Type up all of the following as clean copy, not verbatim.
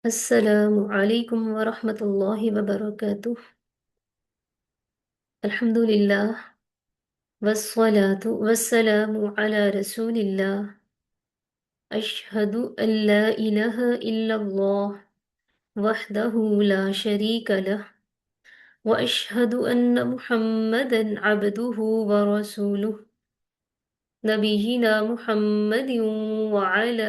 السلام علیکم ورحمۃ اللہ وبرکاتہ۔ الحمد للہ والصلاة والسلام علی رسول اللہ۔ اشہد ان لا الہ الا اللہ وحدہ لا شریک لہ واشہد ان محمدا عبدہ ورسولہ نبینا محمد وعلی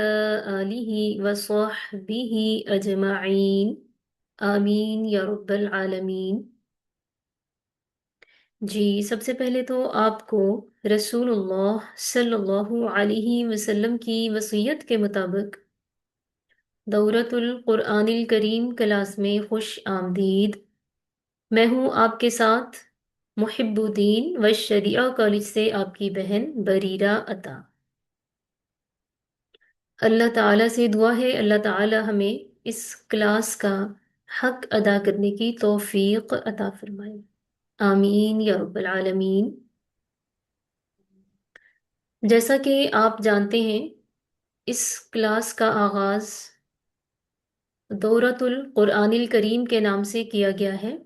آلہ وصحبہ اجمعین، آمین یا رب العالمین۔ جی، سب سے پہلے تو آپ کو رسول اللہ صلی اللہ علیہ وسلم کی وصیت کے مطابق دورۃ القرآن الکریم کلاس میں خوش آمدید۔ میں ہوں آپ کے ساتھ محب الدین و شریعہ کالج سے آپ کی بہن بریرہ عطا۔ اللہ تعالیٰ سے دعا ہے اللہ تعالیٰ ہمیں اس کلاس کا حق ادا کرنے کی توفیق عطا فرمائے، آمین یا رب العالمین۔ جیسا کہ آپ جانتے ہیں، اس کلاس کا آغاز دورۃ القرآن الکریم کے نام سے کیا گیا ہے،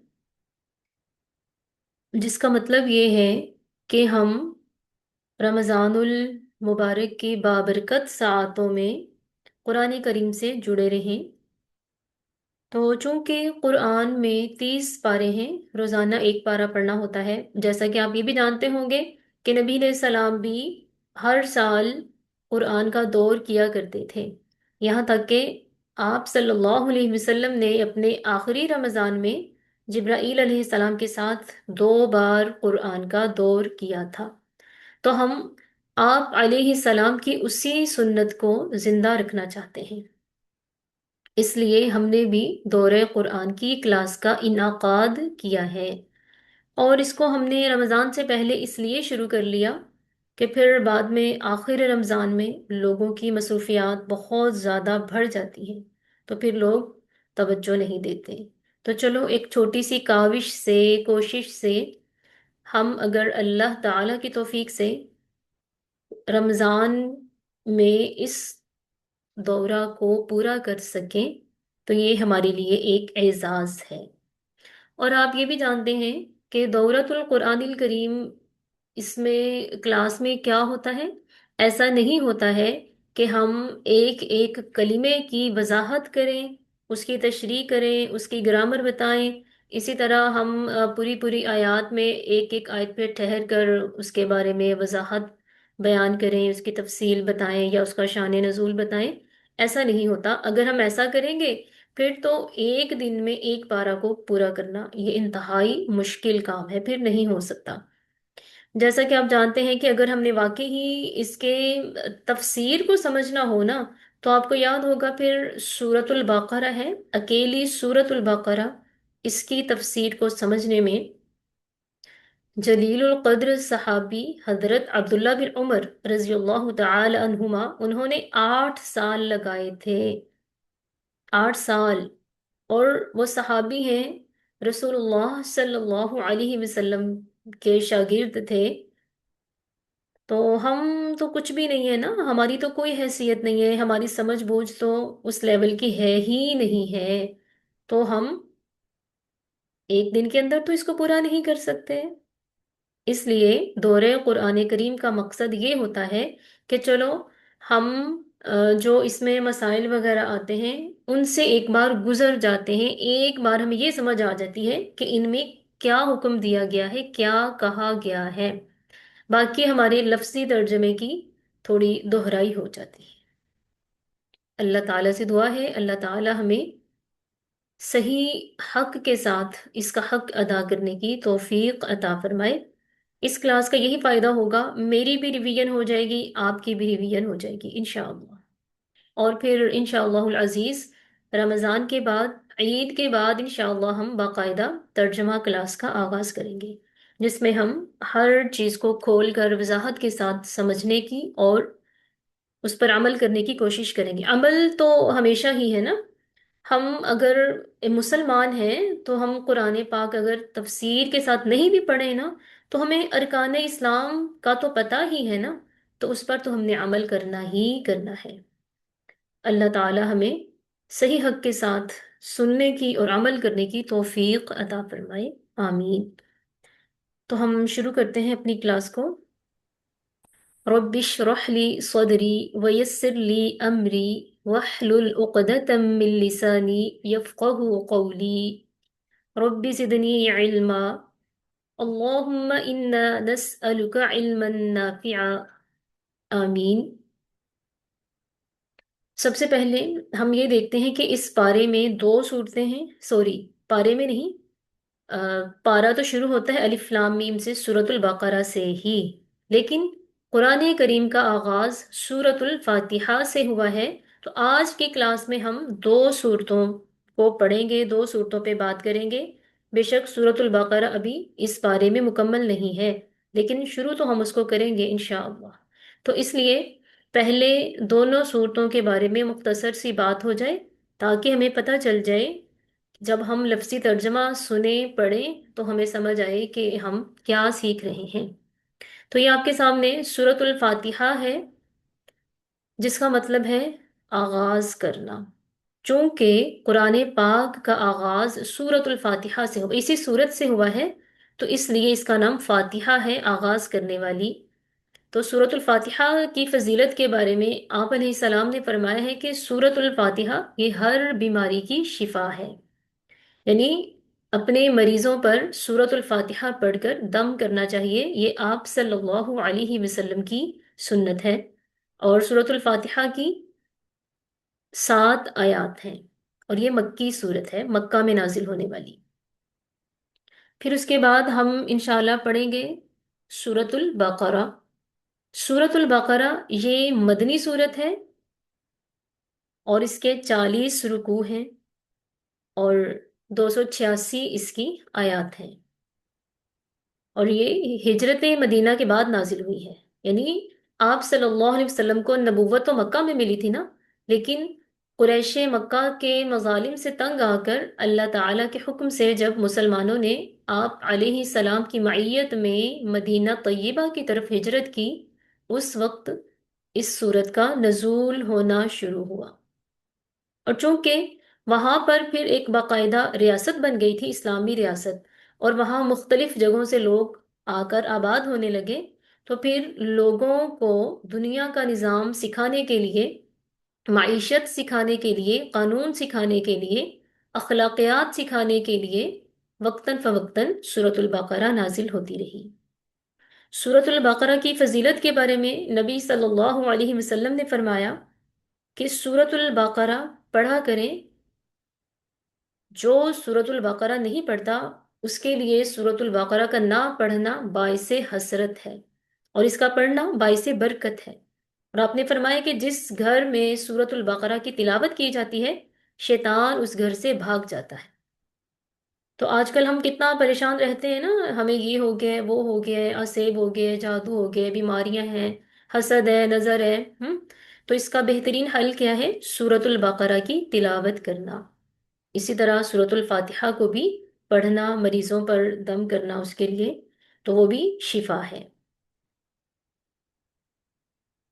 جس کا مطلب یہ ہے کہ ہم رمضان المبارک کی بابرکت ساعتوں میں قرآن کریم سے جڑے رہیں۔ تو چونکہ قرآن میں 30 پارے ہیں، روزانہ ایک پارہ پڑھنا ہوتا ہے۔ جیسا کہ آپ یہ بھی جانتے ہوں گے کہ نبی علیہ السلام بھی ہر سال قرآن کا دور کیا کرتے تھے، یہاں تک کہ آپ صلی اللہ علیہ وسلم نے اپنے آخری رمضان میں جبرائیل علیہ السلام کے ساتھ 2 بار قرآن کا دور کیا تھا۔ تو ہم آپ علیہ السلام کی اسی سنت کو زندہ رکھنا چاہتے ہیں، اس لیے ہم نے بھی دورہ قرآن کی کلاس کا انعقاد کیا ہے۔ اور اس کو ہم نے رمضان سے پہلے اس لیے شروع کر لیا کہ پھر بعد میں آخر رمضان میں لوگوں کی مصروفیات بہت زیادہ بڑھ جاتی ہیں، تو پھر لوگ توجہ نہیں دیتے۔ تو چلو ایک چھوٹی سی کاوش سے، کوشش سے ہم اگر اللہ تعالیٰ کی توفیق سے رمضان میں اس دورہ کو پورا کر سکیں تو یہ ہمارے لیے ایک اعزاز ہے۔ اور آپ یہ بھی جانتے ہیں کہ دورۃ القرآن الکریم، اس میں کلاس میں کیا ہوتا ہے؟ ایسا نہیں ہوتا ہے کہ ہم ایک ایک کلمے کی وضاحت کریں، اس کی تشریح کریں، اس کی گرامر بتائیں۔ اسی طرح ہم پوری پوری آیات میں ایک ایک آیت پہ ٹھہر کر اس کے بارے میں وضاحت بیان کریں، اس کی تفصیل بتائیں یا اس کا شان نزول بتائیں۔ ایسا نہیں ہوتا۔ اگر ہم ایسا کریں گے پھر تو ایک دن میں ایک پارہ کو پورا کرنا یہ انتہائی مشکل کام ہے، پھر نہیں ہو سکتا۔ جیسا کہ آپ جانتے ہیں کہ اگر ہم نے واقعی ہی اس کے تفسیر کو سمجھنا ہو نا، تو آپ کو یاد ہوگا پھر سورۃ البقرہ ہے، اکیلی سورۃ البقرہ، اس کی تفسیر کو سمجھنے میں جلیل القدر صحابی حضرت عبداللہ بن عمر رضی اللہ تعالی عنہما، انہوں نے 8 سال لگائے تھے، 8 سال۔ اور وہ صحابی ہیں، رسول اللہ صلی اللہ علیہ وسلم کے شاگرد تھے۔ تو ہم تو کچھ بھی نہیں ہے نا، ہماری تو کوئی حیثیت نہیں ہے، ہماری سمجھ بوجھ تو اس لیول کی ہے ہی نہیں ہے، تو ہم ایک دن کے اندر تو اس کو پورا نہیں کر سکتے۔ اس لیے دورہ قرآن کریم کا مقصد یہ ہوتا ہے کہ چلو ہم جو اس میں مسائل وغیرہ آتے ہیں ان سے ایک بار گزر جاتے ہیں، ایک بار ہمیں یہ سمجھ آ جاتی ہے کہ ان میں کیا حکم دیا گیا ہے، کیا کہا گیا ہے۔ باقی ہمارے لفظی ترجمے کی تھوڑی دہرائی ہو جاتی ہے۔ اللہ تعالیٰ سے دعا ہے اللہ تعالیٰ ہمیں صحیح حق کے ساتھ اس کا حق ادا کرنے کی توفیق عطا فرمائے۔ اس کلاس کا یہی فائدہ ہوگا، میری بھی ریویژن ہو جائے گی، آپ کی بھی ریویژن ہو جائے گی انشاءاللہ۔ اور پھر انشاءاللہ العزیز رمضان کے بعد، عید کے بعد انشاءاللہ ہم باقاعدہ ترجمہ کلاس کا آغاز کریں گے، جس میں ہم ہر چیز کو کھول کر وضاحت کے ساتھ سمجھنے کی اور اس پر عمل کرنے کی کوشش کریں گے۔ عمل تو ہمیشہ ہی ہے نا، ہم اگر مسلمان ہیں تو ہم قرآن پاک اگر تفسیر کے ساتھ نہیں بھی پڑھیں نا، تو ہمیں ارکان اسلام کا تو پتہ ہی ہے نا، تو اس پر تو ہم نے عمل کرنا ہی کرنا ہے۔ اللہ تعالی ہمیں صحیح حق کے ساتھ سننے کی اور عمل کرنے کی توفیق عطا فرمائے، آمین۔ تو ہم شروع کرتے ہیں اپنی کلاس کو۔ رب اشرح لی صدری ویسر لی امری واحلل عقدۃ من لسانی یفقهوا قولی، رب زدنی علما، اللہم انا نسألک علما نافعا، آمین۔ سب سے پہلے ہم یہ دیکھتے ہیں کہ اس پارے میں دو صورتیں ہیں، سوری، پارے میں نہیں، پارہ تو شروع ہوتا ہے الف لام میم سے، سورۃ البقرہ سے ہی، لیکن قرآن کریم کا آغاز سورۃ الفاتحہ سے ہوا ہے۔ تو آج کی کلاس میں ہم دو صورتوں کو پڑھیں گے، دو صورتوں پہ بات کریں گے۔ بے شک سورۃ البقرہ ابھی اس پارے میں مکمل نہیں ہے، لیکن شروع تو ہم اس کو کریں گے انشاءاللہ۔ تو اس لیے پہلے دونوں صورتوں کے بارے میں مختصر سی بات ہو جائے، تاکہ ہمیں پتہ چل جائے جب ہم لفظی ترجمہ سنیں پڑھیں تو ہمیں سمجھ آئے کہ ہم کیا سیکھ رہے ہیں۔ تو یہ آپ کے سامنے سورۃ الفاتحہ ہے، جس کا مطلب ہے آغاز کرنا۔ چونکہ قرآن پاک کا آغاز سورۃ الفاتحہ سے ہوا، اسی سورت سے ہوا ہے، تو اس لیے اس کا نام فاتحہ ہے، آغاز کرنے والی۔ تو سورۃ الفاتحہ کی فضیلت کے بارے میں آپ علیہ السلام نے فرمایا ہے کہ سورۃ الفاتحہ یہ ہر بیماری کی شفا ہے، یعنی اپنے مریضوں پر سورۃ الفاتحہ پڑھ کر دم کرنا چاہیے، یہ آپ صلی اللہ علیہ وسلم کی سنت ہے۔ اور سورۃ الفاتحہ کی 7 آیات ہیں، اور یہ مکی صورت ہے، مکہ میں نازل ہونے والی۔ پھر اس کے بعد ہم انشاءاللہ پڑھیں گے سورۃ البقرہ۔ سورۃ البقرہ یہ مدنی صورت ہے، اور اس کے 40 رکوع ہیں، اور 286 اس کی آیات ہیں، اور یہ ہجرت مدینہ کے بعد نازل ہوئی ہے، یعنی آپ صلی اللہ علیہ وسلم کو نبوت تو مکہ میں ملی تھی نا، لیکن قریش مکہ کے مظالم سے تنگ آ کر اللہ تعالیٰ کے حکم سے جب مسلمانوں نے آپ علیہ السلام کی معیت میں مدینہ طیبہ کی طرف ہجرت کی، اس وقت اس سورت کا نزول ہونا شروع ہوا۔ اور چونکہ وہاں پر پھر ایک باقاعدہ ریاست بن گئی تھی، اسلامی ریاست، اور وہاں مختلف جگہوں سے لوگ آ کر آباد ہونے لگے، تو پھر لوگوں کو دنیا کا نظام سکھانے کے لیے، معیشت سکھانے کے لیے، قانون سکھانے کے لیے، اخلاقیات سکھانے کے لیے وقتاً فوقتاً سورۃ البقرہ نازل ہوتی رہی۔ سورۃ البقرہ کی فضیلت کے بارے میں نبی صلی اللہ علیہ وسلم نے فرمایا کہ سورۃ البقرہ پڑھا کریں، جو سورۃ البقرہ نہیں پڑھتا اس کے لیے سورۃ البقرہ کا نہ پڑھنا باعث حسرت ہے، اور اس کا پڑھنا باعث برکت ہے۔ اور آپ نے فرمایا کہ جس گھر میں سورۃ البقرہ کی تلاوت کی جاتی ہے، شیطان اس گھر سے بھاگ جاتا ہے۔ تو آج کل ہم کتنا پریشان رہتے ہیں نا، ہمیں یہ ہو گیا ہے، وہ ہو گیا ہے، اسیب ہو گیا ہے، جادو ہو گیا ہے، بیماریاں ہیں، حسد ہے، نظر ہے، تو اس کا بہترین حل کیا ہے؟ سورۃ البقرہ کی تلاوت کرنا۔ اسی طرح سورۃ الفاتحہ کو بھی پڑھنا، مریضوں پر دم کرنا اس کے لیے، تو وہ بھی شفا ہے۔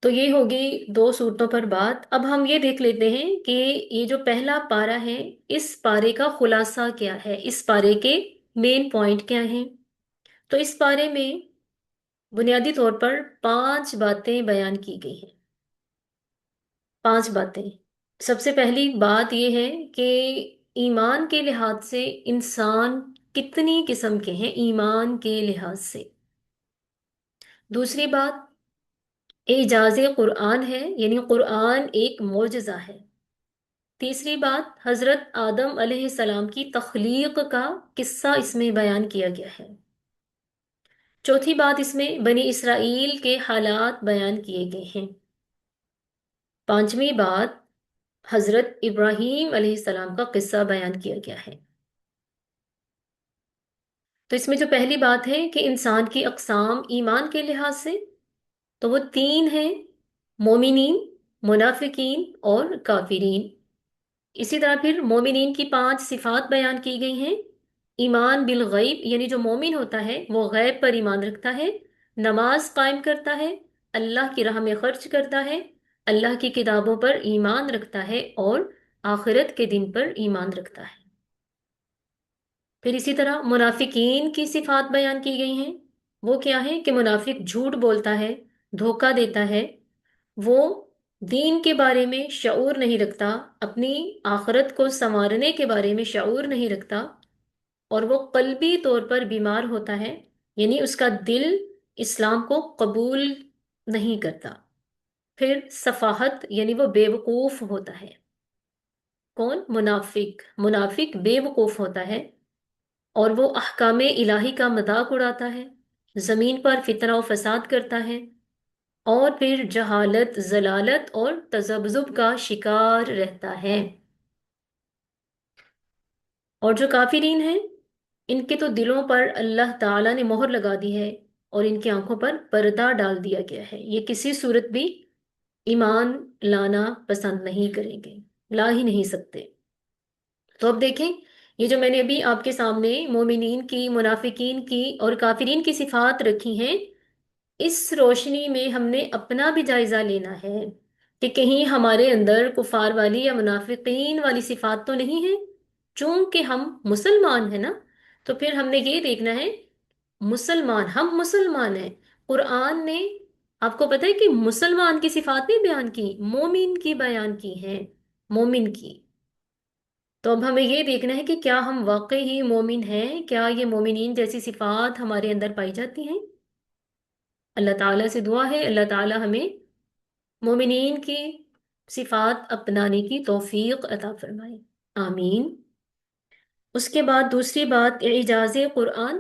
تو یہ ہوگی دو صورتوں پر بات۔ اب ہم یہ دیکھ لیتے ہیں کہ یہ جو پہلا پارہ ہے، اس پارے کا خلاصہ کیا ہے، اس پارے کے مین پوائنٹ کیا ہیں۔ تو اس پارے میں بنیادی طور پر 5 باتیں بیان کی گئی ہیں، 5 باتیں۔ سب سے پہلی بات یہ ہے کہ ایمان کے لحاظ سے انسان کتنی قسم کے ہیں، ایمان کے لحاظ سے۔ دوسری بات اعجاز قرآن ہے، یعنی قرآن ایک معجزہ ہے۔ تیسری بات حضرت آدم علیہ السلام کی تخلیق کا قصہ اس میں بیان کیا گیا ہے۔ چوتھی بات اس میں بنی اسرائیل کے حالات بیان کیے گئے ہیں۔ پانچویں بات حضرت ابراہیم علیہ السلام کا قصہ بیان کیا گیا ہے۔ تو اس میں جو پہلی بات ہے کہ انسان کی اقسام ایمان کے لحاظ سے، تو وہ 3 ہیں: مومنین، منافقین اور کافرین۔ اسی طرح پھر مومنین کی 5 صفات بیان کی گئی ہیں۔ ایمان بالغیب، یعنی جو مومن ہوتا ہے وہ غیب پر ایمان رکھتا ہے، نماز قائم کرتا ہے، اللہ کی راہ میں خرچ کرتا ہے، اللہ کی کتابوں پر ایمان رکھتا ہے، اور آخرت کے دن پر ایمان رکھتا ہے۔ پھر اسی طرح منافقین کی صفات بیان کی گئی ہیں۔ وہ کیا ہے کہ منافق جھوٹ بولتا ہے، دھوکہ دیتا ہے، وہ دین کے بارے میں شعور نہیں رکھتا، اپنی آخرت کو سنوارنے کے بارے میں شعور نہیں رکھتا، اور وہ قلبی طور پر بیمار ہوتا ہے، یعنی اس کا دل اسلام کو قبول نہیں کرتا۔ پھر صفاحت، یعنی وہ بے وقوف ہوتا ہے۔ کون؟ منافق۔ منافق بے وقوف ہوتا ہے اور وہ احکام الہی کا مذاق اڑاتا ہے، زمین پر فتنہ و فساد کرتا ہے، اور پھر جہالت، ضلالت اور تذبذب کا شکار رہتا ہے۔ اور جو کافرین ہیں، ان کے تو دلوں پر اللہ تعالیٰ نے مہر لگا دی ہے اور ان کی آنکھوں پر پردہ ڈال دیا گیا ہے، یہ کسی صورت بھی ایمان لانا پسند نہیں کریں گے، لا ہی نہیں سکتے۔ تو اب دیکھیں، یہ جو میں نے ابھی آپ کے سامنے مومنین کی، منافقین کی اور کافرین کی صفات رکھی ہیں، اس روشنی میں ہم نے اپنا بھی جائزہ لینا ہے کہ کہیں ہمارے اندر کفار والی یا منافقین والی صفات تو نہیں ہے۔ چونکہ ہم مسلمان ہیں نا، تو پھر ہم نے یہ دیکھنا ہے، ہم مسلمان ہیں، قرآن نے آپ کو پتہ ہے کہ مسلمان کی صفات نہیں بیان کی، مومن کی بیان کی ہیں، مومن کی۔ تو اب ہمیں یہ دیکھنا ہے کہ کیا ہم واقعی ہی مومن ہیں، کیا یہ مومنین جیسی صفات ہمارے اندر پائی جاتی ہیں۔ اللہ تعالیٰ سے دعا ہے اللہ تعالیٰ ہمیں مومنین کی صفات اپنانے کی توفیق عطا فرمائے، آمین۔ اس کے بعد دوسری بات، اعجاز قرآن۔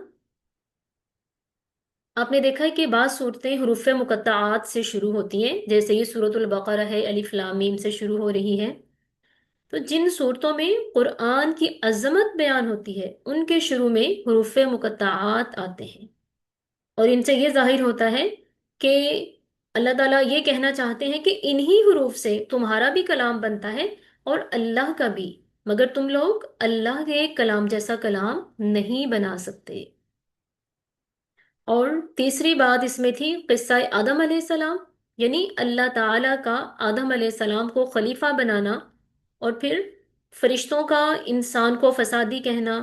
آپ نے دیکھا ہے کہ بعض صورتیں حروف مقطعات سے شروع ہوتی ہیں، جیسے یہ سورۃ البقرہ ہے، الف لام میم سے شروع ہو رہی ہے۔ تو جن صورتوں میں قرآن کی عظمت بیان ہوتی ہے، ان کے شروع میں حروف مقطعات آتے ہیں، اور ان سے یہ ظاہر ہوتا ہے کہ اللہ تعالیٰ یہ کہنا چاہتے ہیں کہ انہی حروف سے تمہارا بھی کلام بنتا ہے اور اللہ کا بھی، مگر تم لوگ اللہ کے کلام جیسا کلام نہیں بنا سکتے۔ اور تیسری بات اس میں تھی قصہ آدم علیہ السلام، یعنی اللہ تعالیٰ کا آدم علیہ السلام کو خلیفہ بنانا، اور پھر فرشتوں کا انسان کو فسادی کہنا،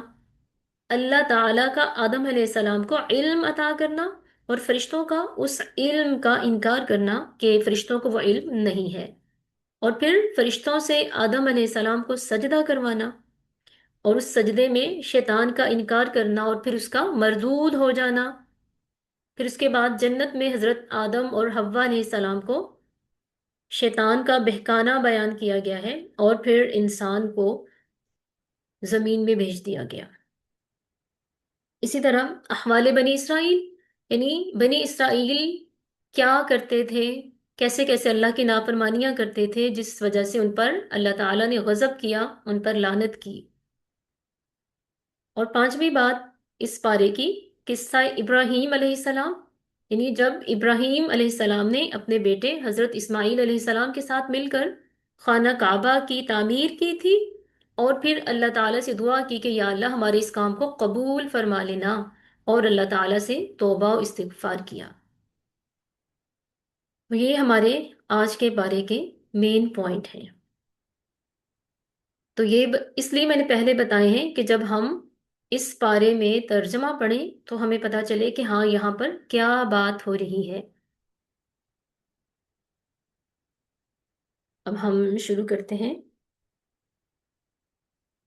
اللہ تعالیٰ کا آدم علیہ السلام کو علم عطا کرنا اور فرشتوں کا اس علم کا انکار کرنا کہ فرشتوں کو وہ علم نہیں ہے، اور پھر فرشتوں سے آدم علیہ السلام کو سجدہ کروانا، اور اس سجدے میں شیطان کا انکار کرنا اور پھر اس کا مردود ہو جانا۔ پھر اس کے بعد جنت میں حضرت آدم اور حوا علیہ السلام کو شیطان کا بہکانا بیان کیا گیا ہے، اور پھر انسان کو زمین میں بھیج دیا گیا۔ اسی طرح احوال بنی اسرائیل، یعنی بنی اسرائیل کیا کرتے تھے، کیسے کیسے اللہ کی نافرمانیاں کرتے تھے، جس وجہ سے ان پر اللہ تعالیٰ نے غضب کیا، ان پر لعنت کی۔ اور پانچویں بات اس پارے کی قصہ ابراہیم علیہ السلام، یعنی جب ابراہیم علیہ السلام نے اپنے بیٹے حضرت اسماعیل علیہ السلام کے ساتھ مل کر خانہ کعبہ کی تعمیر کی تھی، اور پھر اللہ تعالیٰ سے دعا کی کہ یا اللہ ہمارے اس کام کو قبول فرما لینا، اور اللہ تعالیٰ سے توبہ و استغفار کیا۔ یہ ہمارے آج کے بارے کے مین پوائنٹ ہیں۔ تو یہ اس لیے میں نے پہلے بتائے ہیں کہ جب ہم اس پارے میں ترجمہ پڑھیں تو ہمیں پتہ چلے کہ ہاں یہاں پر کیا بات ہو رہی ہے۔ اب ہم شروع کرتے ہیں۔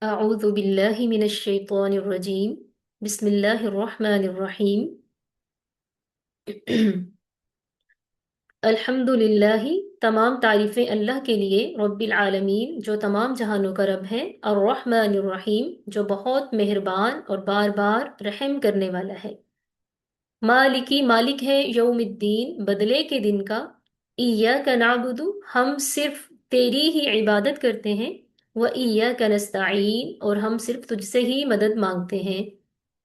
اعوذ باللہ من الشیطان الرجیم، بسم اللہ الرحمن الرحیم۔ الحمد للہ، تمام تعریفیں اللہ کے لیے، رب العالمین جو تمام جہانوں کا رب ہے، الرحمن الرحیم جو بہت مہربان اور بار بار رحم کرنے والا ہے، مالکی مالک ہے، یوم الدین بدلے کے دن کا، ایاک نعبد ہم صرف تیری ہی عبادت کرتے ہیں، و ایاک نستعین اور ہم صرف تجھ سے ہی مدد مانگتے ہیں،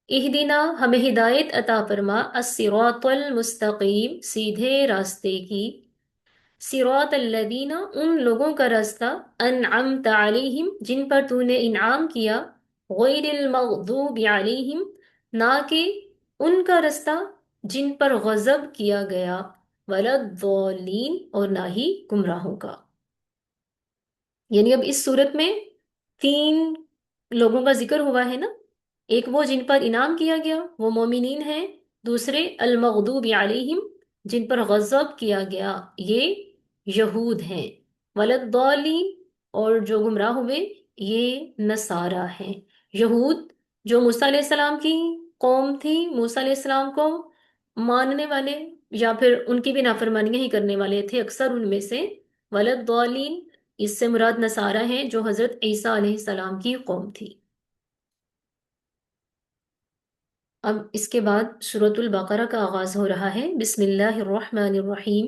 اہدنا ہمیں ہدایت عطا فرما، الصراط المستقیم سیدھے راستے کی، صراط الذین ان لوگوں کا راستہ، انعمت علیہم جن پر تو نے انعام کیا، غیر المغضوب علیہم نہ کہ ان کا راستہ جن پر غضب کیا گیا، ولا الضالین اور نہ ہی گمراہوں کا۔ یعنی اب اس صورت میں تین لوگوں کا ذکر ہوا ہے نا، ایک وہ جن پر انعام کیا گیا وہ مومنین ہیں، دوسرے المغضوب علیہم جن پر غضب کیا گیا یہ یہود ہیں، ولدالین اور جو گمراہ ہوئے یہ نصارہ ہیں۔ یہود جو موسیٰ علیہ السلام کی قوم تھی، موسیٰ علیہ السلام کو ماننے والے یا پھر ان کی بھی نافرمانیاں ہی کرنے والے تھے اکثر ان میں سے، ولدالین اس سے مراد نصارہ ہیں جو حضرت عیسیٰ علیہ السلام کی قوم تھی۔ اب اس کے بعد سورۃ البقرہ کا آغاز ہو رہا ہے۔ بسم اللہ الرحمن الرحیم۔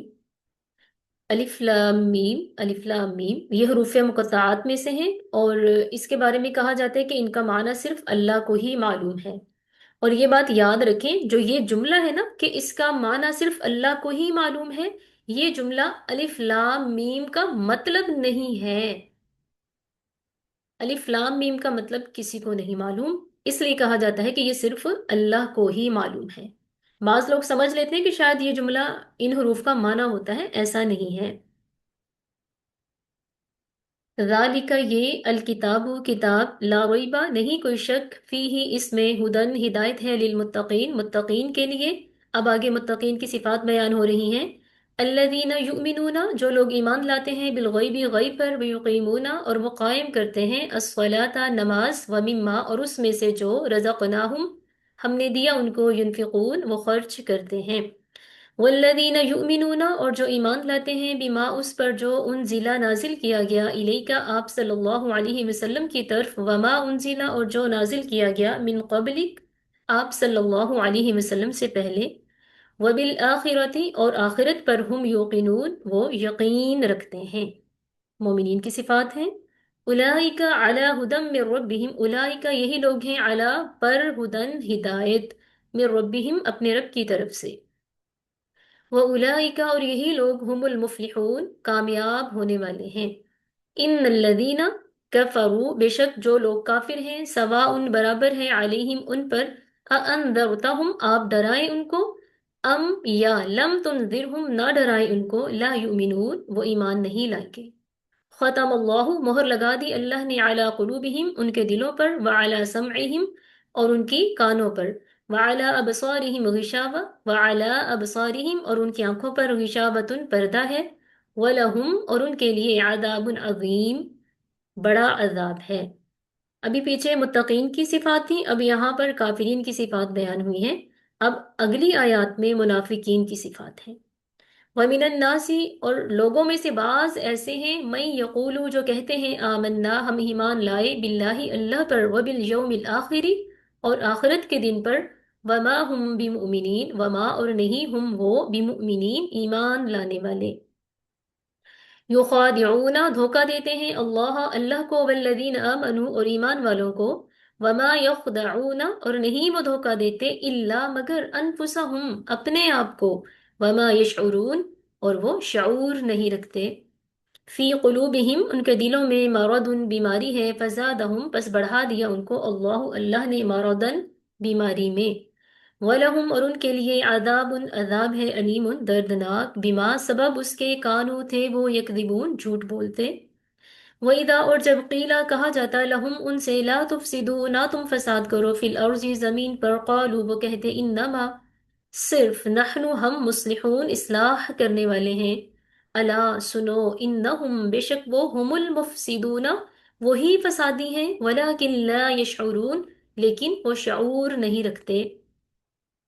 الف لام میم، الف لام میم یہ حروف مقطعات میں سے ہیں، اور اس کے بارے میں کہا جاتا ہے کہ ان کا معنی صرف اللہ کو ہی معلوم ہے۔ اور یہ بات یاد رکھیں، جو یہ جملہ ہے نا کہ اس کا معنی صرف اللہ کو ہی معلوم ہے، یہ جملہ الف لام میم کا مطلب نہیں ہے۔ الف لام میم کا مطلب کسی کو نہیں معلوم، اس لیے کہا جاتا ہے کہ یہ صرف اللہ کو ہی معلوم ہے۔ بعض لوگ سمجھ لیتے ہیں کہ شاید یہ جملہ ان حروف کا معنی ہوتا ہے، ایسا نہیں ہے۔ ذالک یہ الکتاب کتاب، لا ریبہ نہیں کوئی شک، فی ہی اس میں، ہدن ہدایت ہے، للمتقین متقین کے لیے۔ اب آگے متقین کی صفات بیان ہو رہی ہیں۔ الذین یؤمنون جو لوگ ایمان لاتے ہیں، بالغیب غیب پر، ویقیمون اور وہ قائم کرتے ہیں، الصلاۃ نماز، ومما اور اس میں سے جو رزقناہم ہم نے دیا ان کو، ینفقون وہ خرچ کرتے ہیں۔ والذین یؤمنون اور جو ایمان لاتے ہیں، بما اس پر جو انزل نازل کیا گیا، الیکا آپ صلی اللہ علیہ وسلم کی طرف، وما انزل اور جو نازل کیا گیا، من قبلک آپ صلی اللہ علیہ وسلم سے پہلے، وبالآخرۃ اور آخرت پر، ہم یوقنون وہ یقین رکھتے ہیں۔ مومنین کی صفات ہیں، اولئک علی ہدی من ربہم، اولئک یہی لوگ ہیں، علی پر، ہدن ہدایت، من ربہم اپنے رب کی طرف سے، وَأُولَئِكَ اور یہی لوگ ہم المفلحون کامیاب ہونے والے ہیں۔ ان الذین کفروا بے شک جو لوگ کافر ہیں، سواء برابر ہے، علیہم ان پر، اَأَنذرتہم آپ ڈرائیں ان کو، ام یا لم تنذرہم نہ ڈرائیں ان کو، لا یؤمنون وہ ایمان نہیں لائیں گے۔ ختم اللہ مہر لگا دی اللہ نے، علی قلوبہم ان کے دلوں پر، وعلی سمعہم اور ان کی کانوں پر، وعلی ابصارہم غشاوہ، وعلی ابصارہم اور ان کی آنکھوں پر، غشاوۃ پردہ ہے، ولہم اور ان کے لیے، عذاب عظیم بڑا عذاب ہے۔ ابھی پیچھے متقین کی صفات تھی، اب یہاں پر کافرین کی صفات بیان ہوئی ہیں۔ اب اگلی آیات میں منافقین کی صفات ہیں۔ وَمِنَ النَّاسِ اور لوگوں میں سے بعض ایسے ہیں، مَن یقولو جو کہتے ہیں، آمنا ہم ایمان لائے، باللہ اللہ پر، وبالیوم الآخر اور آخرت کے دن پر، وما ہم بمؤمنین وما اور نہیں ہم وہ بمؤمنین ایمان لانے والے، یخادعون دھوکہ دیتے ہیں، اللہ اللہ کو، والذین آمنوا اور ایمان والوں کو، وما یخدعون اور نہیں وہ دھوکہ دیتے، الا مگر انفسہم اپنے آپ کو، وما یشعرون اور وہ شعور نہیں رکھتے۔ فی قلوبہم ان کے دلوں میں، مرض بیماری ہے، فزادہم پس بڑھا دیا ان کو، اللہ اللہ نے، مرضن بیماری میں، وَلَهُمْ اور ان کے لیے، عذاب عذاب ہے، علیم دردناک، بما سبب اس کے، کانو تھے وہ، یکذبون جھوٹ بولتے۔ وَإِذَا اور جب قیلا کہا جاتا، لہم ان سے، لا تفسدوا نہ تم فساد کرو، فی الارض زمین پر، قالوا وہ کہتے، انما صرف، نحن ہم، مصلحون اصلاح کرنے والے ہیں، الا سنو، انہم بے شک وہ، ہم المفسدون وہی فسادی ہیں، ولکن لا یشعرون لیکن وہ شعور نہیں رکھتے۔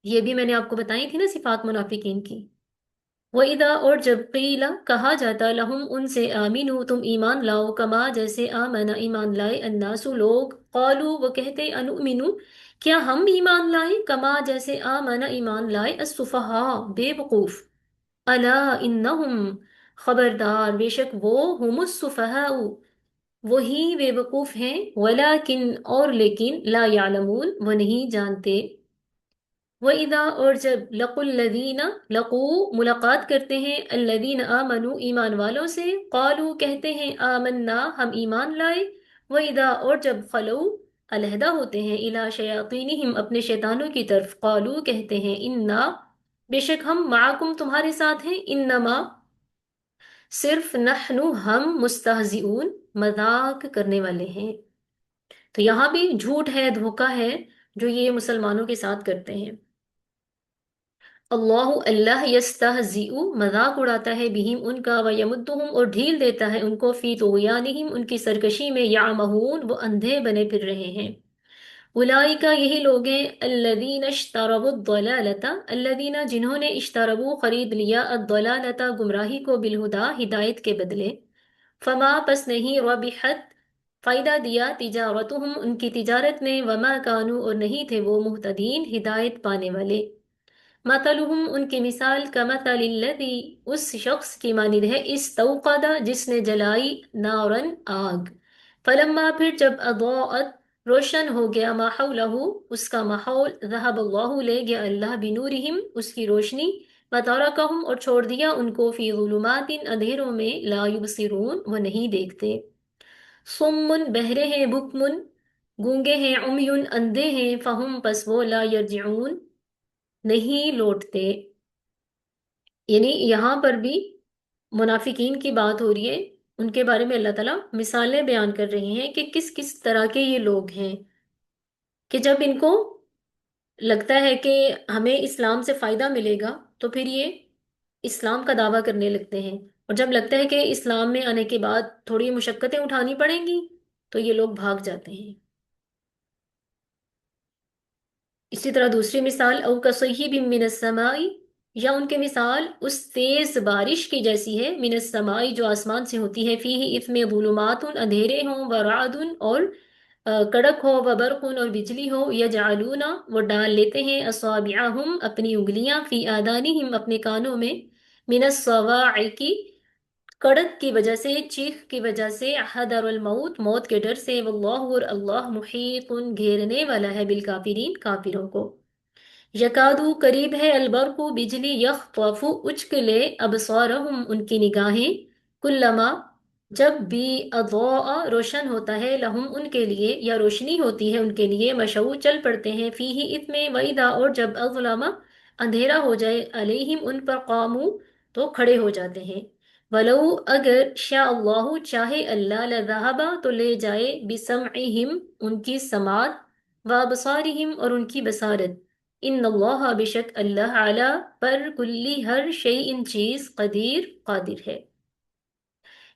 یہ بھی میں نے آپ کو بتائی تھی نا صفات منافقین کی۔ وَإِذَا اور جب قیل کہا جاتا، لہم ان سے، آمینو تم ایمان لاؤ، کما جیسے، آمنا ایمان لائے، الناس لوگ، قالوا وہ کہتے، انؤمنو کیا ہم ایمان لائے، کما جیسے، آمنا ایمان لائے، السفہاء بے وقوف، الا انہم خبردار بے شک وہ، ہم السفہاء وہی بے وقوف ہیں، ولیکن اور لیکن، لا یعلمون وہ نہیں جانتے۔ وَإِذَا اور جب، لقوا الذین لقوا ملاقات کرتے ہیں، الذین آمنوا ایمان والوں سے، قالوا کہتے ہیں، آمنا ہم ایمان لائے، وَإِذَا اور جب، خلو علیحدہ ہوتے ہیں، الی شیاطینہم اپنے شیطانوں کی طرف، قالوا کہتے ہیں، انا بے شک ہم، معکم تمہارے ساتھ ہیں، انما صرف نحن ہم مستہزئون مذاق کرنے والے ہیں۔ تو یہاں بھی جھوٹ ہے، دھوکا ہے جو یہ مسلمانوں کے ساتھ کرتے ہیں۔ اللہ اللہ یستہزئ مذاق اڑاتا ہے بہم ان کا، ویمدہم اور ڈھیل دیتا ہے ان کو، فی طغیانہم ان کی سرکشی میں، یعمہون وہ اندھے بنے پھر رہے ہیں۔ اولئک یہی لوگ ہیں، الذین اشتروا الضلالۃ الذین جنہوں نے اشتروا خرید لیا، الضلالۃ گمراہی کو، بالہدا ہدایت کے بدلے، فما پس نہیں، ربحت فائدہ دیا، تجارتہم ان کی تجارت نے، وما کانوا اور نہیں تھے وہ، مہتدین ہدایت پانے والے۔ مثلہم ان کی مثال، کمثل الذی اس شخص کی مانند ہے، استوقد جس نے جلائی، نارن آگ، فلما پھر جب اضاءت روشن ہو گیا، ما حولہ اس کا ماحول، ذہب اللہ لے گیا اللہ، بنورہم اس کی روشنی، وترکہم اور چھوڑ دیا ان کو، فی ظلمات اندھیروں میں، لا یبصرون وہ نہیں دیکھتے، صم بہرے ہیں، بکم گونگے ہیں، عمی اندھے ہیں، فہم پس وہ، لا یرجعون نہیں لوٹتے۔ یعنی یہاں پر بھی منافقین کی بات ہو رہی ہے، ان کے بارے میں اللہ تعالیٰ مثالیں بیان کر رہے ہیں کہ کس کس طرح کے یہ لوگ ہیں، کہ جب ان کو لگتا ہے کہ ہمیں اسلام سے فائدہ ملے گا تو پھر یہ اسلام کا دعویٰ کرنے لگتے ہیں، اور جب لگتا ہے کہ اسلام میں آنے کے بعد تھوڑی مشقتیں اٹھانی پڑیں گی تو یہ لوگ بھاگ جاتے ہیں۔ اسی طرح دوسری مثال، او کصیب من السماء یا ان کے مثال اس تیز بارش کی جیسی ہے، من السماء جو آسمان سے ہوتی ہے، فیہ اس میں ظلمات اندھیرے ہوں، ورعد اور کڑک ہو، وبرق اور بجلی ہو، یجعلون وہ ڈال لیتے ہیں، اصابعہم اپنی انگلیاں، فی آذانہم اپنے کانوں میں، من الصواعق کڑک کی وجہ سے، چیخ کی وجہ سے، حذر الموت موت کے ڈر سے، واللہ اور اللہ محیط گھیرنے والا ہے، بالکافرین کافروں کو۔ یکادو قریب ہے، البرق بجلی، یخطف اچکلے، ابصارہم ان کی نگاہیں، کلما جب بھی اضاء روشن ہوتا ہے، لہم ان کے لیے یا روشنی ہوتی ہے ان کے لیے، مشعو چل پڑتے ہیں، فیہ اس میں، وَإِذَا اور جب اظلم اندھیرا ہو جائے، علیہم ان پر، قاموا تو کھڑے ہو جاتے ہیں۔ ولو اگر شاء اللہ چاہے اللہ، لذہب تو لے جائے، بسمعہم ان کی سماعت، وابصارہم اور ان کی بصارت، ان اللہ بشک اللہ، علی پر کلی ہر شیء چیز، قدیر قادر ہے۔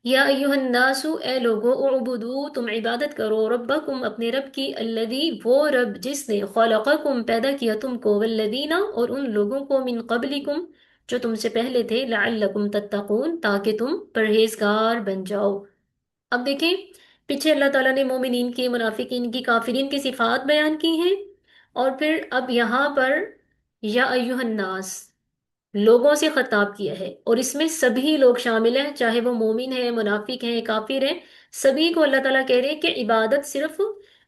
یا ایہا الناس اے لوگو، اعبدو تم عبادت کرو، ربکم اپنے رب کی، الذی وہ رب جس نے، خلقکم پیدا کیا تم کو، والذین اور ان لوگوں کو، من قبلکم جو تم سے پہلے تھے، لعلکم تتقون تاکہ تم پرہیزگار بن جاؤ۔ اب دیکھیں پیچھے اللہ تعالیٰ نے مومنین کی، منافقین کی، کافرین کی صفات بیان کی ہیں، اور پھر اب یہاں پر یا ایہا الناس لوگوں سے خطاب کیا ہے، اور اس میں سبھی لوگ شامل ہیں، چاہے وہ مومن ہیں، منافق ہیں، کافر ہیں، سبھی کو اللہ تعالیٰ کہہ رہے ہیں کہ عبادت صرف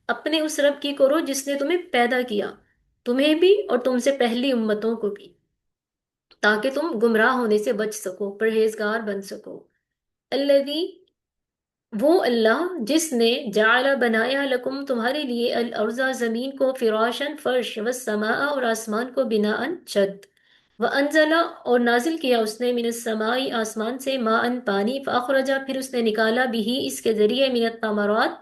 اپنے اس رب کی کرو جس نے تمہیں پیدا کیا، تمہیں بھی اور تم سے پہلی امتوں کو بھی، تاکہ تم گمراہ ہونے سے بچ سکو، پرہیزگار بن سکو۔ الذی وہ اللہ جس نے، جعل بنایا، لکم تمہارے لیے، الارض زمین کو، فراشن فرش، والسماء اور آسمان کو، بناء چھت، وانزل اور نازل کیا اس نے، من السماء آسمان سے، ماء پانی، فاخرج پھر اس نے نکالا، بھی اس کے ذریعے، من الثمرات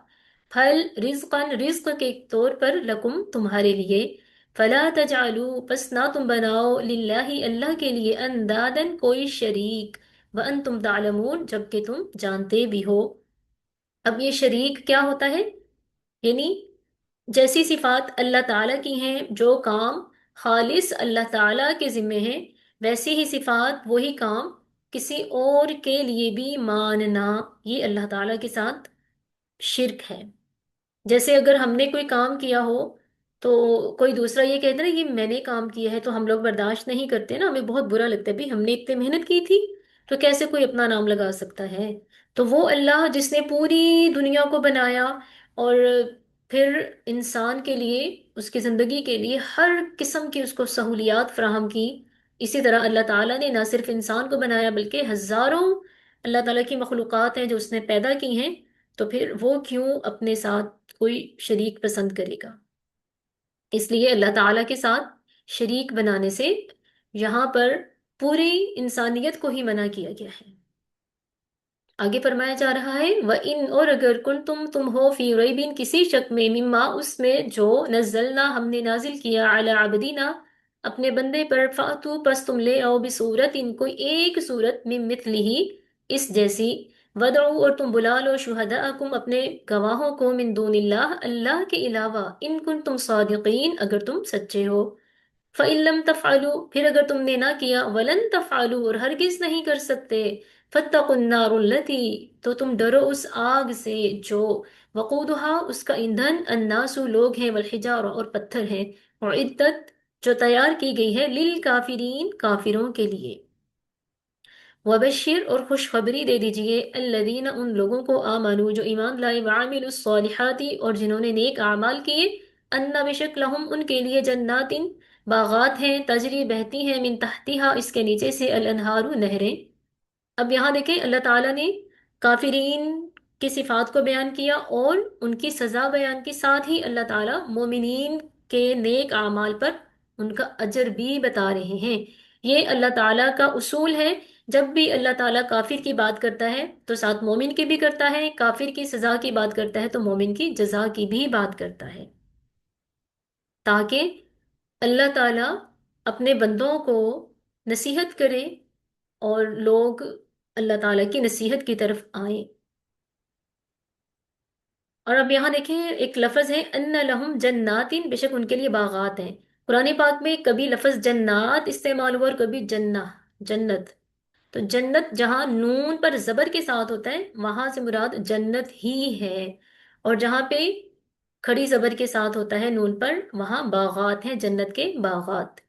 پھل، رزقا رزق کے طور پر، لکم تمہارے لیے، فلا تجعلوا پس نہ تم بناؤ، للہ اللہ کے لیے، اندادن کوئی شریک، وانتم تعلمون جبکہ تم جانتے بھی ہو۔ اب یہ شریک کیا ہوتا ہے؟ یعنی جیسی صفات اللہ تعالیٰ کی ہیں، جو کام خالص اللہ تعالیٰ کے ذمے ہیں، ویسی ہی صفات، وہی کام کسی اور کے لیے بھی ماننا، یہ اللہ تعالیٰ کے ساتھ شرک ہے۔ جیسے اگر ہم نے کوئی کام کیا ہو تو کوئی دوسرا یہ کہتا ہے نا یہ میں نے کام کیا ہے، تو ہم لوگ برداشت نہیں کرتے نا، ہمیں بہت برا لگتا ہے، بھی ہم نے اتنی محنت کی تھی تو کیسے کوئی اپنا نام لگا سکتا ہے؟ تو وہ اللہ جس نے پوری دنیا کو بنایا، اور پھر انسان کے لیے، اس کی زندگی کے لیے ہر قسم کی اس کو سہولیات فراہم کی، اسی طرح اللہ تعالیٰ نے نہ صرف انسان کو بنایا بلکہ ہزاروں اللہ تعالیٰ کی مخلوقات ہیں جو اس نے پیدا کی ہیں، تو پھر وہ کیوں اپنے ساتھ کوئی شریک پسند کرے گا؟ اس لیے اللہ تعالیٰ کے ساتھ شریک بنانے سے یہاں پر پوری انسانیت کو ہی منع کیا گیا ہے۔ آگے فرمایا جا رہا ہے وہ ان، اور اگر کن تم ہو فی ریبین کسی شک میں، مما اس میں جو نزلنا ہم نے نازل کیا علی عبدینا اپنے بندے پر، فاتو پس تم لے آؤ بصورت ان کوئی ایک صورت من مثلہ اس جیسی، ودعو اور تم بلا لو شہداءکم اپنے گواہوں کو، من دون اللہ اللہ کے علاوہ، ان کن تم صادقین اگر تم سچے ہو، فَإِن لَمْ تَفْعَلُوا پھر اگر تم نے نہ کیا، وَلَن تَفْعَلُوا اور ہرگز نہیں کر سکتے، فَاتَّقُوا النَّارُ الَّتِي تو تم ڈرو اس آگ سے جو وقودها اس کا ایندھن الناس لوگ ہیں، والحجارہ اور پتھر ہیں، اعدت جو تیار کی گئی ہے للکافرین کافروں کے لیے، وبشر اور خوشخبری دے دیجئے الذین ان لوگوں کو آمنو جو ایمان لائے، وعملوا الصالحات اور جنہوں نے نیک اعمال کیے، ان بے شک لہم ان کے لیے جنات باغات ہیں، تجری بہتی ہیں، من تحتہا اس کے نیچے سے، الانہار نہریں۔ اب یہاں دیکھیں اللہ تعالیٰ نے کافرین کی صفات کو بیان کیا اور ان کی سزا بیان کی، ساتھ ہی اللہ تعالیٰ مومنین کے نیک اعمال پر ان کا اجر بھی بتا رہے ہیں۔ یہ اللہ تعالیٰ کا اصول ہے، جب بھی اللہ تعالیٰ کافر کی بات کرتا ہے تو ساتھ مومن کی بھی کرتا ہے، کافر کی سزا کی بات کرتا ہے تو مومن کی جزا کی بھی بات کرتا ہے، تاکہ اللہ تعالیٰ اپنے بندوں کو نصیحت کرے اور لوگ اللہ تعالیٰ کی نصیحت کی طرف آئیں۔ اور اب یہاں دیکھیں ایک لفظ ہے ان لہم جنات، بے شک ان کے لیے باغات ہیں۔ قرآن پاک میں کبھی لفظ جنات استعمال ہوا اور کبھی جنہ، جنت۔ تو جنت جہاں نون پر زبر کے ساتھ ہوتا ہے وہاں سے مراد جنت ہی ہے، اور جہاں پہ کھڑی زبر کے ساتھ ہوتا ہے نون پر وہاں باغات ہیں، جنت کے باغات۔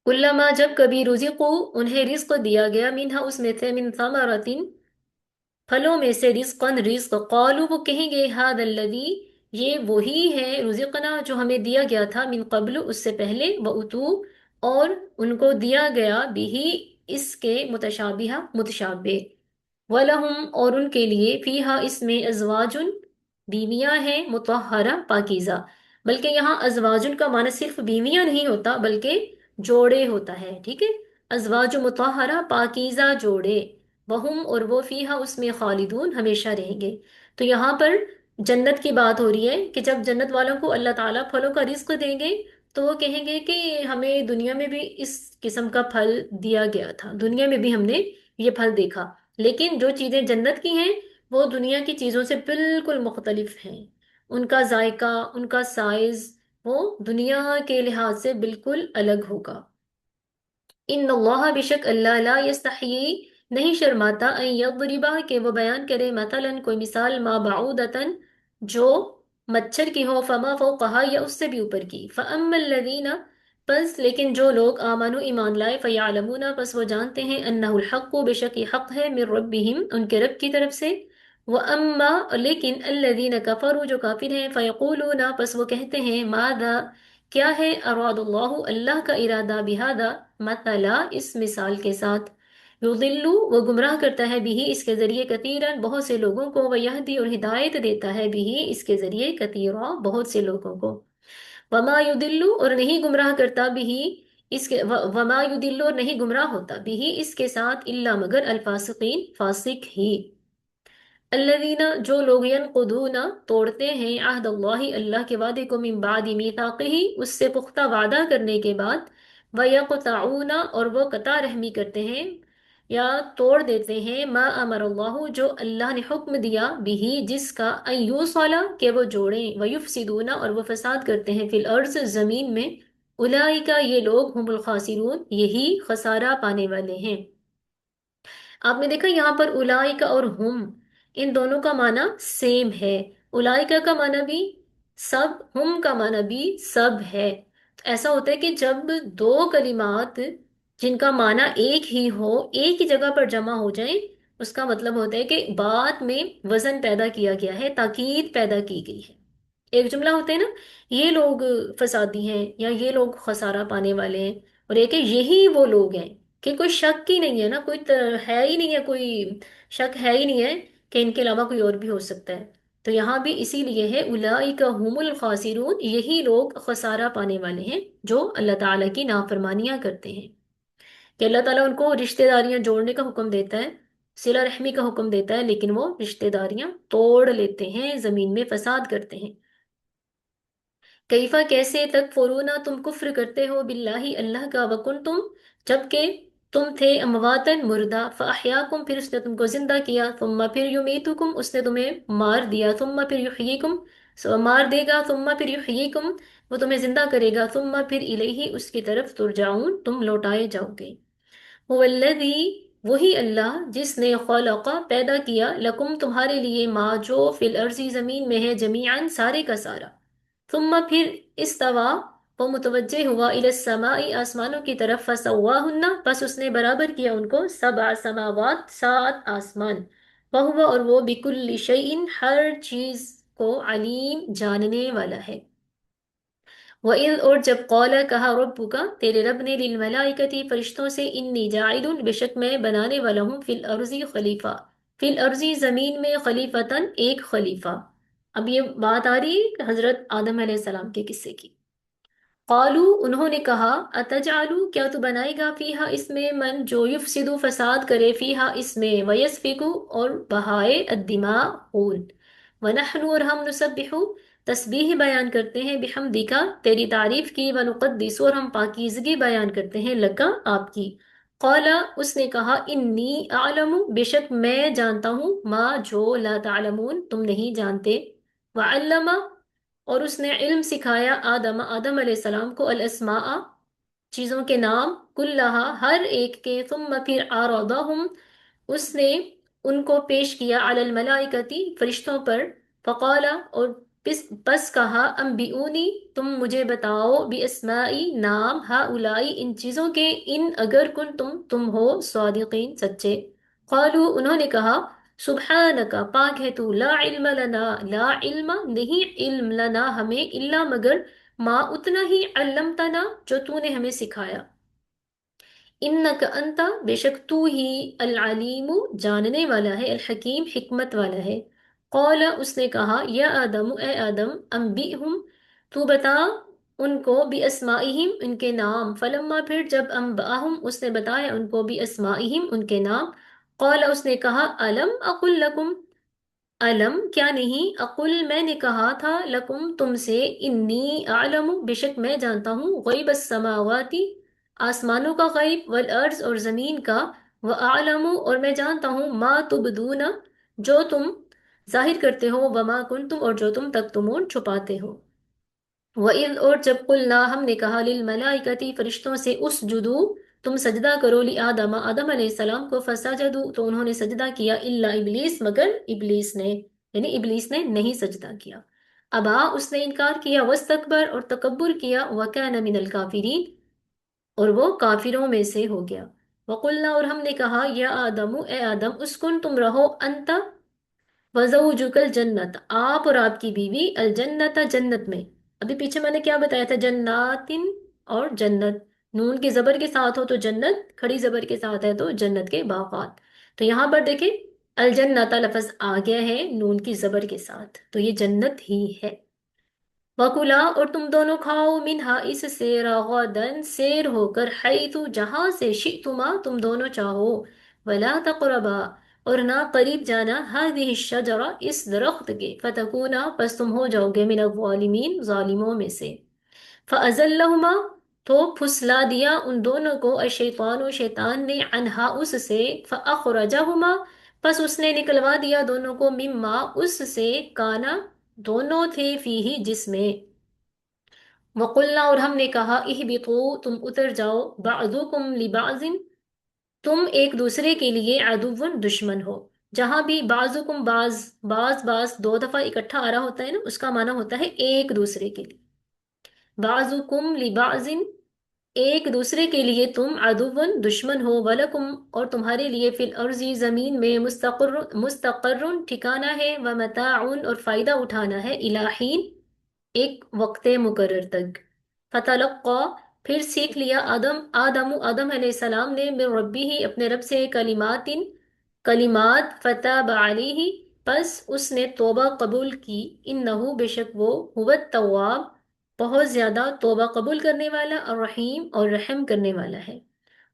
کلما جب کبھی رزقو انہیں رزق دیا گیا، منہا اس میں سے، من ثمرۃ پھلوں میں سے، رزقن رزق، قالو وہ کہیں گے ہذا الذی یہ وہی ہے، رزقنا جو ہمیں دیا گیا تھا، من قبل اس سے پہلے، واتو اور ان کو دیا گیا بھی اس کے متشابہ متشابہ، وَلَهُمْ اور ان کے لیے، فیہا اس میں، ازواجن بیویاں ہیں، مطہرہ پاکیزہ، بلکہ یہاں ازواجن کا معنی صرف بیویاں نہیں ہوتا بلکہ جوڑے ہوتا ہے، ٹھیک ہے، ازواج مطہرہ پاکیزہ جوڑے، وہم اور وہ، فیہا اس میں، خالدون ہمیشہ رہیں گے۔ تو یہاں پر جنت کی بات ہو رہی ہے کہ جب جنت والوں کو اللہ تعالیٰ پھلوں کا رزق دیں گے تو وہ کہیں گے کہ ہمیں دنیا میں بھی اس قسم کا پھل دیا گیا تھا، دنیا میں بھی ہم نے یہ پھل دیکھا، لیکن جو چیزیں جنت کی ہیں وہ دنیا کی چیزوں سے بالکل مختلف ہیں، ان کا ذائقہ، ان کا سائز، وہ دنیا کے لحاظ سے بالکل الگ ہوگا۔ ان اللہ بشک اللہ لا یستحیی نہیں شرماتا، ان یضربا کہ وہ بیان کرے، مثلا کوئی مثال، ما بعودتن جو مچھر کی ہو، فما فوقہا یا اس سے بھی اوپر کی، فاما الذین پس لیکن جو لوگ آمنوا ایمان لائے، فیعلمون پس وہ جانتے ہیں، انہ الحق بشک یہ حق ہے، من ربہم ان کے رب کی طرف سے، واما لیکن الذین کفروا جو کافر ہیں، فیقولون پس وہ کہتے ہیں، ماذا کیا ہے، اراد اللہ اللہ کا ارادہ، بہذا مثلا اس مثال کے ساتھ، یضلو وہ گمراہ کرتا ہے، بھی اس کے ذریعے، کثیرن بہت سے لوگوں کو، ویہدی اور ہدایت دیتا ہے، بھی اس کے ذریعے، کثیرا بہت سے لوگوں کو، وما یضلو اور نہیں گمراہ کرتا، بھی اس کے، وما یضلو اور نہیں گمراہ ہوتا، بھی اس کے ساتھ، الا مگر، الفاسقین فاسق ہی، الذین جو لوگ، ینقضون توڑتے ہیں، عہد اللہ اللہ کے وعدے کو، من بعد میثاقہ اس سے پختہ وعدہ کرنے کے بعد، ویقطعون اور وہ قطع رحمی کرتے ہیں یا توڑ دیتے ہیں، ما امر اللہ جو اللہ نے حکم دیا، بھی جس کا، ان یوصل کہ وہ جوڑیں، ویفسدون اور وہ فساد کرتے ہیں، فی الارض زمین میں، اولئک یہ لوگ، ہم الخاسرون یہی خسارہ پانے والے ہیں۔ آپ نے دیکھا یہاں پر اولائکا اور ہم، ان دونوں کا معنی سیم ہے، اولائکا کا معنی بھی سب، ہم کا معنی بھی سب ہے۔ ایسا ہوتا ہے کہ جب دو کلمات جن کا معنی ایک ہی ہو ایک ہی جگہ پر جمع ہو جائیں، اس کا مطلب ہوتا ہے کہ بات میں وزن پیدا کیا گیا ہے، تاکید پیدا کی گئی ہے۔ ایک جملہ ہوتا ہے نا، یہ لوگ فسادی ہیں یا یہ لوگ خسارہ پانے والے ہیں، اور ایک ہے یہی وہ لوگ ہیں، کہ کوئی شک ہی نہیں ہے نا، کوئی ہے ہی نہیں ہے، کوئی شک ہے ہی نہیں ہے کہ ان کے علاوہ کوئی اور بھی ہو سکتا ہے۔ تو یہاں بھی اسی لیے ہے، اولئک هم الخاسرون یہی لوگ خسارہ پانے والے ہیں جو اللہ تعالیٰ کی نافرمانیاں کرتے ہیں۔ کہ اللہ تعالیٰ ان کو رشتہ داریاں جوڑنے کا حکم دیتا ہے، صلہ رحمی کا حکم دیتا ہے، لیکن وہ رشتہ داریاں توڑ لیتے ہیں، زمین میں فساد کرتے ہیں۔ کیفا کیسے تک فرونا تم کفر کرتے ہو باللہ اللہ کا، وکن تم جبکہ تم تھے امواتن مردہ، فاحیاکم پھر اس نے تم کو زندہ کیا، ثم پھر یمیتکم اس نے تمہیں مار دیا، ثم پھر یحییکم مار دے گا، ثم پھر یحییکم وہ تمہیں زندہ کرے گا، ثم پھر الیہ اس کی طرف ترجعون تم لوٹائے جاؤ گے۔ هو الذی وہی اللہ جس نے خلق پیدا کیا لکم تمہارے لیے ما جو فی الارض زمین میں ہے جمیعاً سارے کا سارا، ثم پھر استوا وہ متوجہ ہوا الی السماء آسمانوں کی طرف، فسواہن پس اس نے برابر کیا ان کو، سبع سماوات سات آسمان، وہو اور وہ بکل شیء ہر چیز کو علیم جاننے والا ہے۔ وَإِذْ اور جب قَالَ کہا ربک تیرے رب نے للملائکتی فرشتوں سے، انی جاعل بے شک میں بنانے والا ہوں فی الارض خلیفہ، فی الارض زمین میں، خلیفتاً ایک خلیفہ۔ اب یہ بات آ رہی ہے حضرت آدم علیہ السلام کے قصے کی۔ قالو انہوں نے کہا اتجعلو کیا تو بنائے گا، فیہا اس میں، من جو یفسدو فساد کرے، فیہا اس میں، ویسفکو اور بہائے، الدماء خون، ونحن اور ہم، نسبحو تسبیح بیان کرتے ہیں، بحمدکا تیری تعریف کی، ونقدس اور ہم پاکیزگی بیان کرتے ہیں، لکا آپ کی۔ قالا اس نے کہا انی اعلم بے شک میں جانتا ہوں، ما جو لا تعلمون تم نہیں جانتے، وعلم اور اس نے علم سکھایا، آدم آدم علیہ السلام کو، الاسماء چیزوں کے نام، کلہا ہر ایک کے، ثم پھر عرضہم اس نے ان کو پیش کیا، علی الملائکتی فرشتوں پر، فقالا اور پس کہا، انبئونی تم مجھے بتاؤ، باسمائی نام، ہؤلائی ان چیزوں کے، ان اگر تم ہو صادقین سچے۔ قالو انہوں نے کہا سبحانک پاک ہے تو، لا علم لنا لا علم نہیں علم لنا ہمیں، الا مگر ما اتنا ہی، علمتنا جو تو نے ہمیں سکھایا، انک انت بے شک تو ہی، العلیم جاننے والا ہے، الحکیم حکمت والا ہے۔ قال اس نے کہا یا آدم اے آدم، انبئہم تو بتا ان کو، باسمائہم ان کے نام، فلما پھر جب انبأہم اس نے بتایا ان کو، باسمائہم ان کے نام، قال اس نے کہا الم اقل لکم علم کیا نہیں، اقل میں نے کہا تھا، لکم تم سے، انی اعلم بے شک میں جانتا ہوں، غیب السماواتی آسمانوں کا غیب، والارض اور زمین کا، واعلم اور میں جانتا ہوں، ما تبدون جو تم ظاہر کرتے ہو، وما کنتم اور جو تم تکتمون چھپاتے ہو۔ وَإِذْ اور جب قلنا ہم نے کہا، للملائکتی فرشتوں سے، اسجدو تم سجدہ کرو، لآدم آدم علیہ السلام کو، فسجدو تو انہوں نے سجدہ کیا، الا ابلیس مگر ابلیس نے، یعنی ابلیس نے نہیں سجدہ کیا، ابا اس نے انکار کیا، واستکبر اور تکبر کیا، وکان من الکافرین اور وہ کافروں میں سے ہو گیا۔ وقلنا اور ہم نے کہا یا آدم اے آدم، اسکن تم رہو، انت وزوجک الجنت آپ اور آپ کی بیوی، الجنت جنت میں، ابھی پیچھے میں نے کیا بتایا تھا، جناتن اور جنت، نون کی زبر کے ساتھ ہو تو جنت، کھڑی زبر کے ساتھ ہے تو جنت کے باغات، تو یہاں پر دیکھیں الجنت لفظ آ گیا ہے نون کی زبر کے ساتھ، تو یہ جنت ہی ہے۔ وَكُلَا اور تم دونوں کھاؤ، منہا اس سے، رغدن سیر ہو کر، حیث جہاں سے، شئتما تم دونوں چاہو، ولا تقربا اور نہ قریب جانا، هذه الشجرہ اس درخت کے، فتکونا پس تم ہو جاؤ گے، من الظالمین ظالموں میں سے۔ فَأَزَلَّهُمَا تو پھسلا دیا ان دونوں کو، الشیطان و شیطان نے، عنہا اس سے، فَأَخْرَجَهُمَا پس اس نے نکلوا دیا دونوں کو، مما اس سے، کانا دونوں تھے، فیہی جس میں، وقلنا اور ہم نے کہا، اہبطوا تم اتر جاؤ، بعضکم لبعض تم ایک دوسرے کے لیے، عدوٌ دشمن ہو، جہاں بھی بعضکم بعض دو دفعہ اکٹھا آ رہا ہوتا ہے نا، اس کا معنی ہوتا ہے ایک دوسرے کے لیے، بعضکم لبعض ایک دوسرے کے لیے تم، عدوٌ دشمن ہو، ولکم اور تمہارے لیے، فی الارض زمین میں، مستقر ٹھکانہ ہے، ومتاع اور فائدہ اٹھانا ہے، الی حین ایک وقت مقرر تک۔ فتلقى پھر سیکھ لیا آدم علیہ السلام نے، من ربہ اپنے رب سے، کلمات، فتاب علیہ پس اس نے توبہ قبول کی، انہ بے شک وہ، هو التواب بہت زیادہ توبہ قبول کرنے والا، الرحیم اور رحم کرنے والا ہے۔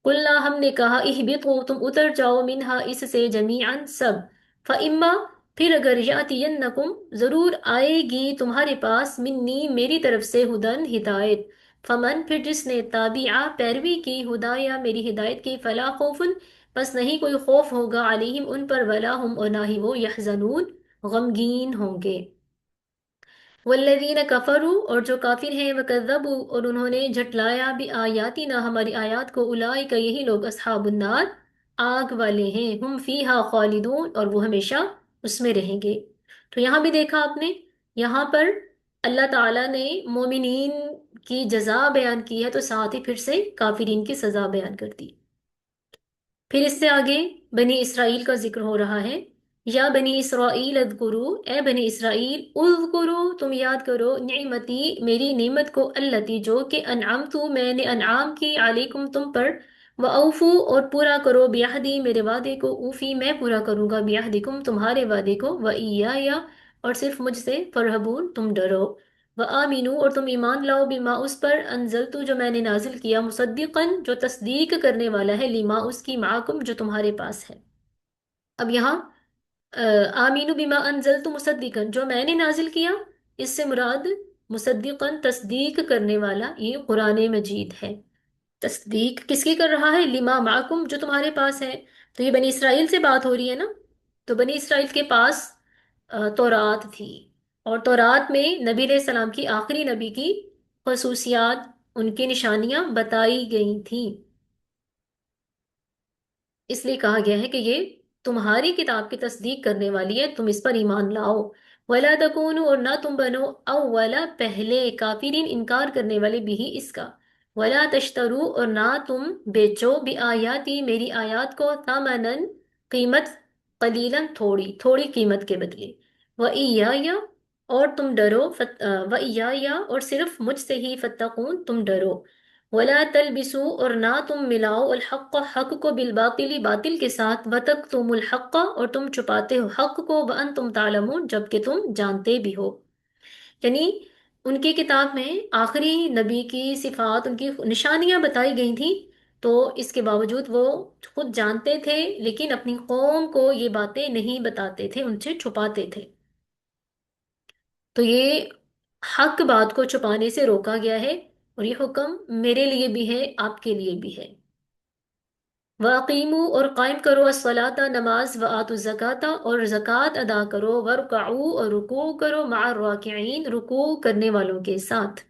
قلنا ہم نے کہا اہبطوا تم اتر جاؤ منہا اس سے جمیعا سب فاما پھر اگر یاتینکم ضرور آئے گی تمہارے پاس منی میری طرف سے ہدن ہدایت فمن پھر جس نے تابعہ پیروی کی ہدایا میری ہدایت کی فلا خوف بس نہیں کوئی خوف ہوگا علیہم ان پر ولا ہم اور نہ ہی وہ یحزنون غمگین ہوں گے والذین کفروا اور جو کافر ہیں وکذبوا اور انہوں نے جھٹلایا بآیاتنا ہماری آیات کو اولئک یہی لوگ اصحاب النار آگ والے ہیں ہم فیہا خالدون اور وہ ہمیشہ اس میں رہیں گے تو یہاں بھی دیکھا آپ نے یہاں پر اللہ تعالیٰ نے مومنین کی جزا بیان کی ہے تو ساتھ ہی پھر سے کافرین کی سزا بیان کر دی پھر اس سے آگے بنی اسرائیل کا ذکر ہو رہا ہے یا بنی اسرائیل اذکرو اے بنی اسرائیل اذکرو تم یاد کرو نعمتی میری نعمت کو التی جو کہ انعمتو میں نے انعام کی علیکم تم پر وَأَوْفُوا اور پورا کرو بیہدی میرے وعدے کو اوفی میں پورا کروں گا بیہدکم تمہارے وعدے کو وَإِيَّايَ اور صرف مجھ سے فرحبون تم ڈرو وَآمِنُوا اور تم ایمان لاؤ بما اس پر انزلتو جو میں نے نازل کیا مصدقاً جو تصدیق کرنے والا ہے لما اس کی معاکم جو تمہارے پاس ہے اب یہاں آمینو بما انزلتو مصدقاً جو میں نے نازل کیا اس سے مراد مصدقاً تصدیق کرنے والا یہ قرآن مجید ہے تصدیق کس کی کر رہا ہے لما معکم جو تمہارے پاس ہے تو یہ بنی اسرائیل سے بات ہو رہی ہے نا تو بنی اسرائیل کے پاس تورات تھی اور تورات میں نبی علیہ السلام کی آخری نبی کی خصوصیات ان کی نشانیاں بتائی گئی تھیں اس لیے کہا گیا ہے کہ یہ تمہاری کتاب کی تصدیق کرنے والی ہے تم اس پر ایمان لاؤ ولا تکونوا اور نہ تم بنو اولا پہلے کافرین انکار کرنے والے بھی اس کا ولا تشترو اور نہ تم بیچو بآیاتی میری آیات کو ثمنن قیمت قلیلا تھوڑی تھوڑی قیمت کے بدلے وإیایا اور تم ڈرو وإیایا اور صرف مجھ سے ہی فتقون تم ڈرو ولا تلبسوا اور نہ تم ملاؤ الحق حق کو بالباطل باطل کے ساتھ وتکتموا الحق اور تم چھپاتے ہو حق کو وانتم تعلمون جبکہ تم جانتے بھی ہو یعنی ان کی کتاب میں آخری نبی کی صفات ان کی نشانیاں بتائی گئی تھیں تو اس کے باوجود وہ خود جانتے تھے لیکن اپنی قوم کو یہ باتیں نہیں بتاتے تھے ان سے چھپاتے تھے تو یہ حق بات کو چھپانے سے روکا گیا ہے اور یہ حکم میرے لیے بھی ہے آپ کے لیے بھی ہے وَأَقِيمُوا اور قائم کرو الصَّلَاةَ نماز وَآتُوا الزَّكَاةَ اور زکوٰۃ ادا کرو وَارْكَعُوا اور رکوع کرو مع الراکعین رکوع کرنے والوں کے ساتھ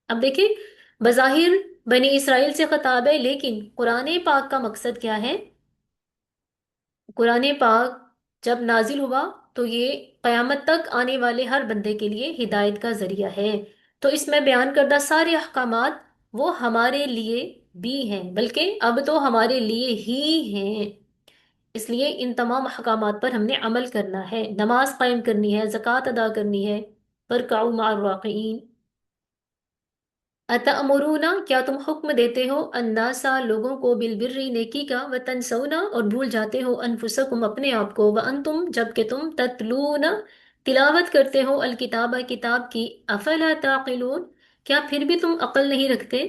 اب دیکھیں بظاہر بنی اسرائیل سے خطاب ہے لیکن قرآن پاک کا مقصد کیا ہے قرآن پاک جب نازل ہوا تو یہ قیامت تک آنے والے ہر بندے کے لیے ہدایت کا ذریعہ ہے تو اس میں بیان کردہ سارے احکامات وہ ہمارے لیے بھی ہیں بلکہ اب تو ہمارے لیے ہی ہیں اس لیے ان تمام احکامات پر ہم نے عمل کرنا ہے نماز قائم کرنی ہے زکوٰۃ ادا کرنی ہے فرکعوا مع الراکعین اتأمرون کیا تم حکم دیتے ہو الناسا لوگوں کو بالبر نیکی کا وتنسون اور بھول جاتے ہو انفسکم اپنے آپ کو وانتم جبکہ تم تتلون تلاوت کرتے ہو الکتاب کتاب کی افلا تعقلون کیا پھر بھی تم عقل نہیں رکھتے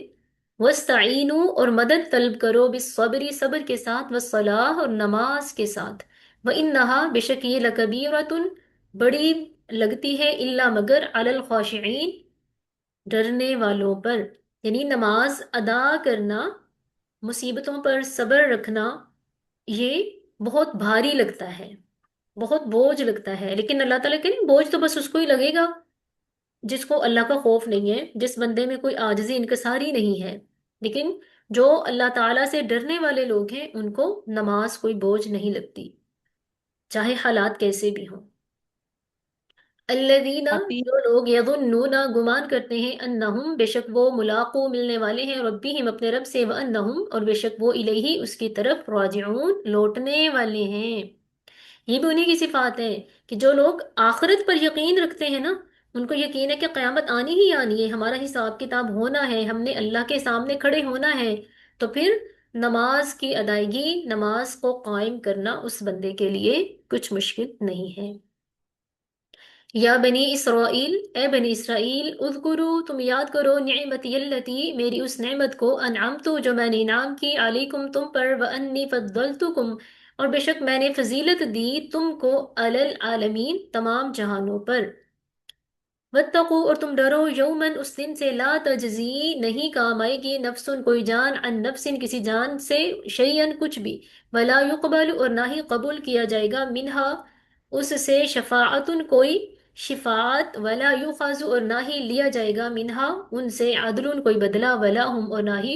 وستعینوا اور مدد طلب کرو بالصبر صبر کے ساتھ والصلاح اور نماز کے ساتھ وانہا بے شک یہ لکبیرۃ بڑی لگتی ہے الا مگر علی الخاشعین ڈرنے والوں پر یعنی نماز ادا کرنا مصیبتوں پر صبر رکھنا یہ بہت بھاری لگتا ہے بہت بوجھ لگتا ہے لیکن اللہ تعالیٰ کہ نہیں بوجھ تو بس اس کو ہی لگے گا جس کو اللہ کا خوف نہیں ہے جس بندے میں کوئی عاجزی انکساری نہیں ہے لیکن جو اللہ تعالیٰ سے ڈرنے والے لوگ ہیں ان کو نماز کوئی بوجھ نہیں لگتی چاہے حالات کیسے بھی ہوں الذین اطیع جو لوگ یظنون گمان کرتے ہیں انہم بے شک وہ ملاقو ملنے والے ہیں ربہم اپنے رب سے وانہم اور بے شک وہ الیہ اس کی طرف راجعون لوٹنے والے ہیں یہ بھی انہی کی صفات ہے کہ جو لوگ آخرت پر یقین رکھتے ہیں نا ان کو یقین ہے کہ قیامت آنی ہی آنی ہے ہمارا حساب کتاب ہونا ہے ہم نے اللہ کے سامنے کھڑے ہونا ہے تو پھر نماز کی ادائیگی نماز کو قائم کرنا اس بندے کے لیے کچھ مشکل نہیں ہے یا بنی اسرائیل، اے بنی اسرائیل، اذکرو تم یاد کرو نعمتی التی میری اس نعمت کو، انعمتو جو میں نے انعام کی، علیکم تم پر، وانی فضلتکم اور بے شک میں نے فضیلت دی تم کو، علی العالمین تمام جہانوں پر، واتقوا اور تم ڈرو یومن اس دن سے، لا تجزی نہیں کام آئے گی، نفسن کوئی جان، عن نفسن کسی جان سے، شیئن کچھ بھی، ولا یقبل اور نہ ہی قبول کیا جائے گا، منہا اس سے، شفاعتن کوئی شفاعت، ولا یؤخذ اور نہ ہی لیا جائے گا، منہا ان سے، عدل کوئی بدلہ، ولا ہم اور نہ ہی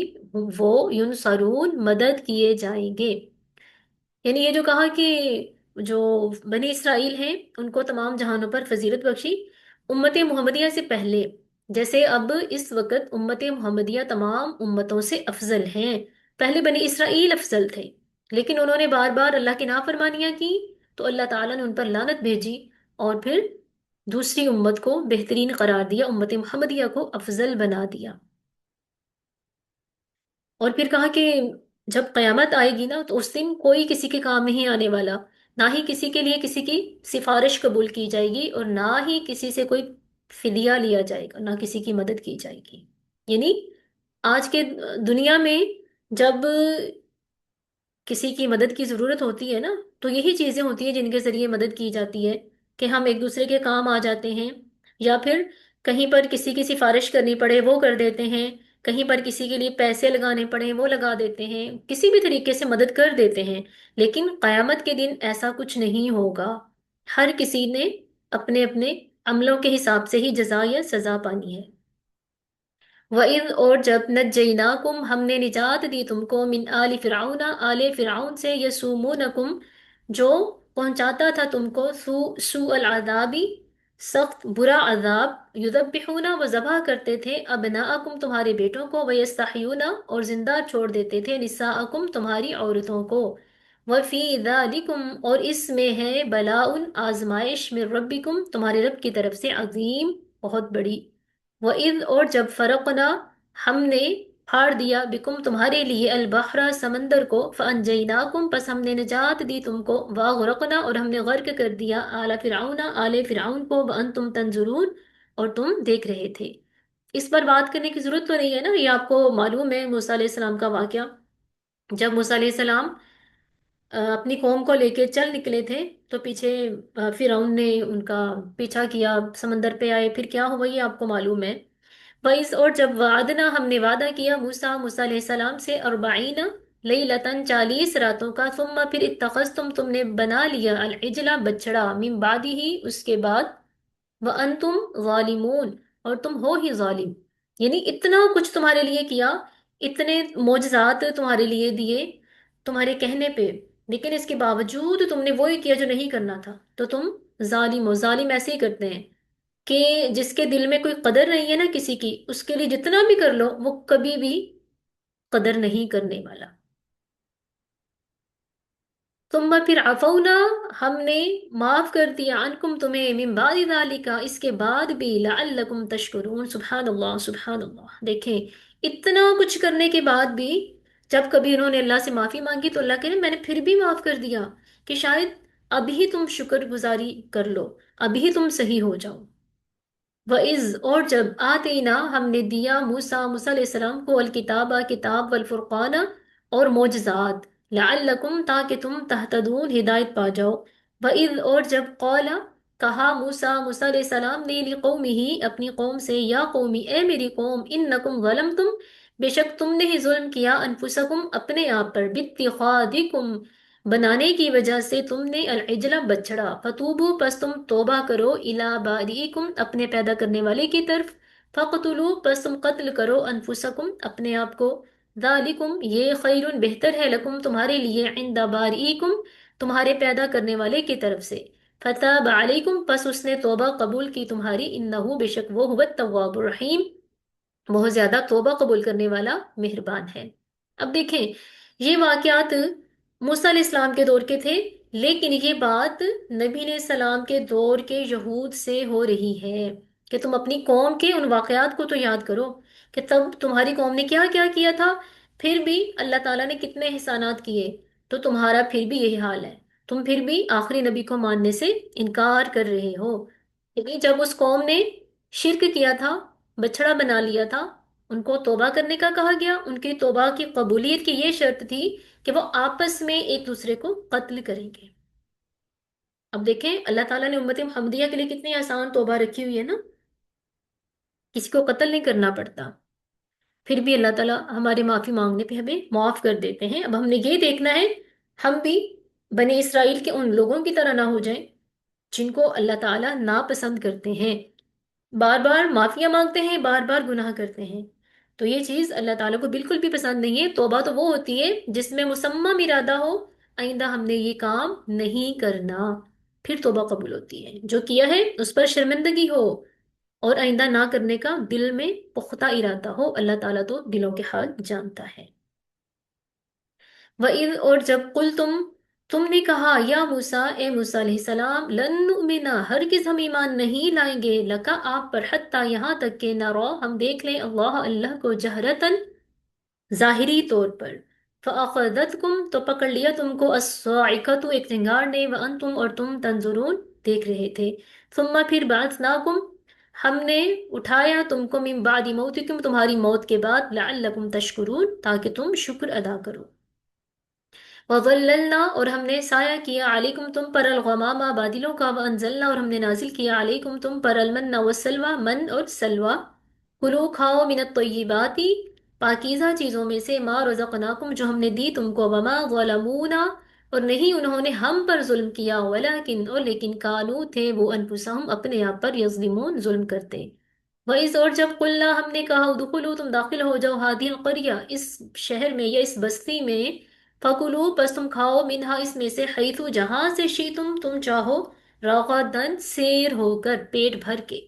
وہ، ینصرون مدد کیے جائیں گے۔ یعنی یہ جو کہا کہ جو بنی اسرائیل ہیں ان کو تمام جہانوں پر فضیلت بخشی، امت محمدیہ سے پہلے، جیسے اب اس وقت امت محمدیہ تمام امتوں سے افضل ہیں، پہلے بنی اسرائیل افضل تھے، لیکن انہوں نے بار بار اللہ کی نافرمانیاں کی، تو اللہ تعالیٰ نے ان پر لعنت بھیجی، اور پھر دوسری امت کو بہترین قرار دیا، امت محمدیہ کو افضل بنا دیا۔ اور پھر کہا کہ جب قیامت آئے گی نا، تو اس دن کوئی کسی کے کام نہیں آنے والا، نہ ہی کسی کے لیے کسی کی سفارش قبول کی جائے گی، اور نہ ہی کسی سے کوئی فدیہ لیا جائے گا، نہ کسی کی مدد کی جائے گی۔ یعنی آج کے دنیا میں جب کسی کی مدد کی ضرورت ہوتی ہے نا، تو یہی چیزیں ہوتی ہیں جن کے ذریعے مدد کی جاتی ہے، کہ ہم ایک دوسرے کے کام آ جاتے ہیں، یا پھر کہیں پر کسی کی سفارش کرنی پڑے وہ کر دیتے ہیں، کہیں پر کسی کے لیے پیسے لگانے پڑے وہ لگا دیتے ہیں، کسی بھی طریقے سے مدد کر دیتے ہیں، لیکن قیامت کے دن ایسا کچھ نہیں ہوگا، ہر کسی نے اپنے اپنے عملوں کے حساب سے ہی جزا یا سزا پانی ہے۔ وَإِذْ اور جب نجیناکم ہم نے نجات دی تم کو، من آل فرعون آل فرعون سے، یسومونکم جو پہنچاتا تھا تم کو، سوء العذابی سخت برا عذاب، یذبحون وہ ذبح کرتے تھے، ابناءکم تمہارے بیٹوں کو، ویستحیون اور زندہ چھوڑ دیتے تھے، نساءکم تمہاری عورتوں کو، وفی ذالکم اور اس میں ہے، بلاء آزمائش، من ربکم تمہارے رب کی طرف سے، عظیم بہت بڑی۔ وَإِذْ اور جب فرقنا ہم نے پھاڑ دیا، بکم تمہارے لیے، البحر سمندر کو، فانجیناکم پس ہم نے نجات دی تم کو، واغرقنا اور ہم نے غرق کر دیا، آل فرعون آل فرعون کو، وانتم تنظرون اور تم دیکھ رہے تھے۔ اس پر بات کرنے کی ضرورت تو نہیں ہے نا، یہ آپ کو معلوم ہے موسیٰ علیہ السلام کا واقعہ، جب موسیٰ علیہ السلام اپنی قوم کو لے کے چل نکلے تھے، تو پیچھے فرعون نے ان کا پیچھا کیا، سمندر پہ آئے، پھر کیا ہوا یہ آپ کو معلوم ہے۔ وَإِذْ اور جب وعدنا ہم نے وعدہ کیا، موسیٰ علیہ السلام سے، 40 لیلتن 40 راتوں کا، ثم پھر اتخذتم تم نے بنا لیا، العجلہ بچڑا، من بعدہ اس کے بعد، وَأَنْتُمْ ظَالِمُونَ اور تم ہو ہی ظالم، یعنی اتنا کچھ تمہارے لیے کیا، اتنے معجزات تمہارے لیے دیے تمہارے کہنے پہ، لیکن اس کے باوجود تم نے وہی کیا جو نہیں کرنا تھا، تو تم ظالم ہو۔ ظالم ایسے ہی کرتے ہیں کہ جس کے دل میں کوئی قدر نہیں ہے نا کسی کی، اس کے لیے جتنا بھی کر لو وہ کبھی بھی قدر نہیں کرنے والا۔ ثم پھر عفونا ہم نے معاف کر دیا، عنکم تمہیں، من بعد ذالک اس کے بعد بھی، لعلکم تشکرون، سبحان اللہ سبحان اللہ۔ دیکھیں اتنا کچھ کرنے کے بعد بھی جب کبھی انہوں نے اللہ سے معافی مانگی، تو اللہ کہے میں نے پھر بھی معاف کر دیا، کہ شاید ابھی تم شکر گزاری کر لو، ابھی تم صحیح ہو جاؤ۔ وَإِذْ اور جب آتینا ہم نے دیا موسیٰ علیہ السلام کو، الکتابہ کتاب، والفرقان اور معجزات، لعلکم تاکہ تم تہتدون ہدایت پا جاؤ۔ وَإِذْ اور جب قال کہا موسیٰ علیہ السلام نے، لقومہ اپنی قوم سے، یا قومی اے میری قوم، انکم ظلمتم بے شک تم نے ہی ظلم کیا، انفسکم اپنے آپ پر، باتخاذکم بنانے کی وجہ سے تم نے، العجلہ بچڑا، فتوبو پس تم توبہ کرو، الی بارئکم اپنے پیدا کرنے والے کی طرف، فقتلوا پس تم قتل کرو، انفسکم اپنے آپ کو، ذالکم یہ، خیر بہتر ہے، لکم تمہارے لیے، عند بارئکم تمہارے پیدا کرنے والے کی طرف سے، فتاب علیکم پس اس نے توبہ قبول کی تمہاری، انہو بے شک وہ، هو التواب الرحیم بہت زیادہ توبہ قبول کرنے والا مہربان ہے۔ اب دیکھیں یہ واقعات موسیٰ علیہ السلام کے دور کے تھے، لیکن یہ بات نبی علیہ السلام کے دور کے یہود سے ہو رہی ہے، کہ تم اپنی قوم کے ان واقعات کو تو یاد کرو، کہ تب تمہاری قوم نے کیا کیا کیا تھا، پھر بھی اللہ تعالیٰ نے کتنے احسانات کیے، تو تمہارا پھر بھی یہی حال ہے، تم پھر بھی آخری نبی کو ماننے سے انکار کر رہے ہو۔ یعنی جب اس قوم نے شرک کیا تھا، بچڑا بنا لیا تھا، ان کو توبہ کرنے کا کہا گیا، ان کی توبہ کی قبولیت کی یہ شرط تھی کہ وہ آپس میں ایک دوسرے کو قتل کریں گے۔ اب دیکھیں اللہ تعالیٰ نے امت محمدیہ کے لیے کتنی آسان توبہ رکھی ہوئی ہے نا، کسی کو قتل نہیں کرنا پڑتا، پھر بھی اللہ تعالیٰ ہمارے معافی مانگنے پہ ہمیں معاف کر دیتے ہیں۔ اب ہم نے یہ دیکھنا ہے ہم بھی بنی اسرائیل کے ان لوگوں کی طرح نہ ہو جائیں جن کو اللہ تعالیٰ ناپسند کرتے ہیں، بار بار معافیاں مانگتے ہیں، بار بار گناہ کرتے ہیں۔ تو یہ چیز اللہ تعالیٰ کو بالکل بھی پسند نہیں ہے۔ توبہ تو وہ ہوتی ہے جس میں مصمم ارادہ ہو آئندہ ہم نے یہ کام نہیں کرنا، پھر توبہ قبول ہوتی ہے۔ جو کیا ہے اس پر شرمندگی ہو اور آئندہ نہ کرنے کا دل میں پختہ ارادہ ہو، اللہ تعالیٰ تو دلوں کے حال جانتا ہے۔ وَإِذْ اور جب قل تم نے کہا یا موسیٰ، اے موسیٰ علیہ السلام، لن نؤمنا ہرگز ہم ایمان نہیں لائیں گے لکا آپ پر، حتیٰ یہاں تک کہ نرو ہم دیکھ لیں اللہ اللہ کو جہرتاً ظاہری طور پر، فَأَخَذَتْكُمْ تو پکڑ لیا تم کو الصَّاعِقَةُ ایک چنگار نے، وَأَنْتُمْ اور تم تنظرون دیکھ رہے تھے، ثم پھر بَعَثْنَاكُمْ ہم نے اٹھایا تم کو من بعد موتکم تمہاری موت کے بعد، لعلکم تشکرون تاکہ تم شکر ادا کرو، وَظَلَّلْنَا اور ہم نے سایہ کیا علیکم تم پر الغمام بادلوں کا، وَأَنزَلْنَا اور ہم نے نازل کیا علیکم تم پر المن والسلوى من اور سلوى، کلو کھاؤ من الطیبات پاکیزہ چیزوں میں سے، ما رزقناکم جو ہم نے دی تم کو، وما ظلمونا اور نہیں انہوں نے ہم پر ظلم کیا، ولیکن اور لیکن کانو تھے وہ انفسہم اپنے آپ پر یظلمون ظلم کرتے۔ وَإِذْ اور جب قلنا ہم نے کہا ادخلوا تم داخل ہو جاؤ هذه القرية اس شہر میں یا اس بستی میں، فَكُلُوا پس تم کھاؤ منہا اس میں سے، حیث جہاں سے شئتم تم چاہو، رغداً سیر ہو کر پیٹ بھر کے،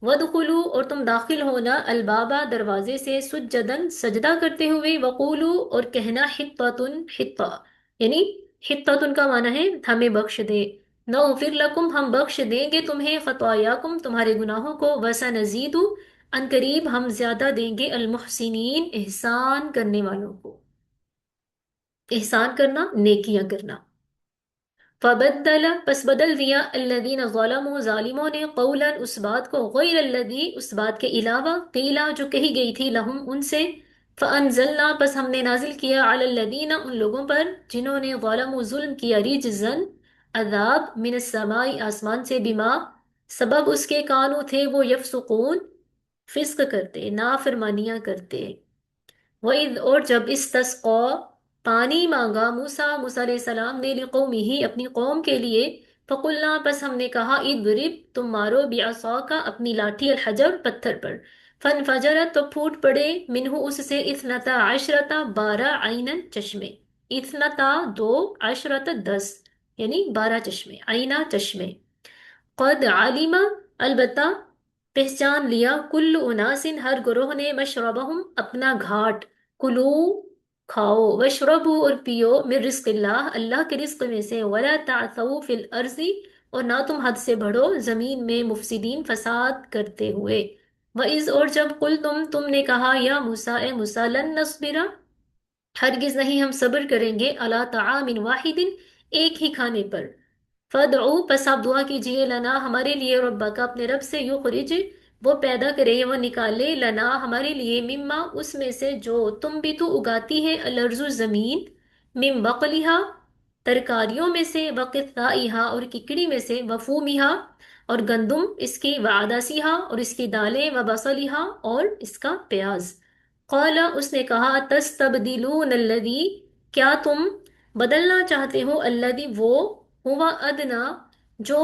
وَدْخُلُوا اور تم داخل ہونا البابا دروازے سے، سجدن سجدہ کرتے ہوئے، وقولوا اور کہنا حطۃ حطہ، یعنی حطۃ کا معنی ہے ہمیں بخش دے، نغفر لکم ہم بخش دیں گے تمہیں، خطایاکم تمہارے گناہوں کو، وسنزید ان قریب ہم زیادہ دیں گے المحسنین احسان کرنے والوں کو، احسان کرنا نیکیاں کرنا۔ فبدل پس بدل دیا الذین ظلموا ظالموں نے، قولا اس بات کو، غیر الذی اس بات کے علاوہ، قیلا جو کہی گئی تھی، لہم ان سے، فانزلنا پس ہم نے نازل کیا علی الذین ان لوگوں پر جنہوں نے ظلموا ظلم کیا، رجزن عذاب، من السماء آسمان سے، بما سبب اس کے، کانو تھے وہ، یفسقون فسق کرتے، نافرمانیاں کرتے۔ وَإِذْ اور جب استسقا پانی مانگا موسیٰ موسیٰ علیہ السلام نے، لقومہ اپنی قوم کے لیے، فقلنا پس ہم نے کہا، اضرب تم مارو، بعصاک اپنی لاٹھی، الحجر پتھر پر، فانفجرت تو پھوٹ پڑے، منہ اس سے، اثنتا عشرتا 12 عینن چشمے، اثنتا 2 عشرت 10 یعنی 12 چشمے، عینہ چشمے، قد علم البتہ پہچان لیا، کل اناسن ہر گروہ نے، مشربہم اپنا گھاٹ، کلو کھاؤ، وشربو اور پیو، من رزق اللہ اللہ کے رزق میں سے، ولا تعثوا فی الارض اور نہ تم حد سے بڑھو زمین میں، مفسدین فساد کرتے ہوئے۔ وَإِذْ اور جب قل تم نے کہا یا موسیٰ اے موسیٰ، لن نصبر ہرگز نہیں ہم صبر کریں گے، علی طعام واحد ایک ہی کھانے پر، فدعو پس آپ دعا کیجئے، لنا ہمارے لیے، ربک اپنے رب سے، یخرج وہ پیدا کرے، وہ نکالے، لنا ہمارے لیے، مما اس میں سے جو تم بھی تو اگاتی ہے، الارض زمین، من بقلہا ترکاریوں میں سے، وقثائہا اور ککڑی میں سے، وفومہا اور گندم اس کی، وعدسیہا اور اس کی دالیں، وبصلہا اور اس کا پیاز۔ قال اس نے کہا، تستبدلون الذی کیا تم بدلنا چاہتے ہو، الذی وہ، ہوا ادنا جو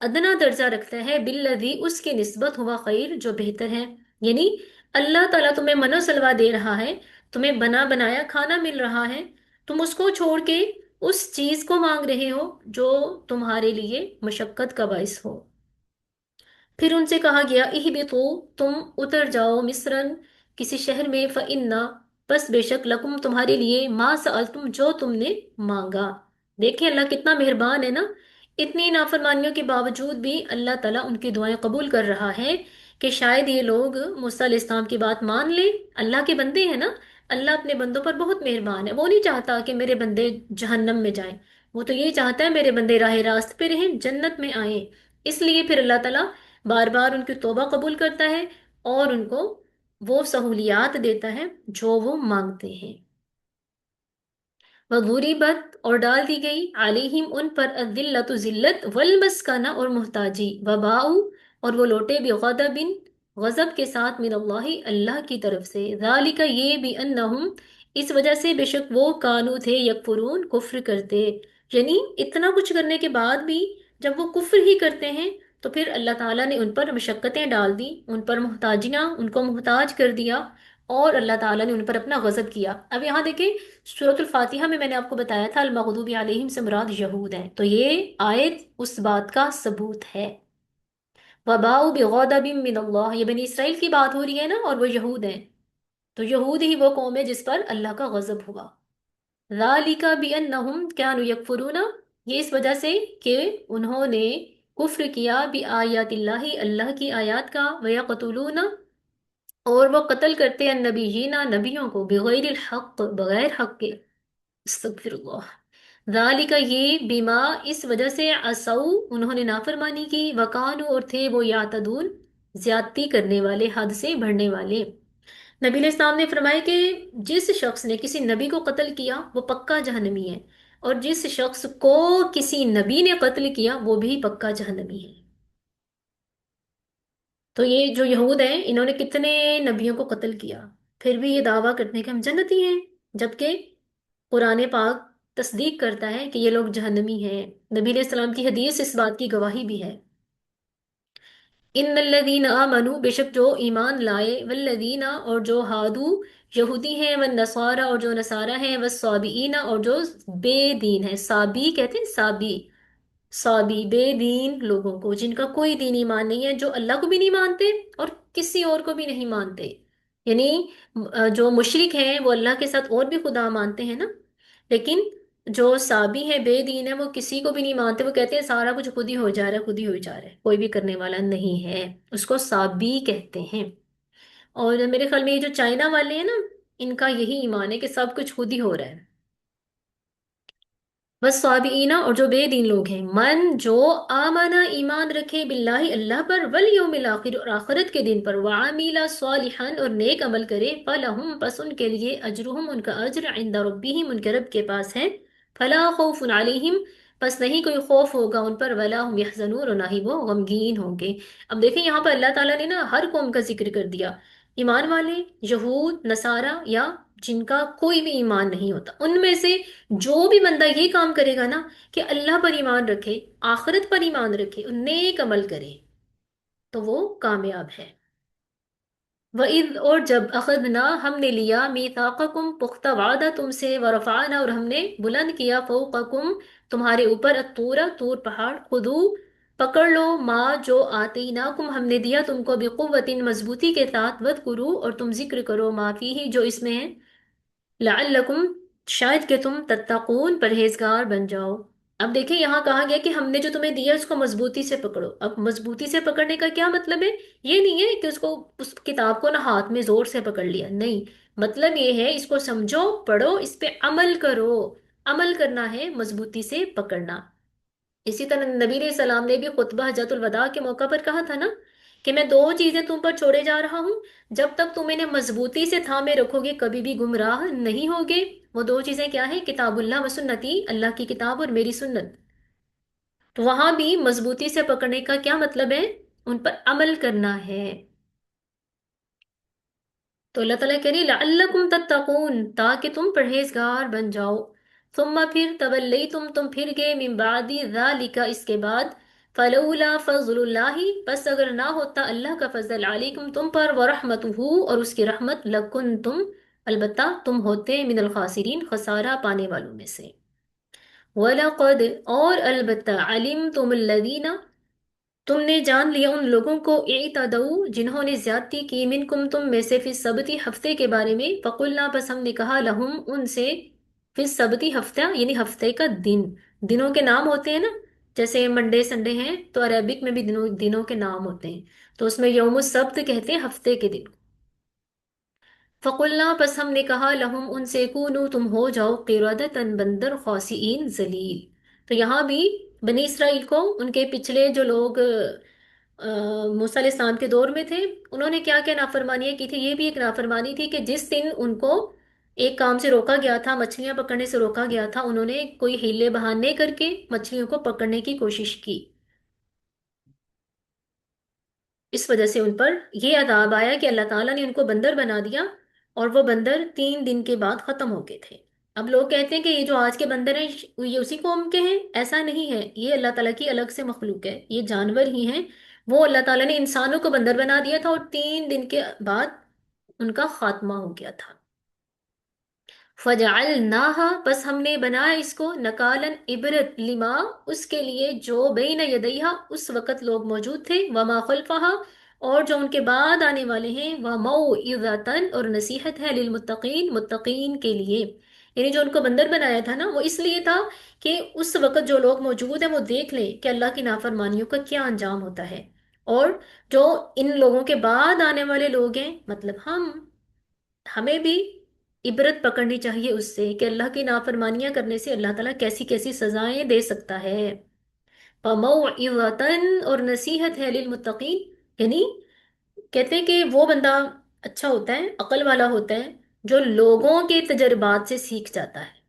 ادنا درجہ رکھتا ہے، بالذی اس کی نسبت، ہوا خیر جو بہتر ہے، یعنی اللہ تعالیٰ تمہیں من و سلوہ دے رہا ہے، تمہیں بنا بنایا کھانا مل رہا ہے، تم اس کو چھوڑ کے اس چیز کو مانگ رہے ہو جو تمہارے لیے مشقت کا باعث ہو۔ پھر ان سے کہا گیا، اہبطوا تم اتر جاؤ، مصرن کسی شہر میں، فإنا پس بے شک، لکم تمہارے لیے، ما سألتم جو تم نے مانگا۔ دیکھیں اللہ کتنا مہربان ہے نا، اتنی نافرمانیوں کے باوجود بھی اللہ تعالیٰ ان کی دعائیں قبول کر رہا ہے کہ شاید یہ لوگ موسیٰ علیہ السلام کی بات مان لیں، اللہ کے بندے ہیں نا، اللہ اپنے بندوں پر بہت مہربان ہے، وہ نہیں چاہتا کہ میرے بندے جہنم میں جائیں، وہ تو یہ چاہتا ہے میرے بندے راہ راست پہ رہیں، جنت میں آئیں۔ اس لیے پھر اللہ تعالیٰ بار بار ان کی توبہ قبول کرتا ہے اور ان کو وہ سہولیات دیتا ہے جو وہ مانگتے ہیں۔ وغوربت اور ڈال دی گئی علیہم ان پر الذلت ذلت والمسکنہ اور محتاجی وباؤ اور وہ لوٹے بغضب غضب کے ساتھ من اللہ اللہ کی طرف سے ذالک یہ بھی انہم اس وجہ سے بے شک وہ کانو تھے یکفرون کفر کرتے، یعنی اتنا کچھ کرنے کے بعد بھی جب وہ کفر ہی کرتے ہیں تو پھر اللہ تعالیٰ نے ان پر مشقتیں ڈال دی، ان پر محتاجیاں، ان کو محتاج کر دیا، اور اللہ تعالیٰ نے ان پر اپنا غضب کیا۔ اب یہاں دیکھیں سورۃ الفاتحہ میں نے آپ کو بتایا تھا المغضوب علیہم سے مراد یہود ہیں، تو یہ آیت اس بات کا ثبوت ہے۔ وباؤ بغضب من اللہ، یہ بنی اسرائیل کی بات ہو رہی ہے نا، اور وہ یہود ہیں، تو یہود ہی وہ قوم ہے جس پر اللہ کا غضب ہوا۔ ذالک بانہم کانوا یکفرون، یہ اس وجہ سے کہ انہوں نے کفر کیا بآیات اللہ اللہ کی آیات کا، ویقتلون اور وہ قتل کرتے ہیں النبیین نبیوں کو بغیر الحق بغیر حق کے، استغفر اللہ، ذالک یہ بیما اس وجہ سے عصو انہوں نے نافرمانی کی، وکانو اور تھے وہ یعتدون زیادتی کرنے والے، حد سے بڑھنے والے۔ نبی علیہ السلام نے فرمایا کہ جس شخص نے کسی نبی کو قتل کیا وہ پکا جہنمی ہے، اور جس شخص کو کسی نبی نے قتل کیا وہ بھی پکا جہنمی ہے۔ تو یہ جو یہود ہیں انہوں نے کتنے نبیوں کو قتل کیا، پھر بھی یہ دعویٰ کرتے ہیں کہ ہم جنتی ہیں، جبکہ قرآن پاک تصدیق کرتا ہے کہ یہ لوگ جہنمی ہیں۔ نبی علیہ السلام کی حدیث اس بات کی گواہی بھی ہے۔ ان الذین آمنوا بے شک جو ایمان لائے، والذین اور جو ہادو یہودی ہیں، والنصارى اور جو نصارہ ہیں، والصابئین اور جو بے دین ہیں، صابی کہتے ہیں صابی، صابی بے دین لوگوں کو جن کا کوئی دین ایمان نہیں ہے، جو اللہ کو بھی نہیں مانتے اور کسی اور کو بھی نہیں مانتے، یعنی جو مشرک ہیں وہ اللہ کے ساتھ اور بھی خدا مانتے ہیں نا، لیکن جو صابی ہے بے دین ہے وہ کسی کو بھی نہیں مانتے، وہ کہتے ہیں سارا کچھ خود ہی ہو جا رہا ہے، خود ہی ہو جا رہا ہے، کوئی بھی کرنے والا نہیں ہے، اس کو صابی کہتے ہیں۔ اور میرے خیال میں یہ جو چائنا والے ہیں نا، ان کا یہی ایمان ہے کہ سب کچھ خود ہی ہو رہا ہے۔ بس صابئین اور جو بے دین لوگ ہیں، من جو آمنا ایمان رکھے باللہ اللہ پر، والیوم الاخر اور آخرت کے دن پر، وعامل صالحا اور نیک عمل کرے، فلہم پس ان کے لیے اجرہم ان کا اجر عند ربہم ان کے رب کے پاس ہے، فلا خوف علیہم پس نہیں کوئی خوف ہوگا ان پر، ولا ہم یحزنون اور نہ ہی وہ غمگین ہوں گے۔ اب دیکھیں یہاں پر اللہ تعالیٰ نے نا ہر قوم کا ذکر کر دیا، ایمان والے، یہود، نصارہ، یا جن کا کوئی بھی ایمان نہیں ہوتا، ان میں سے جو بھی بندہ یہ کام کرے گا نا کہ اللہ پر ایمان رکھے، آخرت پر ایمان رکھے اور نیک عمل کرے تو وہ کامیاب ہے۔ وَإِذْ اور جب اخذنا ہم نے لیا میثاقکم پختہ وعدہ تم سے، ورفعنا اور ہم نے بلند کیا فوقکم تمہارے اوپر الطور طور پہاڑ، خذو پکڑ لو ما جو آتیناکم ہم نے دیا تم کو بقوت مضبوطی کے ساتھ، وذکروا اور تم ذکر کرو ما فیہ جو اس میں ہے، لعلکم شاید کہ تم تتقون پرہیزگار بن جاؤ۔ اب دیکھیں یہاں کہا گیا کہ ہم نے جو تمہیں دیا اس کو مضبوطی سے پکڑو۔ اب مضبوطی سے پکڑنے کا کیا مطلب ہے؟ یہ نہیں ہے کہ اس کتاب کو نہ ہاتھ میں زور سے پکڑ لیا، نہیں، مطلب یہ ہے اس کو سمجھو، پڑھو، اس پہ عمل کرو، عمل کرنا ہے مضبوطی سے پکڑنا۔ اسی طرح نبی علیہ السلام نے بھی خطبہ حجۃ الوداع کے موقع پر کہا تھا نا کہ میں دو چیزیں تم پر چھوڑے جا رہا ہوں، جب تک تم انہیں مضبوطی سے تھامے رکھو گے کبھی بھی گمراہ نہیں ہوگے۔ وہ دو چیزیں کیا ہیں؟ کتاب اللہ و سنتی، اللہ کی کتاب اور میری سنت۔ تو وہاں بھی مضبوطی سے پکڑنے کا کیا مطلب ہے؟ ان پر عمل کرنا ہے۔ تو اللہ تعالیٰ کہہ رہی لعلکم تتقون تاکہ تم پرہیزگار بن جاؤ، ثم پھر تولیتم تم پھر گئے من بعد ذالک اس کے بعد، فلولا فضل اللہ پس اگر نہ ہوتا اللہ کا فضل علیکم تم پر، ورحمتہ اور اس کی رحمت، لکنتم البتہ تم ہوتے من الخاسرین خسارہ پانے والوں میں سے۔ وَلَقَدْ اور البتہ علمتم الذین تم نے جان لیا ان لوگوں کو، اعتدوا جنہوں نے زیادتی کی، منکم تم میں سے، فی السبتی ہفتے کے بارے میں، فقلنا بس ہم نے کہا لہم ان سے، فی السبتی ہفتہ یعنی ہفتے کا دن، دنوں کے نام ہوتے ہیں نا، جیسے منڈے سنڈے ہیں تو عربک میں بھی دنوں کے نام ہوتے ہیں، تو اس میں یوم السبت کہتے ہیں ہفتے کے دن۔ فقلنا پس ہم نے کہا لہم ان سے، کونو تم ہو جاؤ قردۃ بندر، خاسئین ذلیل۔ تو یہاں بھی بنی اسرائیل کو ان کے پچھلے جو لوگ موسیٰ علیہ السلام کے دور میں تھے، انہوں نے کیا کیا نافرمانیاں کی تھی؟ یہ بھی ایک نافرمانی تھی کہ جس دن ان کو ایک کام سے روکا گیا تھا، مچھلیاں پکڑنے سے روکا گیا تھا، انہوں نے کوئی ہیلے بہانے کر کے مچھلیوں کو پکڑنے کی کوشش کی، اس وجہ سے ان پر یہ عذاب آیا کہ اللہ تعالیٰ نے ان کو بندر بنا دیا، اور وہ بندر 3 دن کے بعد ختم ہو گئے تھے۔ اب لوگ کہتے ہیں کہ یہ جو آج کے بندر ہیں یہ اسی قوم کے ہیں، ایسا نہیں ہے، یہ اللہ تعالیٰ کی الگ سے مخلوق ہے، یہ جانور ہی ہیں۔ وہ اللہ تعالیٰ نے انسانوں کو بندر بنا دیا تھا، اور 3 دن کے بعد ان کا خاتمہ ہو گیا تھا۔ فَجَعَلْنَاهَا، بس ہم نے بنایا اس کو نکالن عبرت لما، اس کے لیے جو بین یدیہا اس وقت لوگ موجود تھے، وما خلفہا اور جو ان کے بعد آنے والے ہیں، وموعظۃ اور نصیحت ہے للمتقین متقین کے لیے۔ یعنی جو ان کو بندر بنایا تھا نا، وہ اس لیے تھا کہ اس وقت جو لوگ موجود ہیں وہ دیکھ لیں کہ اللہ کی نافرمانیوں کا کیا انجام ہوتا ہے، اور جو ان لوگوں کے بعد آنے والے لوگ ہیں مطلب ہمیں بھی عبرت پکڑنی چاہیے اس سے کہ اللہ کی نافرمانیاں کرنے سے اللہ تعالیٰ کیسی کیسی سزائیں دے سکتا ہے۔ فَمَوْعِظَةً اور نصیحت ہے للمتقین، یعنی کہتے ہیں کہ وہ بندہ اچھا ہوتا ہے، عقل والا ہوتا ہے، جو لوگوں کے تجربات سے سیکھ جاتا ہے۔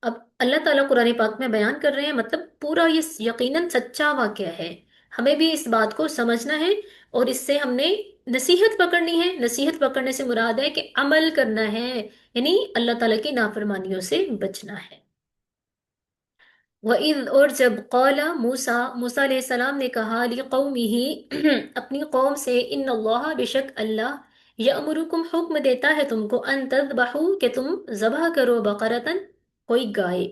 اب اللہ تعالیٰ قرآن پاک میں بیان کر رہے ہیں، مطلب پورا یہ یقیناً سچا واقعہ ہے، ہمیں بھی اس بات کو سمجھنا ہے، اور اس سے ہم نے نصیحت پکڑنی ہے۔ نصیحت پکڑنے سے مراد ہے کہ عمل کرنا ہے، یعنی اللہ تعالیٰ کی نافرمانیوں سے بچنا ہے۔ وَإِذْ اور جب قَالَ موسیٰ علیہ السلام نے کہا لِقَوْمِهِ اپنی قوم سے، ان اللہ بے شک اللہ یأمرکم حکم دیتا ہے تم کو، ان تذبحوا کہ تم ذبح کرو، بقرتن کوئی گائے۔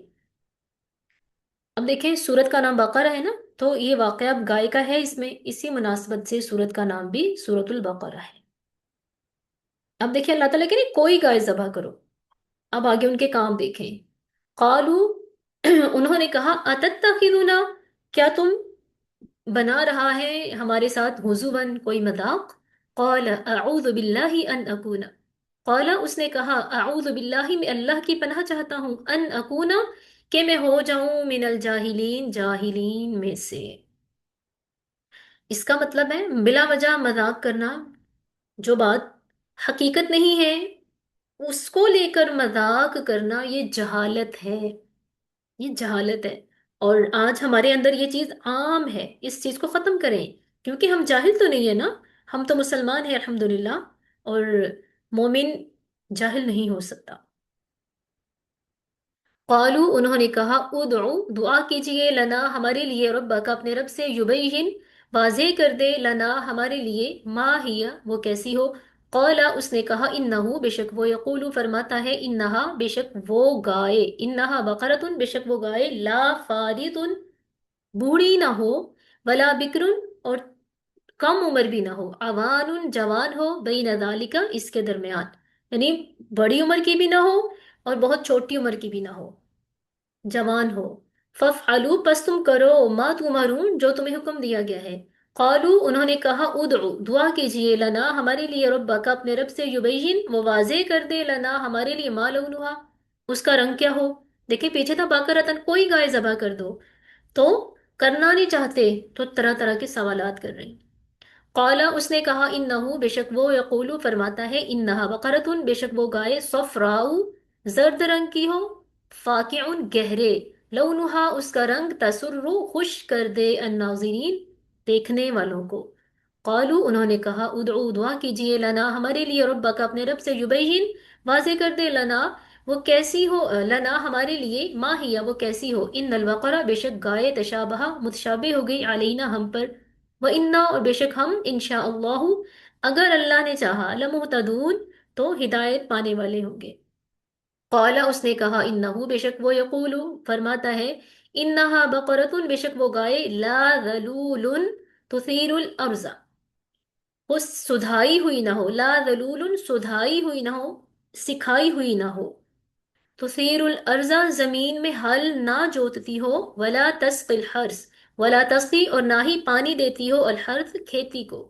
اب دیکھیں سورت کا نام بقرہ ہے نا، تو یہ واقعہ اب گائے کا ہے، اس میں اسی مناسبت سے سورت کا نام بھی سورت البقرہ ہے۔ اب دیکھیں اللہ تعالیٰ کہ نہیں کوئی گائے ذبح کرو، اب آگے ان کے کام دیکھیں۔ قالو انہوں نے کہا اتتخذنا کیا تم بنا رہا ہے ہمارے ساتھ ہزواً کوئی مذاق؟ قال اعوذ باللہ ان اکون، قال اس نے کہا اعوذ باللہ میں اللہ کی پناہ چاہتا ہوں، ان اکون کہ میں ہو جاؤں من الجاہلین جاہلین میں سے۔ اس کا مطلب ہے بلا وجہ مذاق کرنا، جو بات حقیقت نہیں ہے اس کو لے کر مذاق کرنا، یہ جہالت ہے، یہ جہالت ہے۔ اور آج ہمارے اندر یہ چیز عام ہے، اس چیز کو ختم کریں، کیونکہ ہم جاہل تو نہیں ہے نا، ہم تو مسلمان ہیں الحمدللہ، اور مومن جاہل نہیں ہو سکتا۔ قالو انہوں نے کہا ادعو دعا کیجئے، لنا ہمارے لیے، ربک اپنے رب سے، یبین واضح کر دے، لنا ہمارے لیے، ما ہی وہ کیسی ہو۔ قال اس نے کہا انہو بے شک وہ، یقول فرماتا ہے، انہا بے شک وہ گائے، انہا بقرتن بے شک وہ گائے، لا فارض بوڑھی نہ ہو، ولا بکرن اور کم عمر بھی نہ ہو، عوان جوان ہو، بین ذالک اس کے درمیان، یعنی بڑی عمر کی بھی نہ ہو اور بہت چھوٹی عمر کی بھی نہ ہو، جوان ہو۔ فَافْعَلُوا پس تم کرو، ما تُؤْمَرُونَ جو تمہیں حکم دیا گیا ہے۔ قالو انہوں نے کہا ادعو دعا کیجئے، لنا ہمارے لیے، ربک اپنے رب سے، یبین وہ واضح کر دے، لنا ہمارے لیے، ما لونہا اس کا رنگ کیا ہو۔ دیکھیں پیچھے تھا بقرۃ کوئی گائے ذبح کر دو، تو کرنا نہیں چاہتے تو طرح طرح کے سوالات کر رہے ہیں۔ قالا اس نے کہا انہو بے شک وہ، یقولو فرماتا ہے، انہا بقرتن بے شک وہ گائے، صفراؤ زرد رنگ کی ہو، فاقعن گہرے، لونہا اس کا رنگ، تسر خوش کر دے، الناظرین دیکھنے والوں کو۔ قالو انہوں نے کہا ادعو دعا کیجئے، لنا ہمارے لیے، ربک اپنے رب سے، یبین واضح کر دے، لنا وہ کیسی ہو، لنا ہمارے لیے، ما ہی وہ کیسی ہو، ان البقرہ بے شک گائے، تشابہ متشابہ ہو گئی، علینا ہم پر، وَإِنَّا اور بے شک ہم، انشاءاللہ اگر اللہ نے چاہا، لمہتدون تو ہدایت پانے والے ہوں گے۔ قالا اس نے کہا انہو بے شک وہ، یقولو فرماتا ہے، انہا بقرتن بے شک وہ گائے، لا ذلول تثیر الارض وہ سدھائی ہوئی نہ ہو، لا ذلول سدھائی ہوئی نہ ہو، سکھائی ہوئی نہ ہو، تثیر الارض زمین میں حل نہ جوتتی ہو، ولا تسقی الحرث ولا تسقی اور نہ ہی پانی دیتی ہو، الحرث کھیتی کو،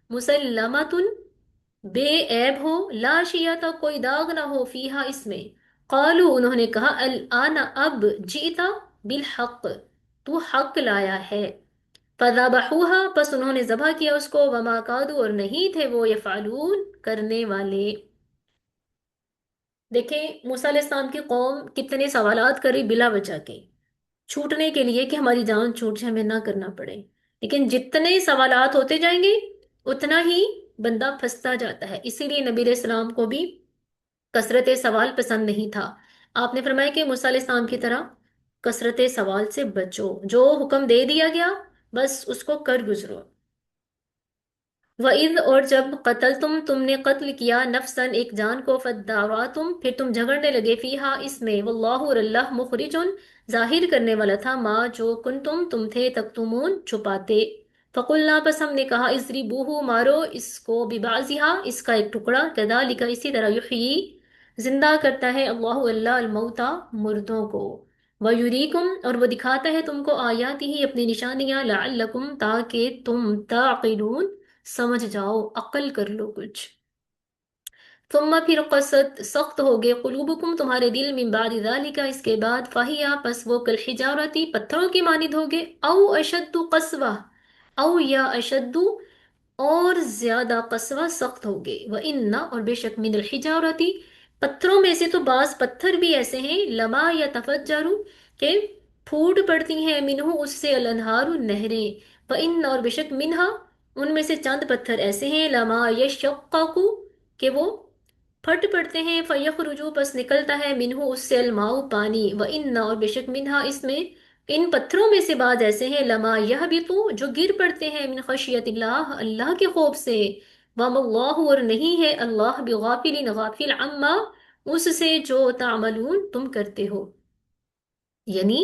مسلمۃ بے عیب ہو، لا شیعہ کوئی داغ نہ ہو، فیہا اس میں۔ قالو انہوں نے کہا الآن اب، جئتا بالحق، تو حق لایا ہے. فذبحوها، پس انہوں نے ذبح کیا اس کو. وما کادوا، اور نہیں تھے وہ یفعلون کرنے والے. دیکھیں موسیٰ علیہ السلام کی قوم کتنے سوالات کری بلا وجہ کے، چھوٹنے کے لیے کہ ہماری جان چھوٹ جائے، ہمیں نہ کرنا پڑے. لیکن جتنے سوالات ہوتے جائیں گے اتنا ہی بندہ پھنستا جاتا ہے. اسی لیے نبی علیہ السلام کو بھی کثرت سوال پسند نہیں تھا. آپ نے فرمایا کہ موسیٰ علیہ السلام کی طرح کثرت سوال سے بچو، جو حکم دے دیا گیا بس اس کو کر گزرو. وَإِذْ، اور جب قتل تم نے قتل کیا نفسن ایک جان کو، فَادَّارَأْتُمْ، پھر تم جھگڑنے لگے فیہا اس میں، واللہ، اور اللہ مخرجن ظاہر کرنے والا تھا، ما جو تم تھے تکتمون چھپاتے. فقلنا، پس ہم نے کہا، اضربوہ مارو اس کو، ببعضہا اس کا ایک ٹکڑا، کذالک اسی طرح، یحیی زندہ کرتا ہے اللہ اللہ الموتا مردوں کو، وَيُرِيكُمْ، اور وہ دکھاتا ہے تم کو، آیاتہ اپنی نشانیاں، لعلکم تاکہ تم تعقلون سمجھ جاؤ، عقل کر لو کچھ. ثم پھر قست سخت ہو گئے، قلوبکم تمہارے دل، من بعد ذالک اس کے بعد، فہیا پس وہ کالحجارتی پتھروں کی مانند ہو گئے، او اشد قسوہ، او یا اشد اور زیادہ قسوہ سخت ہو گئے. وَإِنَّ، اور بے شک، من الحجارتی پتھروں میں سے تو بعض پتھر بھی ایسے ہیں، لما یتفجر کہ پھوٹ پڑتی ہیں، منہ اس سے، الانہار نہریں. وَإِنَّ، اور بے شک، منہا ان میں سے چند پتھر ایسے ہیں، لما یشقق کہ وہ پھٹ پڑتے ہیں، فیخرجو پس نکلتا ہے، منہ اس سے، الماء پانی. وَإِنَّ، اور بے شک، منہا اس میں، ان پتھروں میں سے بعض ایسے ہیں، لما یہبطو جو گر پڑتے ہیں، من خشیت اللہ اللہ کے خوف سے. وَمَا اللَّهُ، اور نہیں ہے اللہ، بغافل غافل، عما اس سے، جو تعملون تم کرتے ہو. یعنی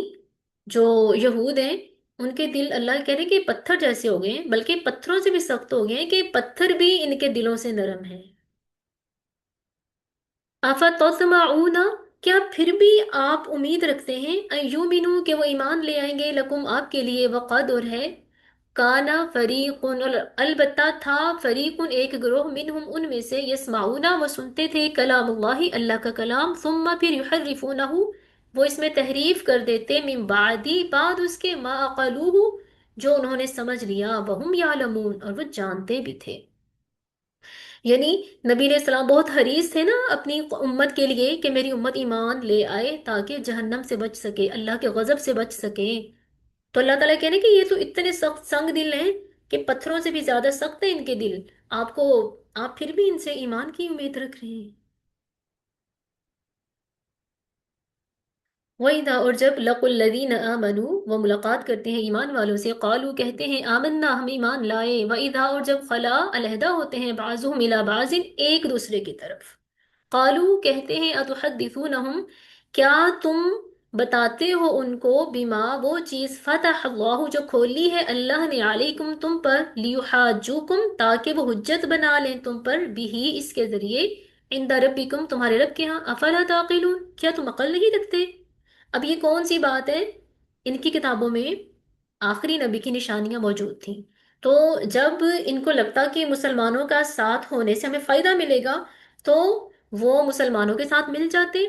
جو یہود ہیں ان کے دل، اللہ کہہ رہے ہیں کہ پتھر جیسے ہو گئے ہیں، بلکہ پتھروں سے بھی سخت ہو گئے ہیں کہ پتھر بھی ان کے دلوں سے نرم ہیں. افتطمعون، کیا پھر بھی آپ امید رکھتے ہیں، ان یؤمنوا کہ وہ ایمان لے آئیں گے، لکم آپ کے لیے، وقد اور ہے، کانا فریق اور البتہ تھا، فریق ایک گروہ، منہم ان میں سے، یسمعون وہ سنتے تھے، کلام اللہ اللہ کا کلام، ثم پھر یحرفونہ وہ اس میں تحریف کر دیتے، من بعدی بعد اس کے، ما عقلوہ جو انہوں نے سمجھ لیا، وہم یعلمون اور وہ جانتے بھی تھے. یعنی نبی علیہ السلام بہت حریص تھے نا اپنی امت کے لیے کہ میری امت ایمان لے آئے تاکہ جہنم سے بچ سکے، اللہ کے غضب سے بچ سکے. تو اللہ تعالیٰ کہنے کہ یہ تو اتنے سخت سنگ دل ہیں کہ پتھروں سے بھی زیادہ سخت ہیں ان کے دل، آپ کو، آپ پھر بھی ان سے ایمان کی امید رکھ رہے ہیں. وَإِذَا، اور جب، لَقُوا الَّذِينَ آمَنُوا وہ ملاقات کرتے ہیں ایمان والوں سے، قالوا کہتے ہیں، آمنا ہم ایمان لائے، وَإِذَا، اور جب، خلا علیحدہ ہوتے ہیں، بعضهم إِلَى بَعْضٍ ایک دوسرے کی طرف، قالوا کہتے ہیں، اتحدثونہم کیا تم بتاتے ہو ان کو، بما وہ چیز، فتح اللہ جو کھولی ہے اللہ نے، علیکم تم پر، لیحاجوکم تاکہ وہ حجت بنا لیں تم پر، بھی اس کے ذریعے، عند ربکم تمہارے رب کے ہاں، افلا تعقلون کیا تم عقل نہیں رکھتے. اب یہ کون سی بات ہے، ان کی کتابوں میں آخری نبی کی نشانیاں موجود تھیں، تو جب ان کو لگتا کہ مسلمانوں کا ساتھ ہونے سے ہمیں فائدہ ملے گا تو وہ مسلمانوں کے ساتھ مل جاتے،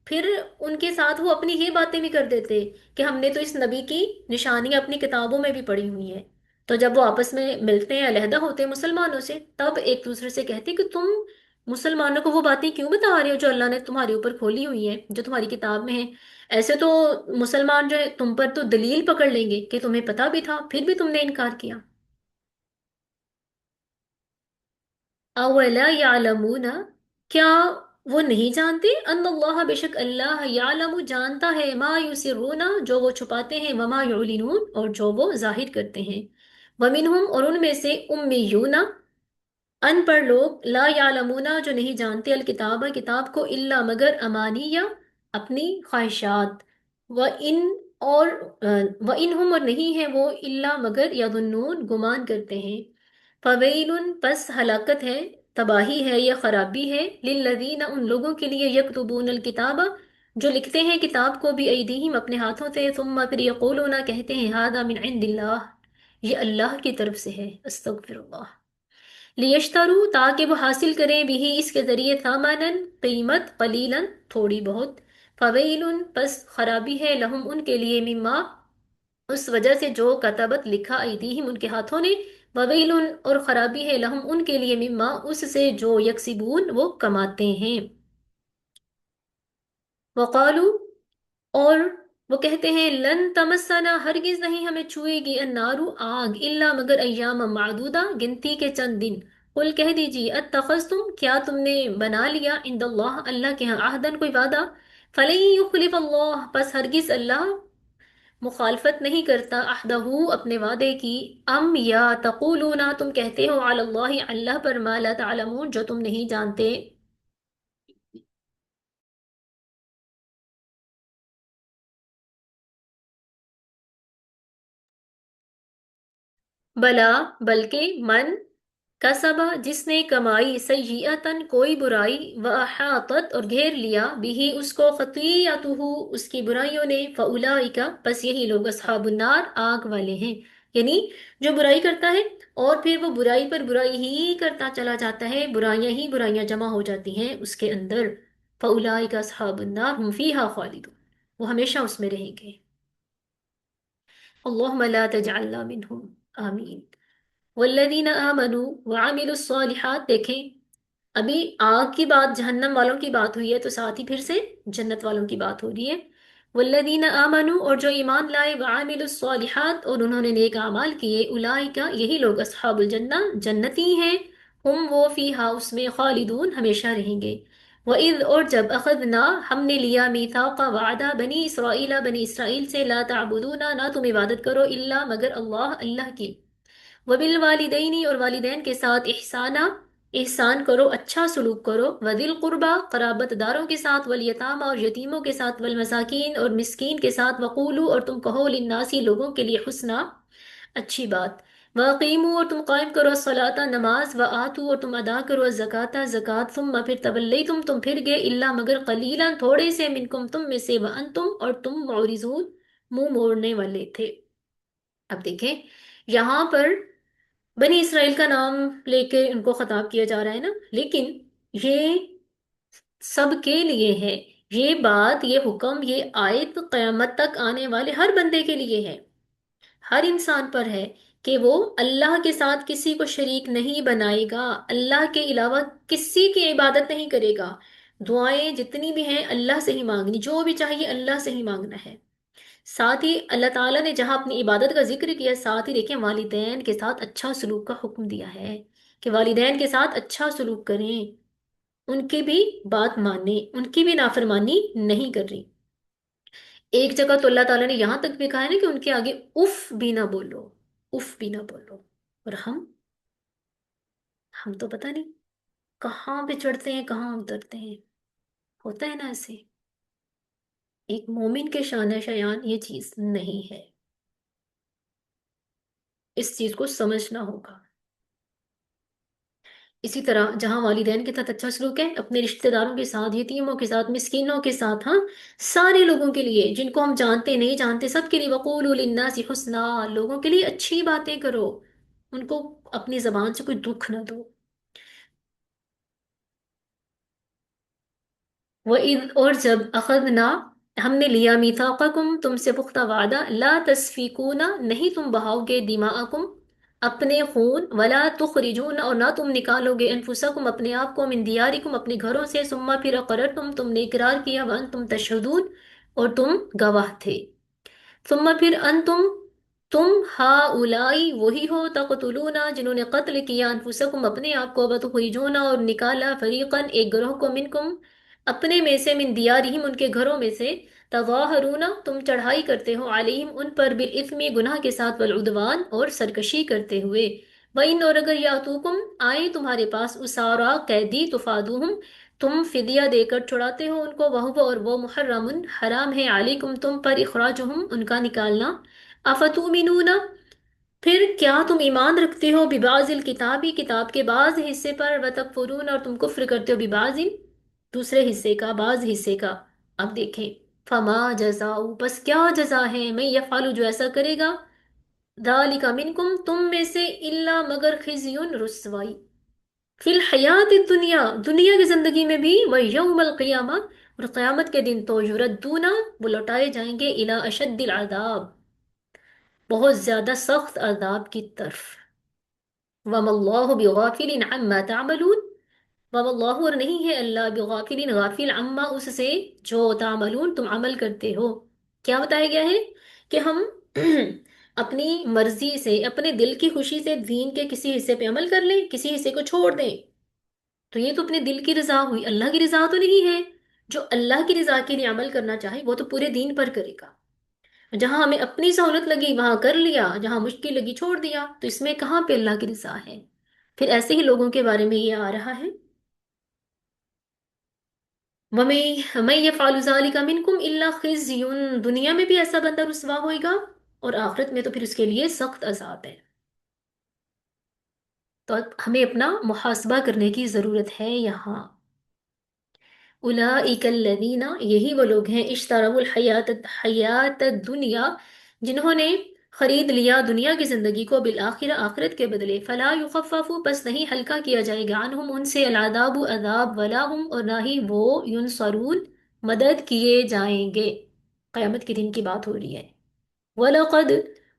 پھر ان کے ساتھ وہ اپنی یہ باتیں بھی کر دیتے کہ ہم نے تو اس نبی کی نشانیاں اپنی کتابوں میں بھی پڑھی ہوئی ہیں. تو جب وہ آپس میں ملتے ہیں، علیحدہ ہوتے ہیں مسلمانوں سے، تب ایک دوسرے سے کہتے ہیں کہ تم مسلمانوں کو وہ باتیں کیوں بتا رہے ہو جو اللہ نے تمہارے اوپر کھولی ہوئی ہیں، جو تمہاری کتاب میں ہیں. ایسے تو مسلمان جو ہے تم پر تو دلیل پکڑ لیں گے کہ تمہیں پتا بھی تھا پھر بھی تم نے انکار کیا. اولا یعلمون، کیا وہ نہیں جانتے، ان اللہ بے شک اللہ، یعلم جانتا ہے، ما یسرون جو وہ چھپاتے ہیں، وما یعلنون اور جو وہ ظاہر کرتے ہیں. ومنہم اور ان میں سے، امیون ان پڑھ لوگ، لا یعلمون جو نہیں جانتے، الکتاب کتاب کو، الا مگر، امانیہ اپنی خواہشات، و ان اور اور نہیں ہے وہ، الا مگر، یظنون گمان کرتے ہیں. فویل پس ہلاکت ہے، تباہی ہے یا خرابی ہے، للذین ان لوگوں کے لیے، یکتبون الکتاب جو لکھتے ہیں کتاب کو، بھی ایدیہم اپنے ہاتھوں سے، ثم پھر یقولون کہتے ہیں، ھذا من عند اللہ یہ اللہ کی طرف سے ہے، استغفر اللہ، لیشترو تاکہ وہ حاصل کریں، بھی اس کے ذریعے، ثمنن قیمت، قلیلا تھوڑی بہت، فویل پس خرابی ہے لہم ان کے لیے مما اس وجہ سے جو کتبت لکھا ایدیہم ان کے ہاتھوں نے، وویل اور خرابی ہے لہم ان کے لیے مما اس سے جو یکسبون وہ کماتے ہیں۔ وقالو اور وہ کہتے ہیں لن تمسنا ہرگز نہیں ہمیں چھوئے گی النارو آگ الا مگر ایام معدودہ گنتی کے چند دن۔ قل کہہ دیجیے اتخذتم کیا تم نے بنا لیا عند اللہ اللہ کے ہاں عہدن کوئی وعدہ، فلن یخلف اللہ پس ہرگز اللہ مخالفت نہیں کرتا عہدہ اپنے وعدے کی، ام یا تقولون تم کہتے ہو علی اللہ اللہ پر ما لا تعلمون جو تم نہیں جانتے۔ بلا بلکہ من کسبا جس نے کمائی سیئتن کوئی برائی واحاطت اور گھیر لیا بھی اس کو خطیئتہ اس کی برائیوں نے فاولئک پس یہی لوگ اصحاب النار آگ والے ہیں، یعنی جو برائی کرتا ہے اور پھر وہ برائی پر برائی ہی کرتا چلا جاتا ہے، برائیاں ہی برائیاں جمع ہو جاتی ہیں اس کے اندر، فاولئک اصحاب النار ہم فیہا خالدون وہ ہمیشہ اس میں رہیں گے۔ اللہم لا تجعلنا منہم، آمین۔ والذین آمنوا وعملوا الصالحات دیکھیں ابھی آگ کی بات جہنم والوں کی بات ہوئی ہے تو ساتھ ہی پھر سے جنت والوں کی بات ہو رہی ہے۔ والذین آمنوا اور جو ایمان لائے وعملوا الصالحات اور انہوں نے نیک اعمال کیے اولئک یہی لوگ اصحاب الجنہ جنتی ہیں، ہم وہ فیہا اس میں خالدون ہمیشہ رہیں گے۔ وَإِذْ اور جب اخذنا ہم نے لیا میثاق وعدہ بنی اسرائیل سے لا تعبدون نہ تم عبادت کرو الا مگر اللہ کی، وبالوالدین اور والدین کے ساتھ احسانہ احسان کرو اچھا سلوک کرو، وذی القربہ قرابت داروں کے ساتھ، والیتامہ اور یتیموں کے ساتھ، والمساکین اور مسکین کے ساتھ، وقولو اور تم کہو للناسی لوگوں کے لیے حسنا اچھی بات، واقیمو اور تم قائم کرو الصلاۃ نماز، وآتو اور تم ادا کرو الزکاۃ زکوٰۃ، ثم پھر تولیتم تم پھر گئے الا مگر قلیلا تھوڑے سے منکم تم میں سے، وانتم اور تم معرضون منہ موڑنے والے تھے۔ اب دیکھیں یہاں پر بنی اسرائیل کا نام لے کے ان کو خطاب کیا جا رہا ہے نا، لیکن یہ سب کے لیے ہے، یہ بات یہ حکم یہ آیت قیامت تک آنے والے ہر بندے کے لیے ہے، ہر انسان پر ہے کہ وہ اللہ کے ساتھ کسی کو شریک نہیں بنائے گا، اللہ کے علاوہ کسی کی عبادت نہیں کرے گا، دعائیں جتنی بھی ہیں اللہ سے ہی مانگنی، جو بھی چاہیے اللہ سے ہی مانگنا ہے۔ ساتھ ہی اللہ تعالیٰ نے جہاں اپنی عبادت کا ذکر کیا ساتھ ہی دیکھیں والدین کے ساتھ اچھا سلوک کا حکم دیا ہے کہ والدین کے ساتھ اچھا سلوک کریں، ان کی بھی بات مانیں، ان کی بھی نافرمانی نہیں کر رہی۔ ایک جگہ تو اللہ تعالیٰ نے یہاں تک بھی کہا ہے نا کہ ان کے آگے اف بھی نہ بولو، اف بھی نہ بولو، اور ہم تو پتہ نہیں کہاں پہ چڑھتے ہیں کہاں اترتے ہیں، ہوتا ہے نا ایسے۔ ایک مومن کے شان شایان یہ چیز نہیں ہے، اس چیز کو سمجھنا ہوگا۔ اسی طرح جہاں والدین کے ساتھ اچھا سلوک ہے اپنے رشتہ داروں کے ساتھ، یتیموں کے ساتھ، مسکینوں کے ساتھ، ہاں سارے لوگوں کے لیے جن کو ہم جانتے نہیں جانتے سب کے لیے، وقولوا للناس حسنا لوگوں کے لیے اچھی باتیں کرو، ان کو اپنی زبان سے کوئی دکھ نہ دو۔ وَإِذْ اور جب اخذنا ہم نے لیا میثاقکم تم سے پختہ وعدہ، لا تسفیکون نہیں تم بہاؤ گے دماءکم اپنے خون، ولا تخرجون اور نہ تم نکالو گے انفسکم اپنے آپ کو، من دیارکم اپنے گھروں سے، ثم پھر اقررتم تم نے اقرار کیا، وانتم تشہدون اور تم گواہ تھے، ثم پھر انتم تم ہاؤلائی وہی ہو، تقتلون جنہوں نے قتل کیا، انفسکم اپنے آپ کو، وتخرجون اور نکالا فریقا ایک گروہ کو، منکم اپنے میں سے، من دیارہم ان کے گھروں میں سے، تظاہرون تم چڑھائی کرتے ہو، علیہم ان پر، بالاثم گناہ کے ساتھ، والعدوان اور سرکشی کرتے ہوئے، وَإِنْ اور اگر یاتوکم آئیں تمہارے پاس اسارا قیدی، تفادوہم تم فدیہ دے کر چھڑاتے ہو ان کو، وہو اور وہ محرم حرام ہے، علیکم تم پر، اخراجہم ان کا نکالنا، افتؤمنون پھر کیا تم ایمان رکھتے ہو، ببعض الکتابی کتاب کے بعض حصے پر، وتکفرون اور تم کفر کرتے ہو، ببعض دوسرے حصے کا، بعض حصے کا۔ اب دیکھیں فما جزاؤ پس کیا جزا ہے، میں یفعل جو ایسا کرے گا، ذالک منکم تم میں سے، الا مگر خزی رسوائی، فی الحیات الدنیا دنیا کی زندگی میں بھی، و یوم القیامہ اور قیامت کے دن تو یردون، وہ لوٹائے جائیں گے الی اشد العذاب، بہت زیادہ سخت عذاب کی طرف۔ وما اللہ بغافل عما تعملون، وما اللہ، اور نہیں ہے اللہ بغافل غافل عما اس سے جو تعملون تم عمل کرتے ہو۔ کیا بتایا گیا ہے کہ ہم اپنی مرضی سے، اپنے دل کی خوشی سے دین کے کسی حصے پہ عمل کر لیں، کسی حصے کو چھوڑ دیں، تو یہ تو اپنے دل کی رضا ہوئی، اللہ کی رضا تو نہیں ہے۔ جو اللہ کی رضا کے لیے عمل کرنا چاہے وہ تو پورے دین پر کرے گا۔ جہاں ہمیں اپنی سہولت لگی وہاں کر لیا، جہاں مشکل لگی چھوڑ دیا، تو اس میں کہاں پہ اللہ کی رضا ہے؟ پھر ایسے ہی لوگوں کے بارے میں یہ آ رہا ہے، وَمَن يَفْعَلُ ذَلِكَ مِنكُمْ إِلَّا خِزْيٌ، دنیا میں بھی ایسا بندہ رسوا ہوئے گا، اور آخرت میں تو پھر اس کے لیے سخت عذاب ہے۔ تو ہمیں اپنا محاسبہ کرنے کی ضرورت ہے یہاں۔ اولئک الذین، یہی وہ لوگ ہیں، اشتروا حیات الدنیا، جنہوں نے خرید لیا دنیا کی زندگی کو، بالآخرہ، آخرت کے بدلے، فلا یخفف، بس نہیں ہلکا کیا جائے گا، عنہم، ان سے، العذاب، عذاب، ولا ہم، اور نہ ہی وہ، ینصرون، مدد کیے جائیں گے۔ قیامت کے دن کی بات ہو رہی ہے۔ وَلَقَدْ،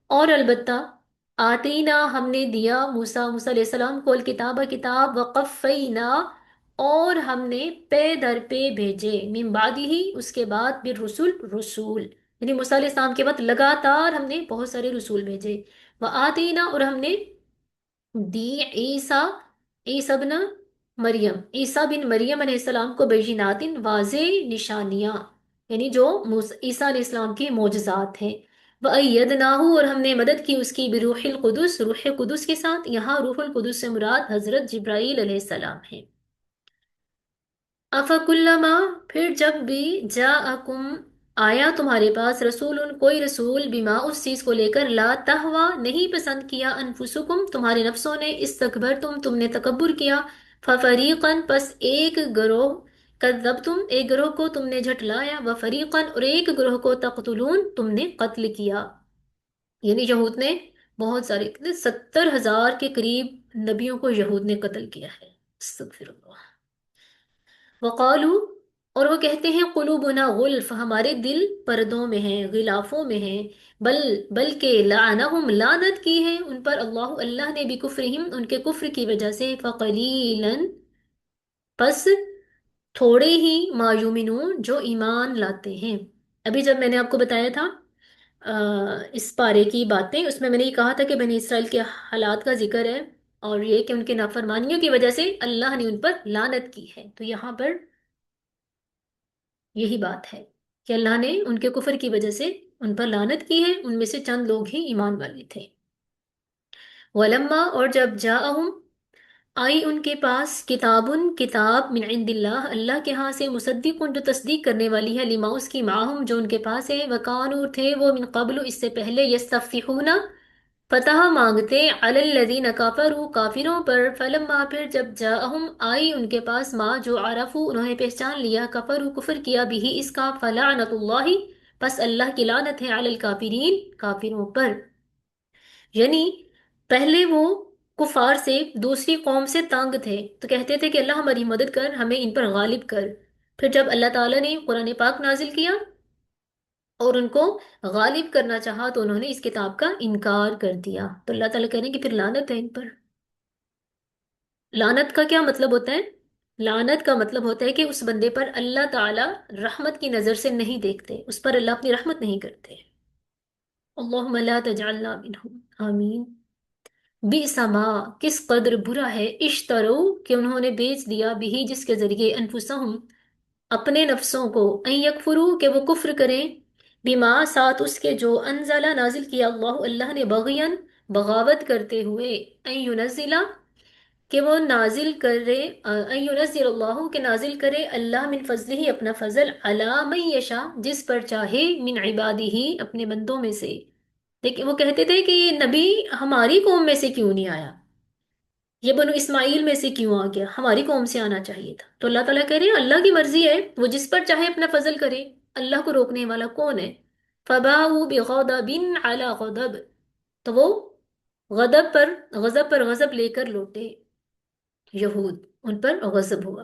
اور البتہ، آتینا، ہم نے دیا، موسیٰ علیہ السلام کو، الکتاب، کتاب، وقفینا، اور ہم نے پے در پہ بھیجے، من بعد ہی، اس کے بعد، بالرسل، رسول، یعنی موسیٰ علیہ السلام کے بعد لگاتار ہم نے بہت سارے رسول بھیجے، وآتینا، اور ہم نے دی عیسیٰ، عیسیٰ ابن مریم، عیسیٰ بن مریم علیہ السلام کو، بینات، واضح نشانیاں، یعنی جو عیسیٰ علیہ السلام کے معجزات ہیں، وَأَيَّدْنَاهُ، اور ہم نے مدد کی اس کی، بروح القدس، روح قدس کے ساتھ، یہاں روح القدس سے مراد حضرت جبرائیل علیہ السلام ہیں۔ افکلما، پھر جب بھی، جاءکم، آیا تمہارے پاس، رسول، کوئی رسول، بما، اس چیز کو لے کر، لا تہوا، نہیں پسند کیا، انفسکم، تمہارے نفسوں نے، استکبرتم، تم نے تکبر کیا، ففریقا، پس ایک گروہ، کذبتم، ایک گروہ کو تم نے جھٹلایا، وفریقا، اور ایک گروہ کو، تقتلون، تم نے قتل کیا، یعنی یہود نے بہت سارے، 70,000 کے قریب نبیوں کو یہود نے قتل کیا ہے، استغفر اللہ۔ وقالو، اور وہ کہتے ہیں، قلوبنا غلف، ہمارے دل پردوں میں ہیں، غلافوں میں ہیں، بلکہ لعنہم، لعنت کی ہے ان پر اللہ، اللہ نے، بکفرہم، ان کے کفر کی وجہ سے، فقلیلا، پس تھوڑے ہی، ما یؤمنون، جو ایمان لاتے ہیں۔ ابھی جب میں نے آپ کو بتایا تھا اس پارے کی باتیں، اس میں نے یہ کہا تھا کہ بنی اسرائیل کے حالات کا ذکر ہے، اور یہ کہ ان کے نافرمانیوں کی وجہ سے اللہ نے ان پر لعنت کی ہے، تو یہاں پر یہی بات ہے کہ اللہ نے ان کے کفر کی وجہ سے ان پر لعنت کی ہے، ان میں سے چند لوگ ہی ایمان والے تھے۔ ولما، اور جب، جاءہم، آئی ان کے پاس، کتاب، من عند اللہ، اللہ کے ہاں سے، مصدق، جو تصدیق کرنے والی ہے، لما، اس کی، معہم، جو ان کے پاس ہے، وکانوا، تھے وہ، من قبل، اس سے پہلے، یستفتحون، فتح مانگتے، علی الذین کفروا، کافروں پر، فلما، پھر جب، جاءہم، آئی ان کے پاس، ما، جو، عرفوا، انہوں نے پہچان لیا، کفروا، کفر کیا، بھی اس کا، فلعنت اللہ، پس اللہ کی لعنت ہے، علی الکافرین، کافروں پر، یعنی پہلے وہ کفار سے، دوسری قوم سے تنگ تھے، تو کہتے تھے کہ اللہ ہماری مدد کر، ہمیں ان پر غالب کر، پھر جب اللہ تعالیٰ نے قرآن پاک نازل کیا اور ان کو غالب کرنا چاہا، تو انہوں نے اس کتاب کا انکار کر دیا، تو اللہ تعالیٰ کہہ رہے ہیں کہ پھر لعنت ہے ان پر۔ لعنت کا کیا مطلب ہوتا ہے؟ لعنت کا مطلب ہوتا ہے کہ اس بندے پر اللہ تعالیٰ رحمت کی نظر سے نہیں دیکھتے، اس پر اللہ اپنی رحمت نہیں کرتے۔ اللہم لا تجعلنا منہم، آمین۔ بئس ما، کس قدر برا ہے، اشترو، کہ انہوں نے بیچ دیا، بھی، جس کے ذریعے، انفسہم، اپنے نفسوں کو، ان یکفرو، کہ وہ کفر کریں، بما، ساتھ اس کے، جو، انزلہ، نازل کیا، اللہ، اللہ نے، بغین، بغاوت کرتے ہوئے، ان ینزلہ، کہ وہ نازل کرے، ان ینزل اللہ، کہ نازل کرے اللہ، من فضلہ، اپنا فضل، علی من یشاء، جس پر چاہے، من عبادہ، اپنے بندوں میں سے۔ لیکن وہ کہتے تھے کہ یہ نبی ہماری قوم میں سے کیوں نہیں آیا، یہ بنو اسماعیل میں سے کیوں آ گیا، ہماری قوم سے آنا چاہیے تھا، تو اللہ تعالیٰ کہہ رہے ہیں اللہ کی مرضی ہے، وہ جس پر چاہے اپنا فضل کرے، اللہ کو روکنے والا کون ہے؟ فباؤوا بغضب علی غضب، تو وہ غضب پر غضب لے کر لوٹے، یہود، ان پر غضب ہوا،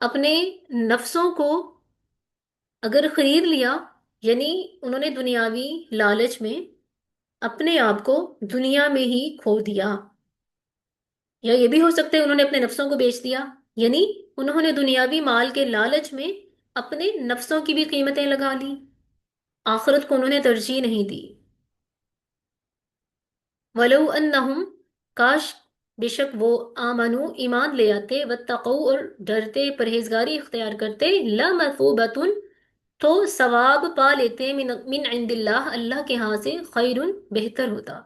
اپنے نفسوں کو اگر خرید لیا، یعنی انہوں نے دنیاوی لالچ میں اپنے آپ کو دنیا میں ہی کھو دیا، یا یہ بھی ہو سکتا ہے انہوں نے اپنے نفسوں کو بیچ دیا، یعنی انہوں نے دنیاوی مال کے لالچ میں اپنے نفسوں کی بھی قیمتیں لگا لی، آخرت کو انہوں نے ترجیح نہیں دی۔ ولو انہم، کاش بے شک وہ آمنو ایمان لے آتے، واتقوا اور ڈرتے پرہیزگاری اختیار کرتے، لمثوبۃ تو ثواب پا لیتے، من عند اللہ اللہ کے ہاں سے، خیر بہتر ہوتا،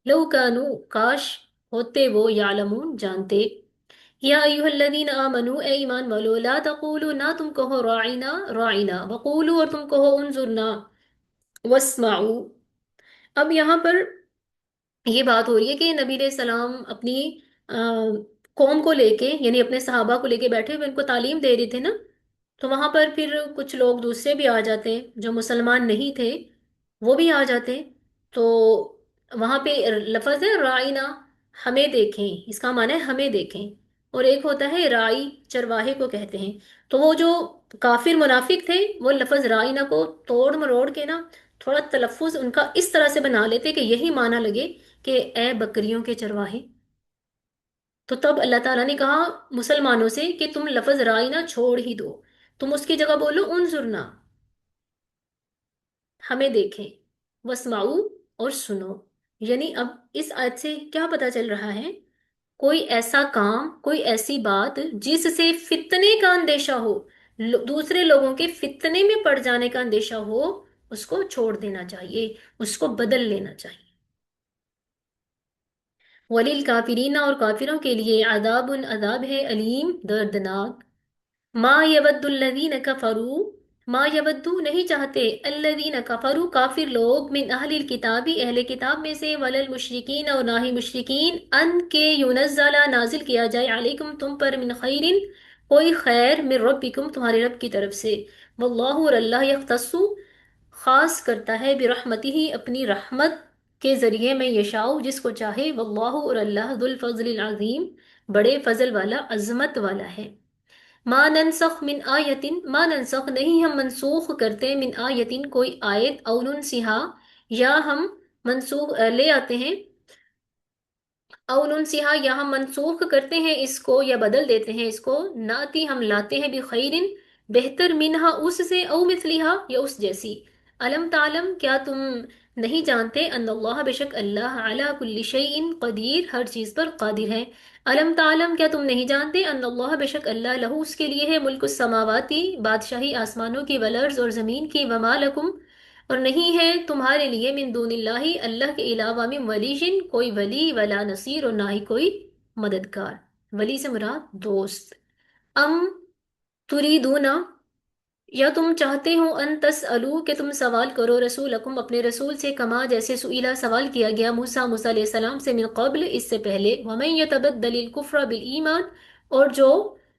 لو کانو کاش ہوتے وہ یعلمون جانتے۔ یا ایہا الذین آمنو اے ایمان والو، لا تقولوا نہ تم کہو راعنا راعنا، وقولوا اور تم کہو انظرنا واسمعوا۔ اب یہاں پر یہ بات ہو رہی ہے کہ نبی علیہ السلام اپنی آ، قوم کو لے کے، یعنی اپنے صحابہ کو لے کے بیٹھے ہوئے ان کو تعلیم دے رہے تھے نا، تو وہاں پر پھر کچھ لوگ دوسرے بھی آ جاتے ہیں جو مسلمان نہیں تھے، وہ بھی آ جاتے ہیں۔ تو وہاں پہ لفظ ہے رائنا، ہمیں دیکھیں، اس کا معنی ہے ہمیں دیکھیں، اور ایک ہوتا ہے رائی، چرواہے کو کہتے ہیں۔ تو وہ جو کافر منافق تھے وہ لفظ رائنا کو توڑ مروڑ کے نا تھوڑا تلفظ ان کا اس طرح سے بنا لیتے کہ یہی معنی لگے کہ اے بکریوں کے چرواہے۔ تو تب اللہ تعالیٰ نے کہا مسلمانوں سے کہ تم لفظ رائنا چھوڑ ہی دو، تم اس کی جگہ بولو انظرنا، ہمیں دیکھیں، واسمعوا اور سنو۔ یعنی اب اس آیت سے کیا پتا چل رہا ہے؟ کوئی ایسا کام، کوئی ایسی بات جس سے فتنے کا اندیشہ ہو، دوسرے لوگوں کے فتنے میں پڑ جانے کا اندیشہ ہو، اس کو چھوڑ دینا چاہیے، اس کو بدل لینا چاہیے۔ وَلِلْكَافِرِينَ اور کافروں کے لیے عذاب عذاب ہے، علیم دردناک۔ ما یود الذین کفروا، ما یود نہیں چاہتے، الذین کفروا کافر لوگ، من اہل الکتابی اہل کتاب میں سے، ولا المشرکین اور نہ ہی مشرکین، ان کے ینزل نازل کیا جائے، علیکم تم پر، من خیر کوئی خیر، من ربکم تمہارے رب کی طرف سے، واللہ اور اللہ یختص خاص کرتا ہے، برحمتہ اپنی رحمت کے ذریعے میں، یشاؤ جس کو چاہے، واللہ اور اللہ ذو الفضل العظیم بڑے فضل والا، عظمت والا ہے۔ ما ننسخ من آیتن، ما ننسخ نہیں ہم منسوخ کرتے، من آیتن کوئی آیت، او ننسیہا یا ہم منسوخ لے آتے ہیں، او ننسیہا یا ہم منسوخ کرتے ہیں اس کو یا بدل دیتے ہیں اس کو، ناتی ہم لاتے ہیں، بخیرن بہتر، منہا اس سے، او مثلیہا یا اس جیسی۔ علم تعلم کیا تم نہیں جانتے، ان اللہ بے شک اللہ، علی کل شیء قدیر ہر چیز پر قادر ہے۔ علم تعلم کیا تم نہیں جانتے، ان اللہ بے شک اللہ، لہو اس کے لیے ہے، ملک السماواتی بادشاہی آسمانوں کی، والارض اور زمین کی، وما لکم اور نہیں ہے تمہارے لیے، من دون اللہ اللہ کے علاوہ، من ولی کوئی ولی، ولا نصیر اور نہ ہی کوئی مددگار۔ ولی سے مراد دوست۔ ام تریدون یا تم چاہتے ہو، ان تسألو کہ تم سوال کرو، رسولکم اپنے رسول سے، کما جیسے سئیلا سوال کیا گیا، موسیٰ علیہ السلام سے، من قبل اس سے پہلے، ومن یتبدل الکفر بالایمان اور جو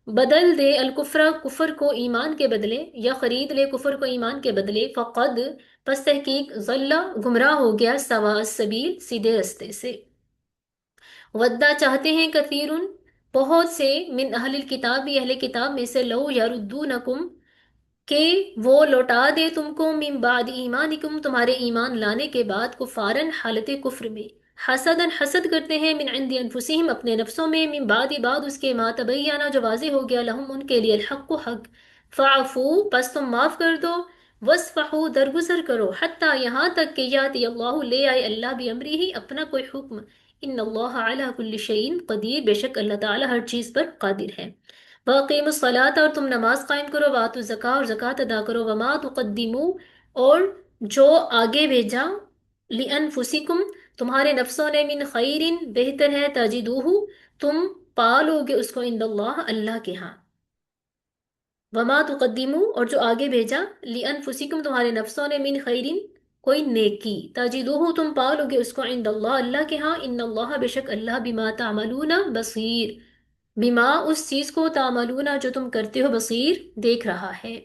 بدل دے الکفر کفر کو ایمان کے بدلے، یا خرید لے کفر کو ایمان کے بدلے، فقد پس تحقیق، ضل گمراہ ہو گیا، سواء السبیل سیدھے رستے سے۔ ودہ چاہتے ہیں، کثیر بہت سے، من اہل الکتاب اہل کتاب میں سے، لو یردونکم کہ وہ لوٹا دے تم کو، من بعد ایمانکم تمہارے ایمان لانے کے بعد، کفارن حالت کفر میں، حسدن حسد کرتے ہیں، من عند انفسہم اپنے نفسوں میں، من بعد بعد اس کے، ما تبینہ جو واضح ہو گیا، لہم ان کے لیے، الحق حق، فاعفو پس تم معاف کر دو، وصفحو درگزر کرو، حتی یہاں تک کہ یاتی اللہ لے آئے اللہ بھی امری ہی اپنا کوئی حکم، ان اللہ علی کل شیء قدیر بے شک اللہ تعالی ہر چیز پر قادر ہے۔ وَأَقِيمُوا الصَّلَاةَ اور تم نماز قائم کرو، وَآتُوا الزَّكَاةَ اور زکوٰۃ ادا کرو، وَمَا تُقَدِّمُوا اور جو آگے بھیجا، لِأَنفُسِكُمْ تمہارے نفسوں نے، من خیر بہتر ہے، تجدوہ تم پالو گے اس کو، عند اللہ اللہ کے ہاں۔ وَمَا تُقَدِّمُوا اور جو آگے بھیجا، لِأَنفُسِكُمْ تمہارے نفسوں نے، من خیر کوئی نیکی، تجدوہ تم پالو گے اس کو، عند اللہ اللہ کے ہاں، ان اللہ بے شک اللہ، بما تعملون بصیر بما اس چیز کو، تعملون جو تم کرتے ہو، بصیر دیکھ رہا ہے۔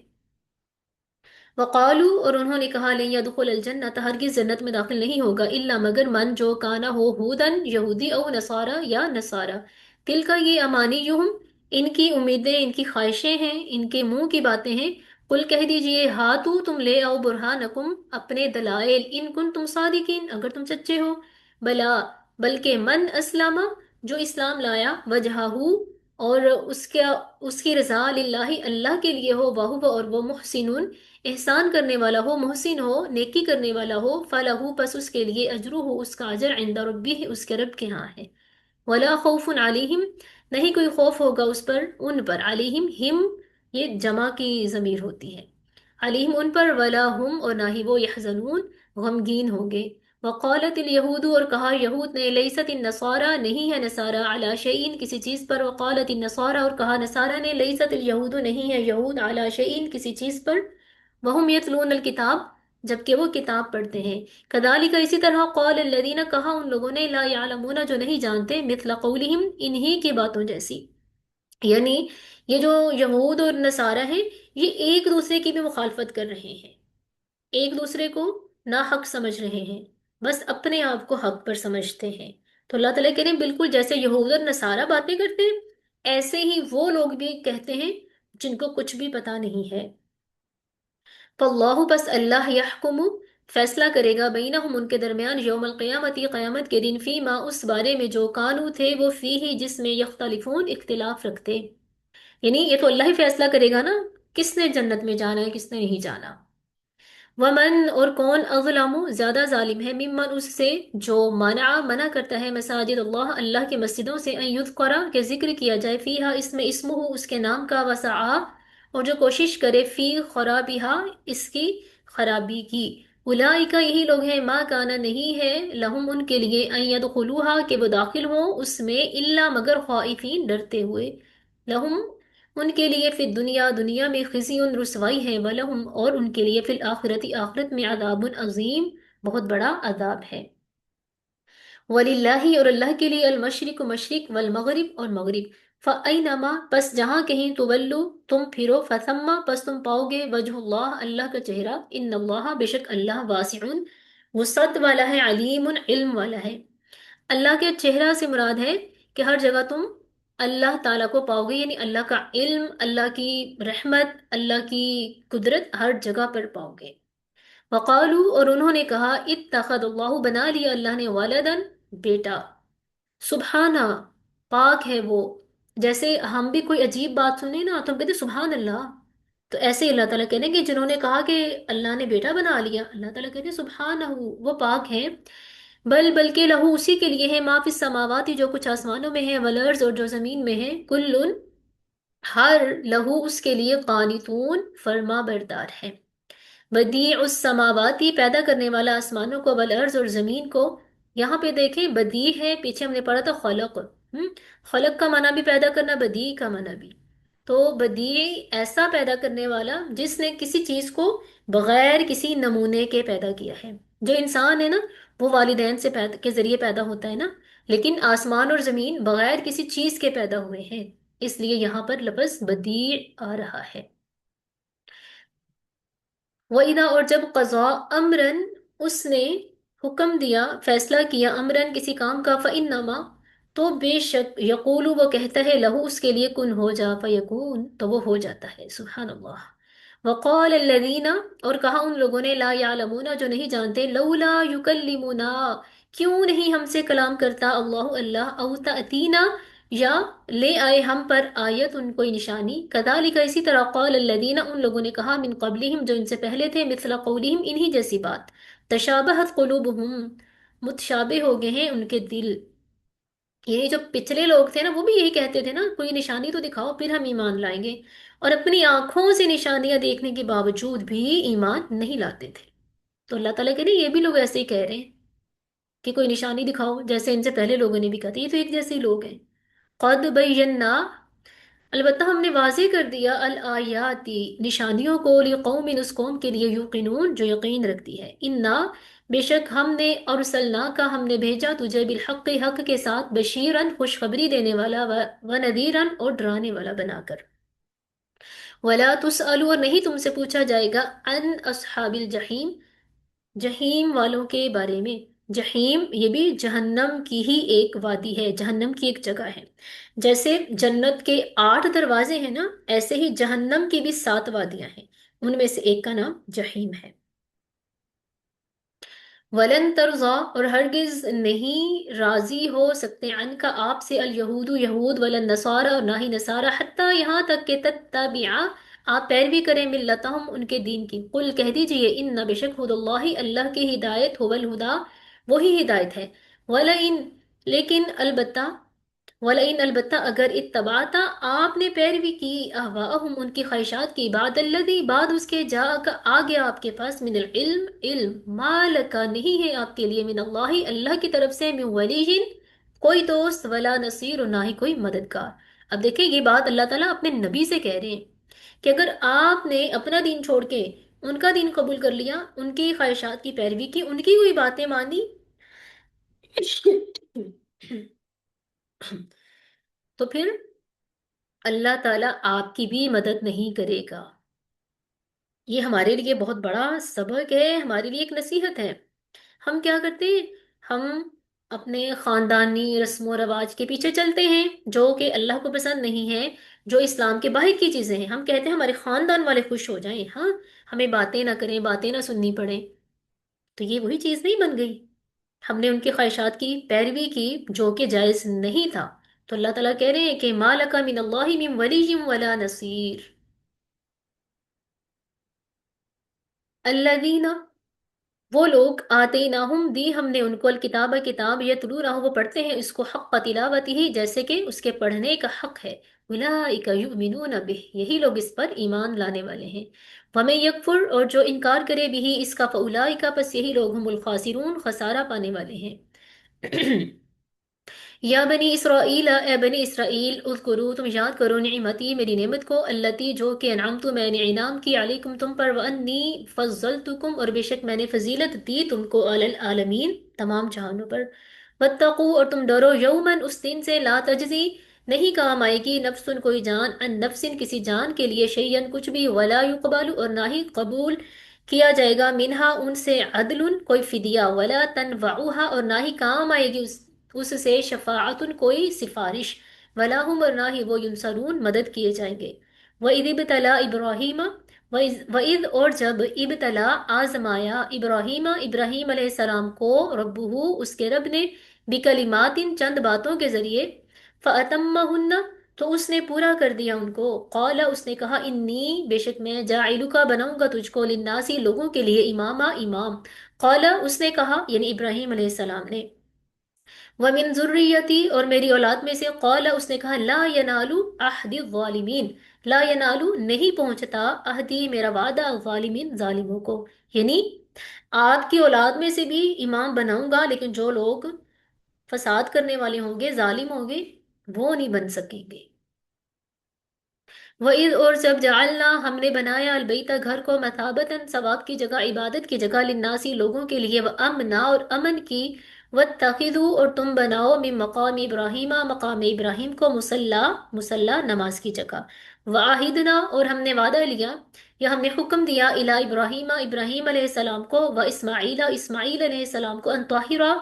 وقالو اور انہوں نے کہا، لن يدخل الجنت ہرگز جنت میں داخل نہیں ہوگا، الا مگر من جو کانا ہو، ہودن یہودی، او نصارا یا نصارا، تل کا یہ امانیہم ان کی امیدیں، ان کی خواہشیں ہیں، ان کے منہ کی باتیں ہیں۔ قل کہہ دیجئے ہاتو، تم لے آؤ برہانکم، اپنے دلائل، ان کن تم صادقین، اگر تم سچے ہو۔ بلا، بلکہ من اسلم، جو اسلام لایا، وجہہ، اور اس کی رضا، للہ، اللہ کے لیے ہو، وہ اور وہ محسن، احسان کرنے والا ہو، محسن ہو، نیکی کرنے والا ہو، فلہ، پس اس کے لیے اجرہ، اس کا اجر، عند ربہ، اس کے رب کے ہاں ہے۔ ولا خوف علیہم، نہیں کوئی خوف ہوگا اس پر، ان پر، علیہم، ہم یہ جمع کی ضمیر ہوتی ہے، علیہم ان پر، ولا ہم اور نہ ہی وہ، یحزنون غمگین ہوں گے۔ وقالت الیہود، اور کہا یہود نے، لیست النصارى، نہیں ہے نصارہ، علی شیء کسی چیز پر، وقالت النصارى، اور کہا نصارہ نے، لیست الیہود، نہیں ہے یہود، علی شیء کسی چیز پر، وہم یتلون الکتاب، جبکہ وہ کتاب پڑھتے ہیں۔ کذالک، اسی طرح، قال الذین، کہا ان لوگوں نے، لا یعلمون، جو نہیں جانتے، مثل قولہم، انہی کی باتوں جیسی، یعنی یہ جو یہود اور نصارہ ہیں، یہ ایک دوسرے کی بھی مخالفت کر رہے ہیں، ایک دوسرے کو ناحق سمجھ رہے ہیں، بس اپنے آپ کو حق پر سمجھتے ہیں۔ تو اللہ تعالیٰ کہہ رہے ہیں بالکل جیسے یہود اور نصارہ باتیں کرتے ہیں، ایسے ہی وہ لوگ بھی کہتے ہیں جن کو کچھ بھی پتا نہیں ہے۔ فاللہ، بس اللہ، یحکم، فیصلہ کرے گا، بینہم ان کے درمیان، یوم القیامتی، قیامت کے دن، فی ما، اس بارے میں، جو کانو تھے وہ، فیہ جس میں، یختلفون اختلاف رکھتے، یعنی یہ تو اللہ ہی فیصلہ کرے گا نا، کس نے جنت میں جانا ہے، کس نے نہیں جانا۔ ومن، اور کون، اظلم، زیادہ ظالم ہے، ممن، اس سے، جو منع کرتا ہے، مساجد اللہ، اللہ کی مسجدوں سے، ان یذکر، کہ ذکر کیا جائے، فیہا اس میں، اسمہ، اس کے نام کا، وسعا، اور جو کوشش کرے، فی خرابہا، اس کی خرابی کی، اولئک، یہی لوگ ہیں، ما کانا، نہیں ہے، لہم، ان کے لیے، ان یدخلوہا، کہ وہ داخل ہوں اس میں، الا، مگر، خائفین، ڈرتے ہوئے، لہم، ان کے لیے، فی الدنیا، دنیا میں، خزی، رسوائی ہے، ولہم، اور ان کے لیے، فی الآخرت، آخرت میں، عذاب عظیم، بہت بڑا عذاب ہے۔ وَلِلَّهِ، اور اللہ کے لیے، المشرق، مشرق، والمغرب، اور مغرب، فَأَيْنَمَا، پس جہاں کہیں، تولو، تم پھرو، فَثَمَّ، پس تم پاؤ گے، وجہ اللہ، اللہ کا چہرہ، ان اللہ، بے شک اللہ، واسع، وسعت والا ہے، علیم، علم والا ہے۔ اللہ کے چہرہ سے مراد ہے کہ ہر جگہ تم اللہ تعالیٰ کو پاؤ گے، یعنی اللہ کا علم، اللہ کی رحمت، اللہ کی قدرت ہر جگہ پر پاؤ گے۔ وقالو، اور انہوں نے کہا، اتخذ اللہ، بنا لیا اللہ نے، ولدن، بیٹا، سبحانہ، پاک ہے وہ، جیسے ہم بھی کوئی عجیب بات سنیں نا تو ہم کہتے ہیں سبحان اللہ، تو ایسے ہی اللہ تعالیٰ کہنے کہ جنہوں نے کہا کہ اللہ نے بیٹا بنا لیا، اللہ تعالیٰ کہتے ہیں سبحانہ، وہ پاک ہے، بلکہ لہو، اسی کے لیے ہے، ما فی السماوات، جو کچھ آسمانوں میں ہے، والارض، اور جو زمین میں ہے، کل، ہر، لہو، اس کے لیے، قانتون، فرما بردار ہے۔ بدیع السماواتی، پیدا کرنے والا آسمانوں کو، والارض، اور زمین کو، یہاں پہ دیکھیں بدیع ہے، پیچھے ہم نے پڑھا تھا خلق، خلق کا معنی بھی پیدا کرنا، بدیع کا معنی بھی، تو بدیع ایسا پیدا کرنے والا جس نے کسی چیز کو بغیر کسی نمونے کے پیدا کیا ہے۔ جو انسان ہے نا، وہ والدین سے کے ذریعے پیدا ہوتا ہے نا، لیکن آسمان اور زمین بغیر کسی چیز کے پیدا ہوئے ہیں، اس لیے یہاں پر لفظ بدیع آ رہا ہے۔ وَإِذَا، اور جب، قضا، امرن، اس نے حکم دیا، فیصلہ کیا، امرن، کسی کام کا، فإنما، تو بے شک، یقول، وہ کہتا ہے، لہو، اس کے لیے، کن، ہو جا، فیکون، تو وہ ہو جاتا ہے، سبحان اللہ۔ وقال الذین، اور کہا ان لوگوں نے، لا یعلمون، جو نہیں جانتے، لولا یکلمنا، کیوں نہیں ہم سے کلام کرتا، اللہ، اللہ، او تأتینا، یا لے آئے ہم پر، آیت، ان کوئی نشانی، کذالک، اسی طرح، قال الذین، ان لوگوں نے کہا، من قبلہم، جو ان سے پہلے تھے، مثل قولہم، انہی جیسی بات، تشابہت قلوبہم، متشابہ ہو گئے ہیں ان کے دل، یعنی جو پچھلے لوگ تھے نا وہ بھی یہی کہتے تھے نا، کوئی نشانی تو دکھاؤ پھر ہم ایمان لائیں گے، اور اپنی آنکھوں سے نشانیاں دیکھنے کے باوجود بھی ایمان نہیں لاتے تھے۔ تو اللہ تعالیٰ کہہ رہے یہ بھی لوگ ایسے ہی کہہ رہے ہیں کہ کوئی نشانی دکھاؤ، جیسے ان سے پہلے لوگوں نے بھی کہا تھا، یہ تو ایک جیسے ہی لوگ ہیں۔ قد بینا، البتہ ہم نے واضح کر دیا، الآیاتی، نشانیوں کو، لقوم، اس قوم کے لیے، یوقنون، جو یقین رکھتی ہے، انا، بے شک ہم نے، ارسلنا کا، ہم نے بھیجا تجھے، بالحق، حق کے ساتھ، بشیرن، خوشخبری دینے والا، و نذیرن، اور ڈرانے والا بنا کر، ولا تسأل، اور نہیں تم سے پوچھا جائے گا، عن اصحاب الجحیم، جہیم والوں کے بارے میں، جہیم یہ بھی جہنم کی ہی ایک وادی ہے، جہنم کی ایک جگہ ہے۔ جیسے جنت کے 8 دروازے ہیں نا، ایسے ہی جہنم کی بھی 7 وادیاں ہیں، ان میں سے ایک کا نام جہیم ہے۔ ولن ترضا اور ہرگز نہیں راضی ہو سکتے ان کا آپ سے الیہود یہود، ولن نصارى اور نہ ہی نصارہ، حتیٰ یہاں تک کہ تتبع آپ پیروی کریں ملتہم ان کے دین کی۔ قل کہہ دیجئے ان بشک ہد اللہ اللہ کی ہدایت، هو الہدا وہی ہدایت ہے، ولئن لیکن البتہ، وَلَئِنْ البتہ اگر اتبعتا آپ نے پیروی کی اہواءہم ان کی خواہشات کی، بعد الذی بعد اس کے آ گیا آپ کے پاس من العلم علم، ما لکا نہیں ہے آپ کے لیے من اللہ اللہ کی طرف سے من ولی کوئی دوست، ولا نصیر اور نہ ہی کوئی مددگار۔ اب دیکھیں یہ بات اللہ تعالیٰ اپنے نبی سے کہہ رہے ہیں کہ اگر آپ نے اپنا دین چھوڑ کے ان کا دین قبول کر لیا، ان کی خواہشات کی پیروی کی، ان کی کوئی باتیں مانی تو پھر اللہ تعالیٰ آپ کی بھی مدد نہیں کرے گا۔ یہ ہمارے لیے بہت بڑا سبق ہے، ہمارے لیے ایک نصیحت ہے۔ ہم کیا کرتے ہیں؟ ہم اپنے خاندانی رسم و رواج کے پیچھے چلتے ہیں جو کہ اللہ کو پسند نہیں ہے، جو اسلام کے باہر کی چیزیں ہیں۔ ہم کہتے ہیں ہمارے خاندان والے خوش ہو جائیں، ہاں ہمیں باتیں نہ کریں، باتیں نہ سننی پڑیں، تو یہ وہی چیز نہیں بن گئی؟ ہم نے ان کی خواہشات کی پیروی کی جو کہ جائز نہیں تھا، تو اللہ تعالیٰ کہہ رہے ہیں کہ ما لک من اللہ من ولی ولا نصیر۔ الذین وہ لوگ آتیناہم دی ہم نے ان کو الکتاب کتاب، یتلونہ وہ پڑھتے ہیں اس کو حق تلاوتہ جیسے کہ اس کے پڑھنے کا حق ہے، اولئک یؤمنون بہ یہی لوگ اس پر ایمان لانے والے ہیں، ومن یکفر اور جو انکار کرے بھی اس کا، فاولئک پس یہی لوگ ہم الخاسرون خسارہ پانے والے ہیں۔ یا بنی اسرائیل اے بنی اسرائیل، اذکروا تم یاد کرو نعمتی میری نعمت کو، اللتی جو کہ انعمت میں نے انعام کی، علیکم تم پر، وانی فضلتکم اور بے شک میں نے فضیلت دی تم کو، علی العالمین تمام جہانوں پر، واتقوا اور تم ڈرو، یومن اس دن سے، لا تجزی نہیں کام آئے گی، نفس کوئی جان، ان نفس کسی جان کے لیے، شیئن کچھ بھی، ولا یقبل اور نہ ہی قبول کیا جائے گا، منہا ان سے، عدل کوئی فدیہ، ولا تنفعها اور نہ ہی کام آئے گی اس سے، شفاعت کوئی سفارش، ولا ہم اور نہ ہی وہ، ینصرون مدد کیے جائیں گے۔ وَإِذِ ابْتَلَىٰ إِبْرَاهِيمَ وَإِذ اور جب ابتلا آزمایا ابراہیم ابراہیم علیہ السلام کو، ربہ اس کے رب نے، بکلمات چند باتوں کے ذریعے، فَأَتَمَّهُنَّ تو اس نے پورا کر دیا ان کو، قال اس نے کہا، انی بے شک میں، جاعلک بناؤں گا تجھ کو، للناسی لوگوں کے لیے، اماما امام، قال اس نے کہا یعنی ابراہیم علیہ السلام نے، وَمِن ذُرِّيَّتِي اور میری اولاد میں سے، قال اس نے کہا، لا ینال عہد الظالمین لا ینال نہیں پہنچتا عہدی میرا وعدہ، الظالمین ظالموں کو، یعنی آپ کی اولاد میں سے بھی امام بناؤں گا، لیکن جو لوگ فساد کرنے والے ہوں گے، ظالم ہوں گے، وہ نہیں بن سکیں گے۔ وَإِذْ اور جب جعلنا ہم نے بنایا، البیت گھر کو، مثابتاً ثواب کی جگہ، عبادت کی جگہ، للناسی لوگوں کے لیے، وَأَمْنًا اور امن کی، وَاتَّخِذُوا اور تم بناؤ، من مقام ابراہیم مقام ابراہیم کو، مصلی نماز کی جگہ، وَعَهِدْنَا اور ہم نے وعدہ لیا یا ہم نے حکم دیا، الی ابراہیم ابراہیم علیہ السلام کو، وَإِسماعیل اسماعیل علیہ السلام کو، ان طاہرا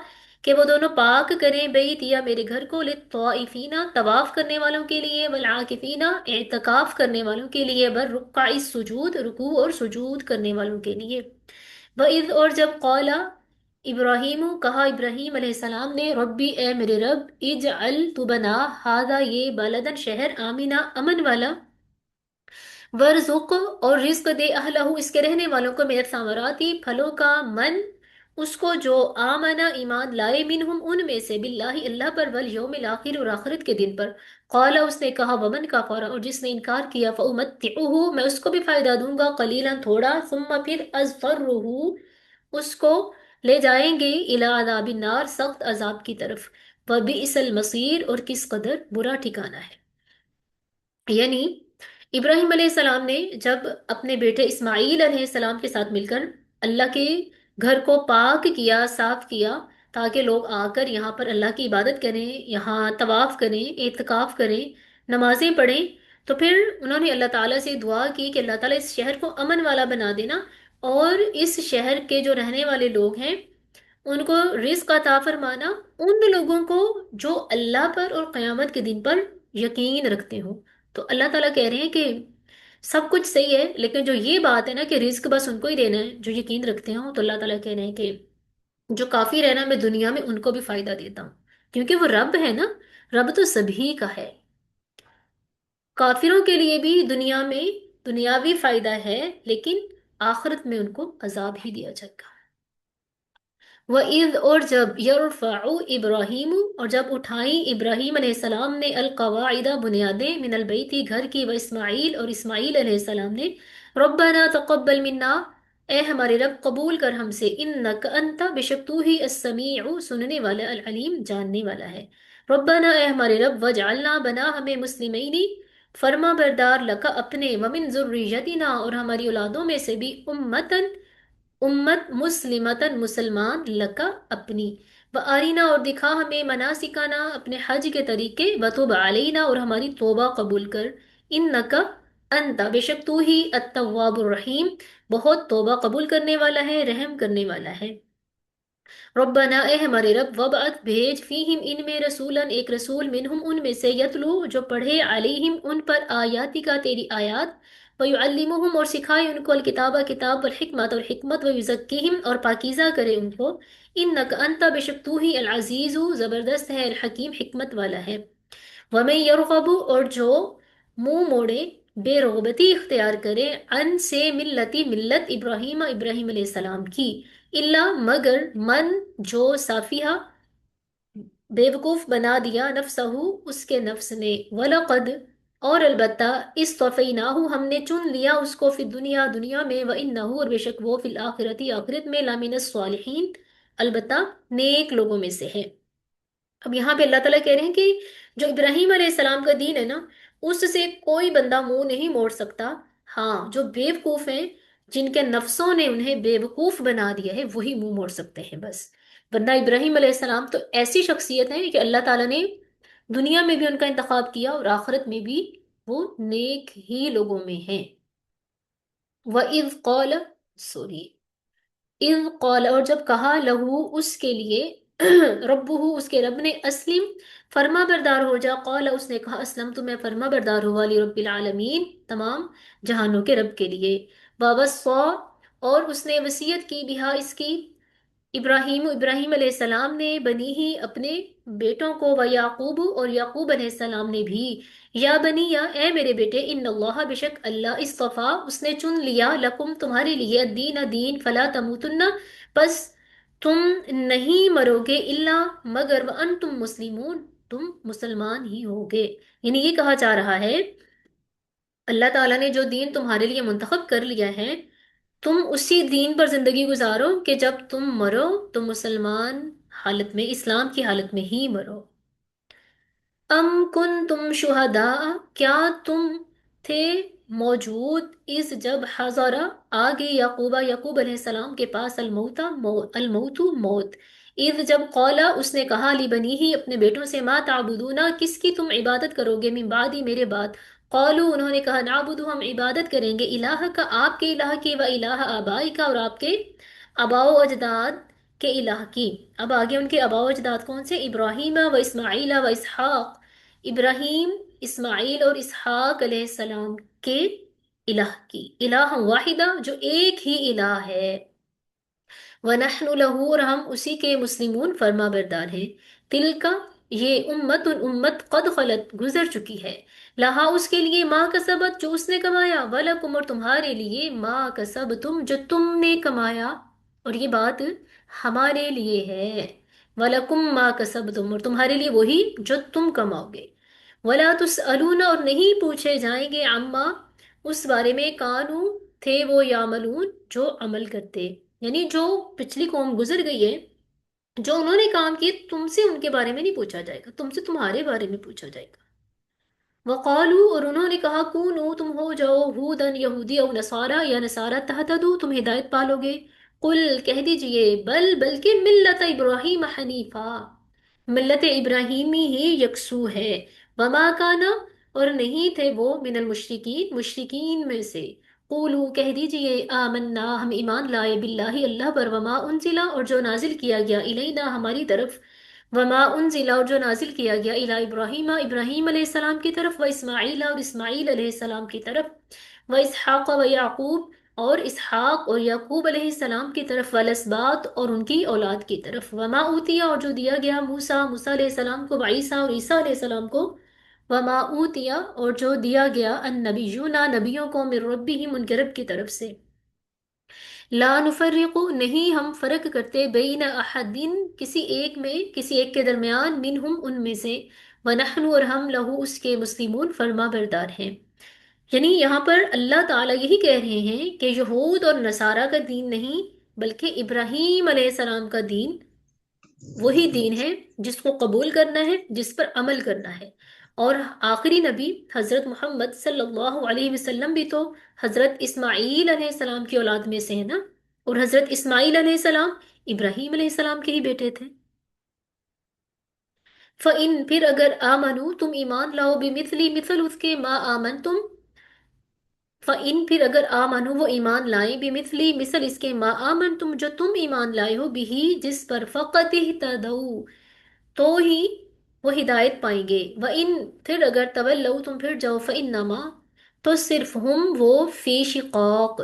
کہ وہ دونوں پاک کریں، بیت یا میرے گھر کو، للطائفین طواف کرنے والوں کے لیے، والعاکفین اعتکاف کرنے والوں کے لیے، والرکع السجود رکوع اور سجود کرنے والوں کے لیے۔ وَإِذْ اور جب قال ابراہیم کہا ابراہیم علیہ السلام نے، ربی اے میرے رب، اجعل تو بنا، ہذا یہ، بلدن شہر، آمینہ امن والا، ورزق اور رزق دے، اہلہ اس کے رہنے والوں کو، من الثمراتی پھلوں کا، من اس کو جو، آمنا ایمان لائے، منہم ان میں سے، باللہ اللہ پر، والیوم الاخر اور آخرت کے دن پر، قال اس نے کہا، ومن کفر اور جس نے انکار کیا، فامتعہ میں اس کو بھی فائدہ دوں گا، قلیلا تھوڑا، ثم پھر اضطرہ اس کو لے جائیں گے، الی عذاب النار سخت عذاب کی طرف، وبئس المصیر اور کس قدر برا ٹھکانہ ہے۔ یعنی ابراہیم علیہ السلام نے جب اپنے بیٹے اسماعیل علیہ السلام کے ساتھ مل کر اللہ کے گھر کو پاک کیا، صاف کیا، تاکہ لوگ آ کر یہاں پر اللہ کی عبادت کریں، یہاں طواف کریں، اعتکاف کریں، نمازیں پڑھیں، تو پھر انہوں نے اللہ تعالیٰ سے دعا کی کہ اللہ تعالیٰ اس شہر کو امن والا بنا دینا، اور اس شہر کے جو رہنے والے لوگ ہیں ان کو رزق عطا فرمانا ان لوگوں کو جو اللہ پر اور قیامت کے دن پر یقین رکھتے ہوں۔ تو اللہ تعالیٰ کہہ رہے ہیں کہ سب کچھ صحیح ہے، لیکن جو یہ بات ہے نا کہ رزق بس ان کو ہی دینا ہے جو یقین رکھتے ہوں، تو اللہ تعالیٰ کہہ رہے ہیں کہ جو کافی رہنا میں دنیا میں ان کو بھی فائدہ دیتا ہوں، کیونکہ وہ رب ہے نا، رب تو سبھی کا ہے۔ کافروں کے لیے بھی دنیا میں دنیاوی فائدہ ہے، لیکن آخرت میں ان کو عذاب ہی دیا جائے گا۔ وَإِذْ اور جب یرفع ابراہیم اور جب اٹھائیں ابراہیم علیہ السلام نے القواعد بنیادیں من البیتی گھر کی، و اسماعیل اور اسماعیل علیہ السلام نے ربنا تقبل منا اے ہمارے رب قبول کر ہم سے، انک انت بے شک تو ہی السمیع سننے والا، العلیم جاننے والا ہے۔ ربنا اے ہمارے رب وجعلنا بنا ہمیں مسلمینی فرما بردار لکا اپنے، ومن ذریتنا اور ہماری اولادوں میں سے بھی امتن امت مسلمتن مسلمان لکا اپنی، و آرینا اور دکھا ہمیں مناسکنا اپنے حج کے طریقے، وتب علینا اور ہماری توبہ قبول کر، انکا انت بے شک تو ہی التواب الرحیم بہت توبہ قبول کرنے والا ہے، رحم کرنے والا ہے۔ ربنا اے ہمارے رب وبعث بھیج فیہم ان میں رسولا ایک رسول، منہم ان میں سے، یتلو جو پڑھے، علیہم ان پر، آیاتی کا تیری آیات، ویعلمہم اور سکھائے ان کو، الکتابہ کتاب، والحکمت اور حکمت، ویزکیہم اور پاکیزہ کرے ان کو، انک انت بے شک تو ہی العزیز زبردست ہے، الحکیم حکمت والا ہے۔ وَمَن يَرْغَبُ اور جو منہ موڑے، بے رغبتی اختیار کرے، ان سے ملتی ملت ابراہیم ابراہیم علیہ السلام کی، اللہ مگر من جو صافیہ بیوقوف بنا دیا، نفسہ اس کے نفس نے، وَلَقَدْ اور البتہ اصطفیناہ ہم نے چن لیا اس کو، فی دنیا دنیا میں، وَإِنَّهُ اور بے شک وہ، فی الآخرتی آخرت میں، لَمِنَ الصالحین البتہ نیک لوگوں میں سے ہے۔ اب یہاں پہ اللہ تعالیٰ کہہ رہے ہیں کہ جو ابراہیم علیہ السلام کا دین ہے نا، اس سے کوئی بندہ منہ نہیں موڑ سکتا۔ ہاں جو بیوقوف ہیں، جن کے نفسوں نے انہیں بیوقوف بنا دیا ہے، وہی منہ موڑ سکتے ہیں بس، ورنہ ابراہیم علیہ السلام تو ایسی شخصیت ہے کہ اللہ تعالیٰ نے دنیا میں بھی ان کا انتخاب کیا اور آخرت میں بھی وہ نیک ہی لوگوں میں ہیں۔ وَإِذْ قَالَ سوری اذ قال اور جب کہا، لہو اس کے لیے، ربہ اس کے رب نے، اسلم فرما بردار ہو جا، قال اس نے کہا، اسلم تو میں فرما بردار ہوا، رب العالمین تمام جہانوں کے رب کے لیے، وَوَصَّى اور اس نے وصیت کی، بہا اس کی، ابراہیم علیہ السلام نے، بنی ہی اپنے بیٹوں کو، و یعقوب اور یعقوب علیہ السلام نے بھی، یا بنی یا اے میرے بیٹے، ان اللہ بے شک اللہ، اصطفیٰ اس نے چن لیا، لکم تمہارے لیے، الدین دین، فلا تموتن پس تم نہیں مرو گے، الا مگر، وانتم مسلمون تم مسلمان ہی ہوگے۔ یعنی یہ کہا جا رہا ہے اللہ تعالیٰ نے جو دین تمہارے لیے منتخب کر لیا ہے، تم اسی دین پر زندگی گزارو کہ جب تم مرو تو مسلمان حالت میں، اسلام کی حالت میں ہی مرو۔ ام کن تم شہداء کیا تم تھے موجود، اس جب حضر آگے، یعقوب علیہ السلام کے پاس، الموت موت، اذ جب قالا اس نے کہا، لبنی ہی اپنے بیٹوں سے، ما تعبدون کس کی تم عبادت کرو گے، من بعدی میرے بعد، قالو انہوں نے کہا، نعبد ہم عبادت کریں گے، الہ کا آپ کے الہ کی، و الہ آبائی کا اور آپ کے آباء و اجداد کے الہ کی۔ اب آگے ان کے آباء و اجداد کون سے، ابراہیم و اسماعیل و اسحاق، ابراہیم اسماعیل اور اسحاق علیہ السلام کے الہ کی، الہ واحدہ جو ایک ہی الہ ہے، وَنَحْنُ لَهُ اور ہم اسی کے مسلمون فرما بردار ہیں، تل کا یہ امت قد خلت گزر چکی ہے، لہا اس کے لیے، ما کسبت جو اس نے کمایا، وَلَكُمْ اور تمہارے لیے، ما کسبتم جو تم نے کمایا، اور یہ بات ہمارے لیے ہے، وَلَكُمْ مَا كَسَبْتُمْ اور تمہارے لیے وہی جو تم کماؤ گے، وَلَا تُسْأَلُونَ اور نہیں پوچھے جائیں گے، عَمَّا اس بارے میں، کانو تھے وہ، یعملون جو عمل کرتے، یعنی جو پچھلی قوم گزر گئی ہے، جو انہوں نے کام کیے، تم سے ان کے بارے میں نہیں پوچھا جائے گا، تم سے تمہارے بارے میں پوچھا جائے گا۔ وقالو اور انہوں نے کہا، کونو تم ہو جاؤ، ہودن یہودی، او نصارا یا نصارا، تہتدو تم ہدایت پالو گے، قل کہہ دیجئے، بلکہ ملت ابراہیم حنیفا ملت ابراہیمی ہی یکسو ہے، وما کانا اور نہیں تھے وہ، من المشرکین مشرکین میں سے، قولو کہہ دیجئے آمنا ہم ایمان لائے باللہ اللہ پر، وما انزلا اور جو نازل کیا گیا، الینا ہماری طرف، وما انزلا اور جو نازل کیا گیا الی ابراہیم ابراہیم علیہ السلام کی طرف، و اسماعیل اور اسماعیل علیہ السلام کی طرف، و اسحاق و یعقوب اور اسحاق اور یعقوب علیہ السلام کی طرف، والاسباط اور ان کی اولاد کی طرف، وما اوتیا اور جو دیا گیا موسیٰ موسیٰ علیہ السلام کو، وعیسیٰ اور عیسیٰ علیہ السلام کو، وما اوتیا اور جو دیا گیا النبیون نبیوں کو، من ربہم ان کے رب کی طرف سے، لا نفرق نہیں ہم فرق کرتے، بین احدین کسی ایک میں، کسی ایک کے درمیان، منہم ان میں سے، ونحن اور ہم لہو اس کے مسلمون فرما بردار ہیں۔ یعنی یہاں پر اللہ تعالیٰ یہی کہہ رہے ہیں کہ یہود اور نصارہ کا دین نہیں، بلکہ ابراہیم علیہ السلام کا دین وہی دین ہے جس کو قبول کرنا ہے، جس پر عمل کرنا ہے۔ اور آخری نبی حضرت محمد صلی اللہ علیہ وسلم بھی تو حضرت اسماعیل علیہ السلام کی اولاد میں سے ہے نا، اور حضرت اسماعیل علیہ السلام ابراہیم علیہ السلام کے ہی بیٹے تھے۔ فَإِن پھر اگر آمنو تم ایمان لاؤ، بمثلی مثل اس کے، ما آمن تم، فَإِن پھر اگر آمنو وہ ایمان لائیں، بمثلی مثل اس کے، ما آمن تم جو تم ایمان لائے ہو، بھی جس پر، فقط اہتدوا تو ہی وہ ہدایت پائیں گے، وَإِن پھر اگر تولوا تم پھر جاؤ، فَإِنَّمَا تو صرف ہم وہ فی شقاق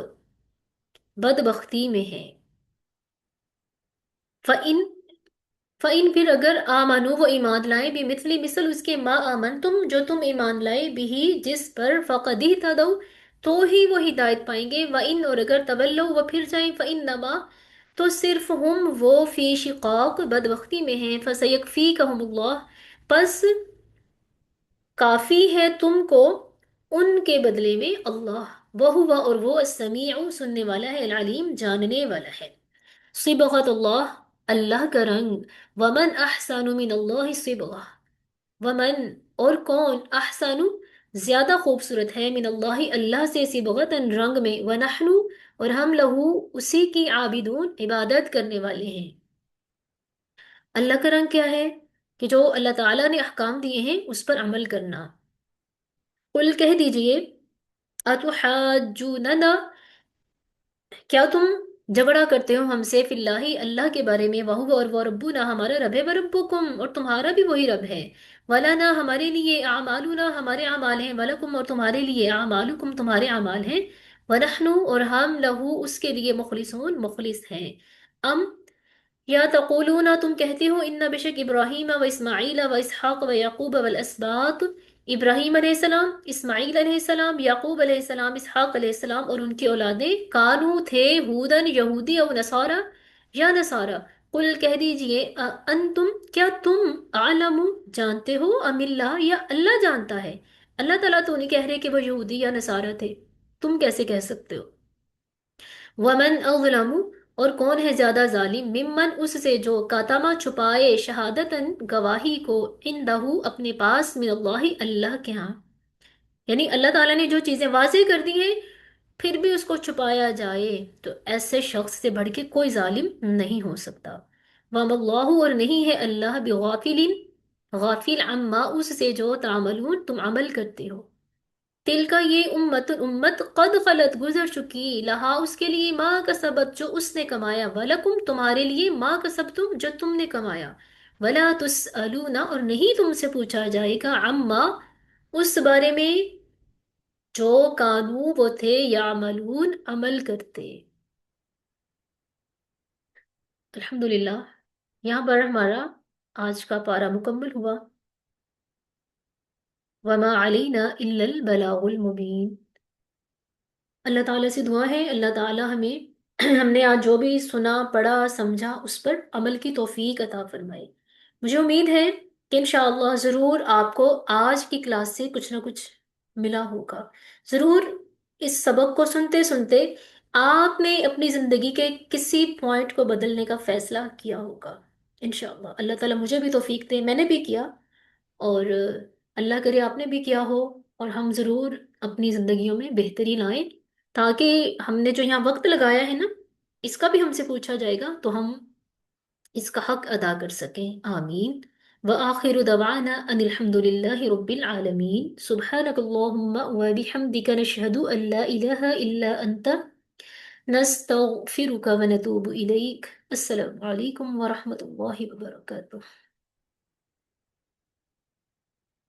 بدبختی میں ہیں، فَإِن فَإِن پھر اگر آمنو وہ ایمان لائیں، بمثلی مثل اس کے، ما آمن تم جو تم ایمان لائے، بھی جس پر، فقد اہتدوا تو ہی وہ ہدایت پائیں گے، وَإِن اور اگر تولوا وہ پھر جائیں، فَإِنَّمَا تو صرف ہم وہ فی شقاق بدبختی میں ہیں، فَسَيَكْفِيكَهُمُ اللَّهُ پس کافی ہے تم کو ان کے بدلے میں اللہ، وہو اور وہ السمیع سننے والا ہے، العلیم جاننے والا ہے۔ صبغت اللہ اللہ کا رنگ، ومن احسن من اللہ صبغہ ومن اور کون، احسن زیادہ خوبصورت ہے، من اللہ اللہ سے، صبغتاً رنگ میں، ونحن اور ہم لہو اسی کی عابدون عبادت کرنے والے ہیں۔ اللہ کا رنگ کیا ہے؟ کہ جو اللہ تعالیٰ نے احکام دیے ہیں اس پر عمل کرنا۔ قل کہہ دیجئے، اتحاجوننا کیا تم جھگڑا کرتے ہو ہم سے، فی اللہ اللہ کے بارے میں، وہو اور وہ ربنا ہمارا رب ہے، وربکم اور تمہارا بھی وہی رب ہے، ولنا ہمارے لیے، اعمالنا ہمارے اعمال ہیں، ولکم اور تمہارے لیے، اعمالکم تمہارے اعمال ہیں، ونحن اور ہم لہو اس کے لیے، مخلصون مخلص ہیں۔ ام یا تقولون تم کہتے ہو، ان بشک ابراہیم و اسماعیل و اسحاق و یعقوب والاسباط ابراہیم علیہ السلام، اسماعیل علیہ السلام، یعقوب علیہ السلام، اسحاق علیہ السلام اور ان کی اولادیں، کانو تھے، ہودن یہودی، او نصارہ یا نصارہ، قل کہہ دیجئے، انتم کیا تم، عالم جانتے ہو، ام اللہ یا اللہ جانتا ہے؟ اللہ تعالیٰ تو نہیں کہہ رہے کہ وہ یہودی یا نصارہ تھے، تم کیسے کہہ سکتے ہو؟ ومن اظلم اور کون ہے زیادہ ظالم، ممن اس سے جو، کاتما چھپائے، شہادتن گواہی کو، عندہ اپنے پاس، من اللہ اللہ کے ہاں، یعنی اللہ تعالیٰ نے جو چیزیں واضح کر دی ہیں پھر بھی اس کو چھپایا جائے، تو ایسے شخص سے بڑھ کے کوئی ظالم نہیں ہو سکتا۔ وَمَا اللَّهُ اور نہیں ہے اللہ بغافل غافل عما اس سے جو، تعملون تم عمل کرتے ہو، تل کا یہ امت امت، قد خلت گزر چکی، لہا اس کے لیے، ماں کا سبت جو اس نے کمایا، ولکم تمہارے لیے، ماں کا سبتم جو تم نے کمایا، ولا تسألون اور نہیں تم سے پوچھا جائے گا، عما اس بارے میں، جو کانو وہ تھے، یعملون عمل کرتے۔ الحمدللہ یہاں پر ہمارا آج کا پارہ مکمل ہوا۔ وما علینا الا البلاغ المبین۔ اللہ تعالیٰ سے دعا ہے اللہ تعالیٰ ہمیں ہم نے آج جو بھی سنا پڑھا سمجھا اس پر عمل کی توفیق عطا فرمائے۔ مجھے امید ہے کہ انشاءاللہ ضرور آپ کو آج کی کلاس سے کچھ نہ کچھ ملا ہوگا، ضرور اس سبق کو سنتے سنتے آپ نے اپنی زندگی کے کسی پوائنٹ کو بدلنے کا فیصلہ کیا ہوگا انشاءاللہ۔ اللہ تعالیٰ مجھے بھی توفیق دے، میں نے بھی کیا، اور اللہ کرے آپ نے بھی کیا ہو، اور ہم ضرور اپنی زندگیوں میں بہتری لائیں، تاکہ ہم نے جو یہاں وقت لگایا ہے نا اس کا بھی ہم سے پوچھا جائے گا تو ہم اس کا حق ادا کر سکیں، آمین۔ وآخر دعوانا أن الحمد لله رب العالمين سبحانك اللهم وبحمدك نشهد أن لا إله إلا أنت نستغفرك ونتوب إليك. السلام عليكم ورحمة الله وبركاته.